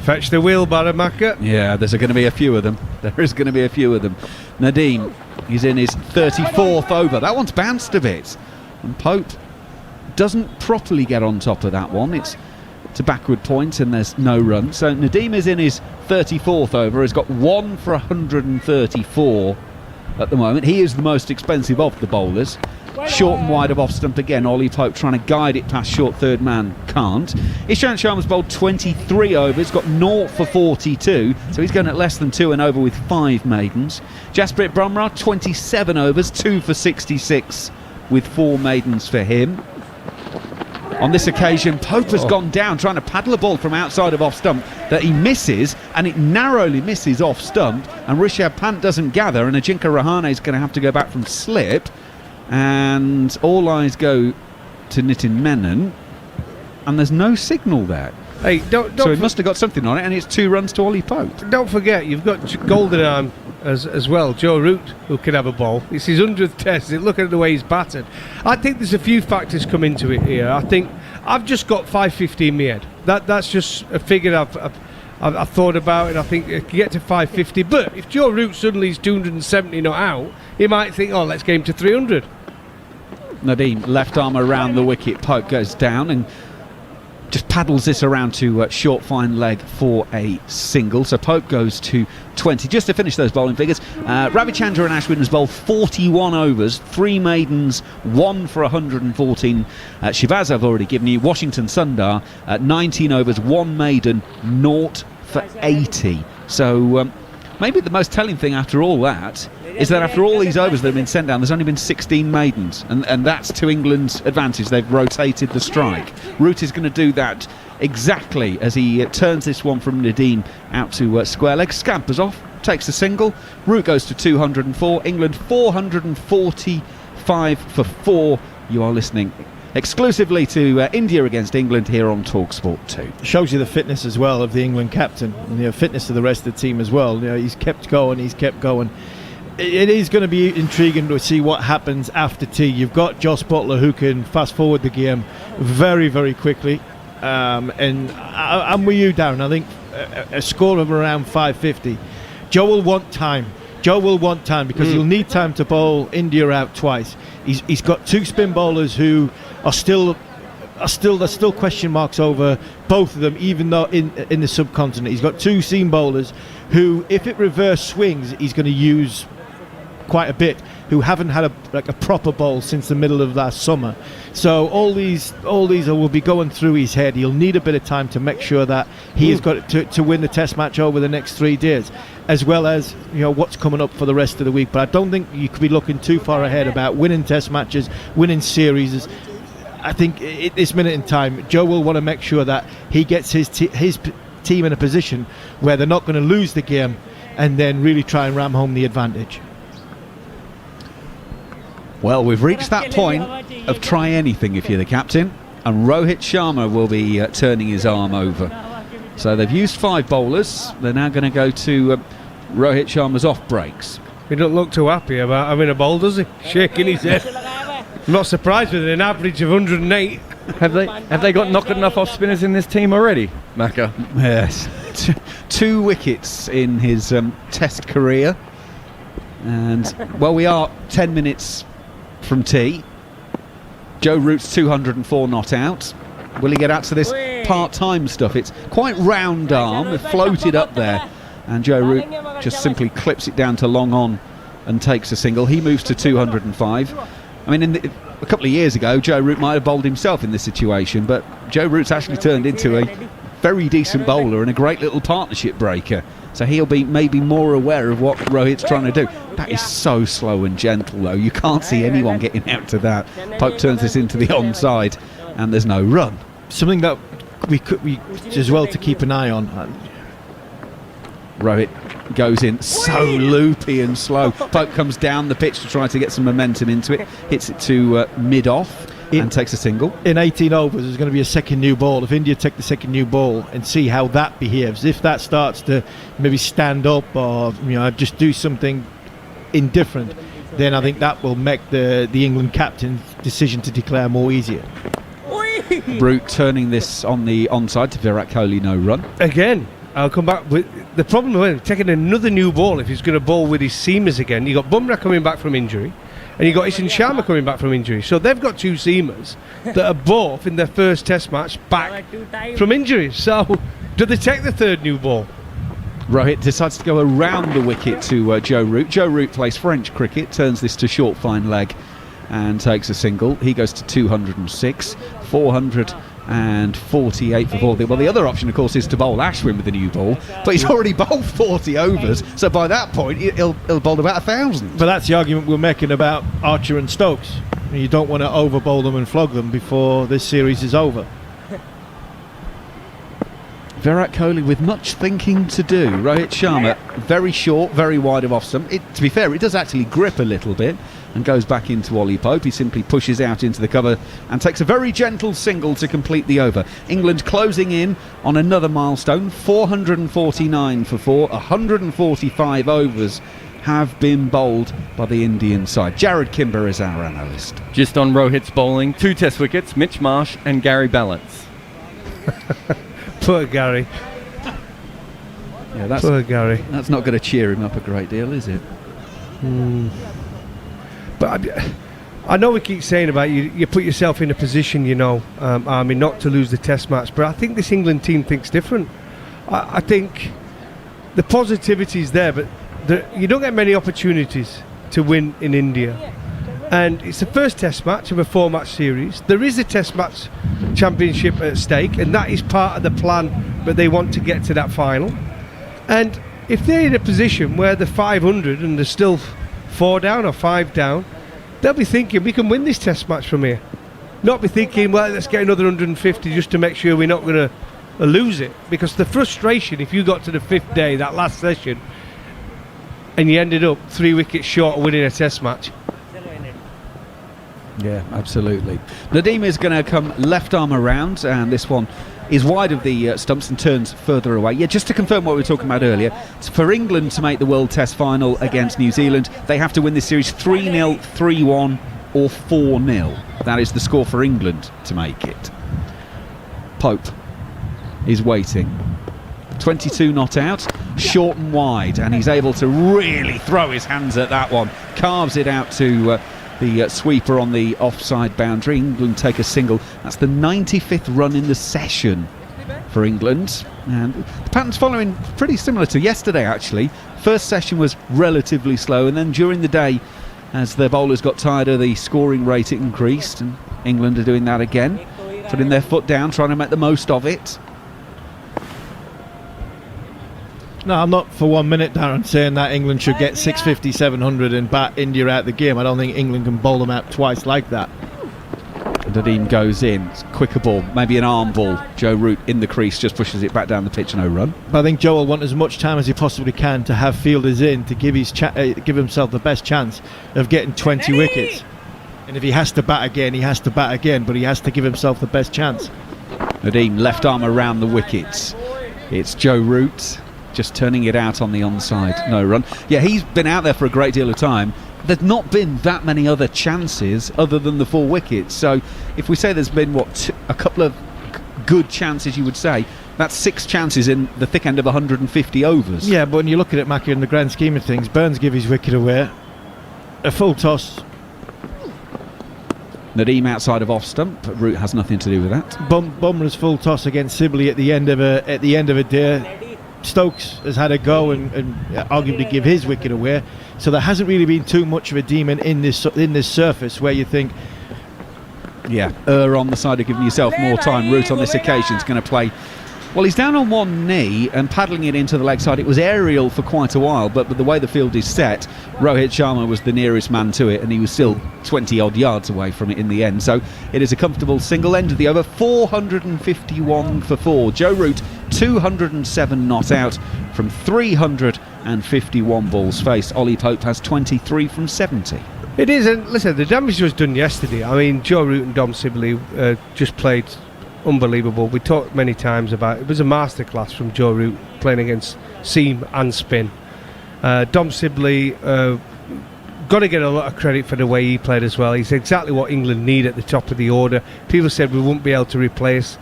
Fetch the wheelbarrow, Macca. Yeah, there's going to be a few of them. There is going to be a few of them. Nadeem, he's in his 34th over. That one's bounced a bit. And Pope doesn't properly get on top of that one. It's a backward point and there's no run. So Nadeem is in his 34th over. He's got 1 for 134 at the moment. He is the most expensive of the bowlers. Short and wide of off stump again. Ollie Pope trying to guide it past short third man, can't. Ishant Sharma's bowled 23 overs, got 0 for 42, so he's going at less than 2 and over with 5 maidens. Jasprit Bumrah 27 overs, 2 for 66 with 4 maidens for him. On this occasion, Pope has gone down trying to paddle a ball from outside of off stump that he misses, and it narrowly misses off stump, and Rishabh Pant doesn't gather, and Ajinkya Rahane is going to have to go back from slip. And all eyes go to Nitin Menon, and there's no signal there. Hey, don't so he must have got something on it, and it's 2 runs to Ollie Pope. Don't forget, you've got Golden Arm as well, Joe Root, who can have a ball. It's his 100th test. Look at the way he's battered. I think there's a few factors come into it here. I think I've just got 550 in my head. That's just a figure I've thought about, and I think it can get to 550. But if Joe Root suddenly is 270 not out, he might think, oh, let's get him to 300. Nadeem, left arm around the wicket. Pope goes down and just paddles this around to short fine leg for a single. So Pope goes to 20. Just to finish those bowling figures, Ravichandra and Ashwin has bowled 41 overs, 3 maidens, 1 for 114. Shivaz I've already given you. Washington Sundar, 19 overs, 1 maiden, 0 for 80. So maybe the most telling thing after all that is that after all these overs that have been sent down, there's only been 16 maidens, and that's to England's advantage. They've rotated the strike. Root is going to do that exactly as he turns this one from Nadeem out to square leg, scampers off, takes a single. Root goes to 204. England 445 for 4. You are listening exclusively to India against England here on TalkSport 2. Shows you the fitness as well of the England captain, and the fitness of the rest of the team as well. He's kept going. It is going to be intriguing to see what happens after tea. You've got Jos Buttler, who can fast forward the game very, very quickly. And I'm with you, Darren. I think a score of around 550. Joe will want time. Because he'll need time to bowl India out twice. He's got two spin bowlers who are still there's still question marks over both of them, even though in the subcontinent. He's got two seam bowlers who, if it reverse swings, he's going to use quite a bit, who haven't had a proper bowl since the middle of last summer. So all these will be going through his head. He'll need a bit of time to make sure that he has got to win the test match over the next 3 days, as well as what's coming up for the rest of the week. But I don't think you could be looking too far ahead about winning test matches, winning series. I think at this minute in time, Joe will want to make sure that he gets his team in a position where they're not going to lose the game, and then really try and ram home the advantage. Well, we've reached that point of try anything if you're the captain, and Rohit Sharma will be turning his arm over. So they've used 5 bowlers. They're now going to go to Rohit Sharma's off breaks. He doesn't look too happy about having a bowl, does he? Shaking his head. I'm not surprised with an average of 108. Have they got not good enough off spinners in this team already, Macca? Yes, 2 wickets in his Test career, and well, we are 10 minutes from tea. Joe Root's 204 not out. Will he get out to this part-time stuff? It's quite round arm, floated up there, and Joe Root just simply clips it down to long on and takes a single. He moves to 205. I mean, a couple of years ago, Joe Root might have bowled himself in this situation, but Joe Root's actually turned into a very decent bowler and a great little partnership breaker. So he'll be maybe more aware of what Rohit's trying to do. That is so slow and gentle, though. You can't see anyone getting out to that. Pope turns this into the onside, and there's no run. Something that we as well to keep an eye on. Rohit goes in so loopy and slow. Pope comes down the pitch to try to get some momentum into it. Hits it to mid-off. And takes a single. In 18 overs, there's going to be a second new ball. If India take the second new ball and see how that behaves, if that starts to maybe stand up or just do something indifferent, then I think that will make the England captain's decision to declare more easier. Root turning this on the onside to Virat Kohli, no run. Again, I'll come back with the problem with taking another new ball if he's going to bowl with his seamers again. You got Bumrah coming back from injury, and you got Ishant Sharma coming back from injury. So they've got 2 seamers that are both in their first test match back from injury. So do they take the 3rd new ball? Rohit decides to go around the wicket to Joe Root. Joe Root plays French cricket, turns this to short fine leg and takes a single. He goes to 206, 448 for 40. Well, the other option, of course, is to bowl Ashwin with the new ball, but he's already bowled 40 overs, so by that point he'll bowl about 1,000. But that's the argument we're making about Archer and Stokes. You don't want to over bowl them and flog them before this series is over. Virat Kohli with much thinking to do. Rohit Sharma, very short, very wide of off stump. To be fair, it does actually grip a little bit and goes back into Ollie Pope. He simply pushes out into the cover and takes a very gentle single to complete the over. England closing in on another milestone, 449 for 4, 145 overs have been bowled by the Indian side. Jared Kimber is our analyst. Just on Rohit's bowling, 2 test wickets, Mitch Marsh and Gary Ballance. Poor Gary. Yeah, Poor Gary. That's not going to cheer him up a great deal, is it? But I know we keep saying about you put yourself in a position, Army, not to lose the test match, but I think this England team thinks different. I think the positivity is there, but you don't get many opportunities to win in India. And it's the first test match of a 4-match series. There is a test match championship at stake, and that is part of the plan, but they want to get to that final. And if they're in a position where they're 500 and they're still 4 down or 5 down, they'll be thinking we can win this test match from here. Not be thinking, well, let's get another 150 just to make sure we're not going to lose it. Because the frustration, if you got to the 5th day, that last session, and you ended up 3 wickets short of winning a test match, Yeah, absolutely. Nadeem is going to come left arm around, and this one is wide of the stumps and turns further away. Yeah, just to confirm what we were talking about earlier, for England to make the World Test final against New Zealand, they have to win this series 3-0, 3-1 or 4-0. That is the score for England to make it. Pope is waiting. 22 not out, short and wide, and he's able to really throw his hands at that one. Carves it out to the sweeper on the offside boundary. England take a single. That's the 95th run in the session for England, and the pattern's following pretty similar to yesterday actually. First session was relatively slow, and then during the day, as the bowlers got tired of the scoring rate, it increased, and England are doing that again, putting their foot down, trying to make the most of it. No, I'm not for 1 minute, Darren, saying that England should get 650, 700 and bat India out the game. I don't think England can bowl them out twice like that. Nadeem goes in. It's a quicker ball, maybe an arm ball. Joe Root in the crease just pushes it back down the pitch, no run. But I think Joe will want as much time as he possibly can to have fielders in to give give himself the best chance of getting 20 wickets. And if he has to bat again, he has to bat again, but he has to give himself the best chance. Nadeem left arm around the wickets. It's Joe Root just turning it out on the onside, no run. Yeah, he's been out there for a great deal of time. There's not been that many other chances other than the 4 wickets. So if we say there's been, a couple of good chances, you would say, that's 6 chances in the thick end of 150 overs. Yeah, but when you look at it, Mackie, in the grand scheme of things, Burns give his wicket away. A full toss. Nadeem outside of off stump. Root has nothing to do with that. Bumrah's full toss against Sibley at the end of a day. Stokes has had a go and arguably give his wicket away, so there hasn't really been too much of a demon in this surface where you think, yeah, on the side of giving yourself more time. Root on this occasion is going to play. Well, he's down on one knee and paddling it into the leg side. It was aerial for quite a while, but the way the field is set, Rohit Sharma was the nearest man to it, and he was still 20 odd yards away from it in the end. So it is a comfortable single end of the over. 451 for 4. Joe Root 207 not out from 351 balls faced. Ollie Pope has 23 from 70. It is, and listen, the damage was done yesterday. I mean, Joe Root and Dom Sibley just played unbelievable. We talked many times about it was a masterclass from Joe Root playing against seam and spin. Dom Sibley got to get a lot of credit for the way he played as well. He's exactly what England need at the top of the order. People said we wouldn't be able to replace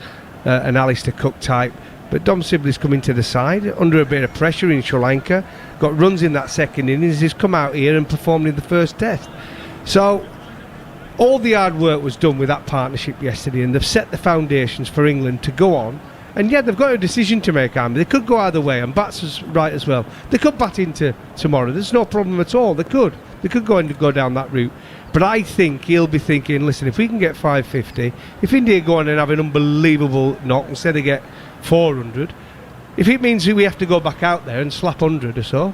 an Alistair Cook type, but Dom Sibley's coming to the side under a bit of pressure in Sri Lanka, got runs in that second innings, he's come out here and performed in the first test. So all the hard work was done with that partnership yesterday, and they've set the foundations for England to go on. And yeah, they've got a decision to make, Army. They could go either way, and Bats is right as well. They could bat into tomorrow. There's no problem at all. They could go down that route. But I think he'll be thinking, listen, if we can get 550, if India go on and have an unbelievable knock instead of get 400, if it means we have to go back out there and slap 100 or so,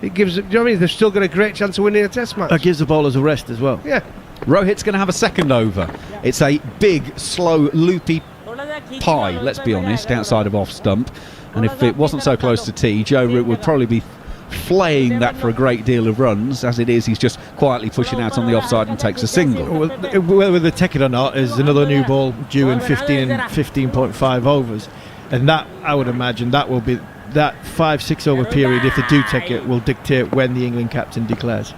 it gives, you know what I mean? They've still got a great chance of winning a test match. That gives the bowlers a rest as well. Yeah. Rohit's going to have a second over. It's a big, slow, loopy pie, let's be honest, outside of off stump. And if it wasn't so close to tee, Joe Root would probably be flaying that for a great deal of runs. As it is, he's just quietly pushing out on the offside and takes a single. Whether they take it or not is another new ball due in 15.5 overs. And that, I would imagine, that will be that 5-6 over period, if they do take it, will dictate when the England captain declares.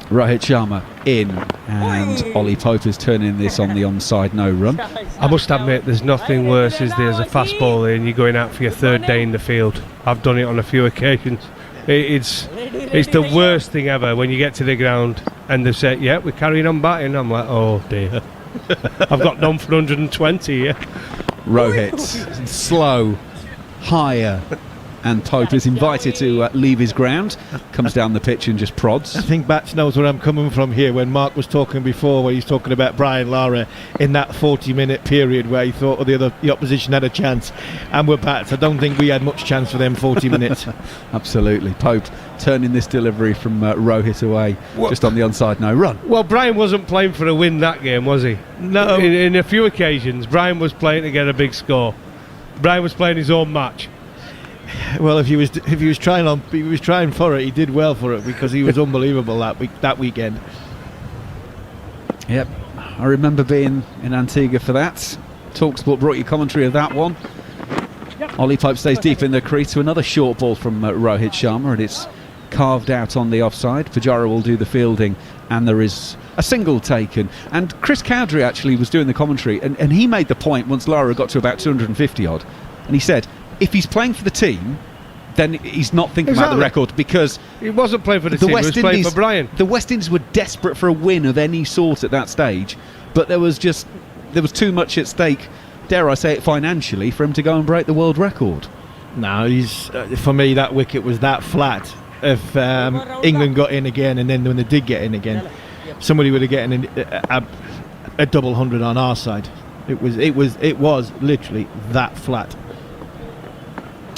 Rohit Sharma in, and Ollie Pope is turning this on the onside, no run. I must admit, there's nothing worse as there's a fast bowler and you're going out for your third day in the field. I've done it on a few occasions. It's the worst thing ever when you get to the ground and they say, yeah, we're carrying on batting. I'm like, oh dear. I've got done for 120, yeah. Rohit, slow, higher, and Pope is invited to leave his ground, comes down the pitch and just prods. I think Bats knows where I'm coming from here when Mark was talking before, where he's talking about Brian Lara in that 40-minute period where he thought the opposition had a chance, and we're Bats. I don't think we had much chance for them 40 minutes. Absolutely. Pope turning this delivery from Rohit away, just on the onside, no run. Well, Brian wasn't playing for a win that game, was he? No. In a few occasions, Brian was playing to get a big score. Brian was playing his own match. Well, if he was trying for it, he did well for it because he was unbelievable that weekend. Yep, I remember being in Antigua for that. TalkSport brought you commentary of that one. Ollie Pope stays deep in the crease to another short ball from Rohit Sharma, and it's carved out on the offside. Pujara will do the fielding, and there is a single taken. And Chris Cowdery actually was doing the commentary, and he made the point once Lara got to about 250 odd, and he said if he's playing for the team, then he's not thinking about the record, because he wasn't playing for the team, he was playing for Brian. The West Indies were desperate for a win of any sort at that stage, but there was too much at stake, dare I say it, financially, for him to go and break the world record. No, he's for me, that wicket was that flat. If England got in again, and then when they did get in again, somebody would have gotten a double 100 on our side. It was literally that flat.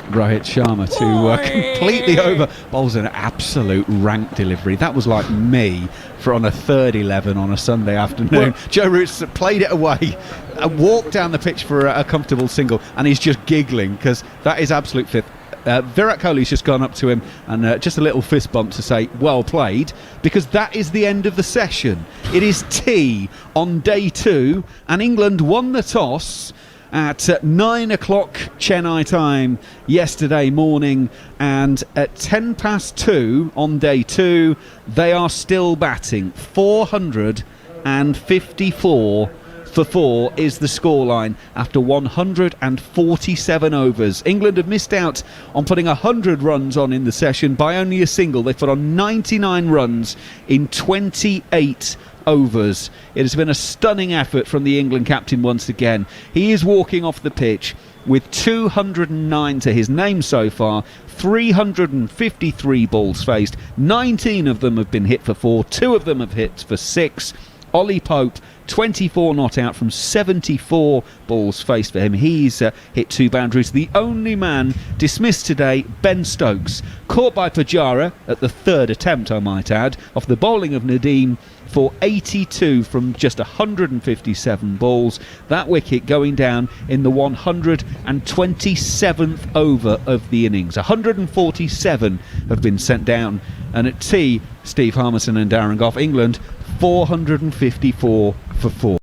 Rohit Sharma to completely over bowls an absolute rank delivery. That was like me on a third 11 on a Sunday afternoon. Joe Root's played it away, walked down the pitch for a comfortable single, and he's just giggling because that is absolute fifth. Virat Kohli's just gone up to him and just a little fist bump to say well played, because that is the end of the session. It is tea on day 2, and England won the toss at 9 o'clock Chennai time yesterday morning, and at 2:10 on day 2 they are still batting. 454 for 4 is the scoreline after 147 overs. England have missed out on putting 100 runs on in the session by only a single. They put on 99 runs in 28 overs. It has been a stunning effort from the England captain once again. He is walking off the pitch with 209 to his name so far, 353 balls faced, 19 of them have been hit for 4, 2 of them have hit for 6. Ollie Pope, 24 not out from 74 balls faced for him. He's hit 2 boundaries. The only man dismissed today, Ben Stokes, caught by Pujara at the 3rd attempt, I might add, off the bowling of Nadeem for 82 from just 157 balls. That wicket going down in the 127th over of the innings. 147 have been sent down, and at tea, Steve Harmison and Darren Gough, England 454 for 4.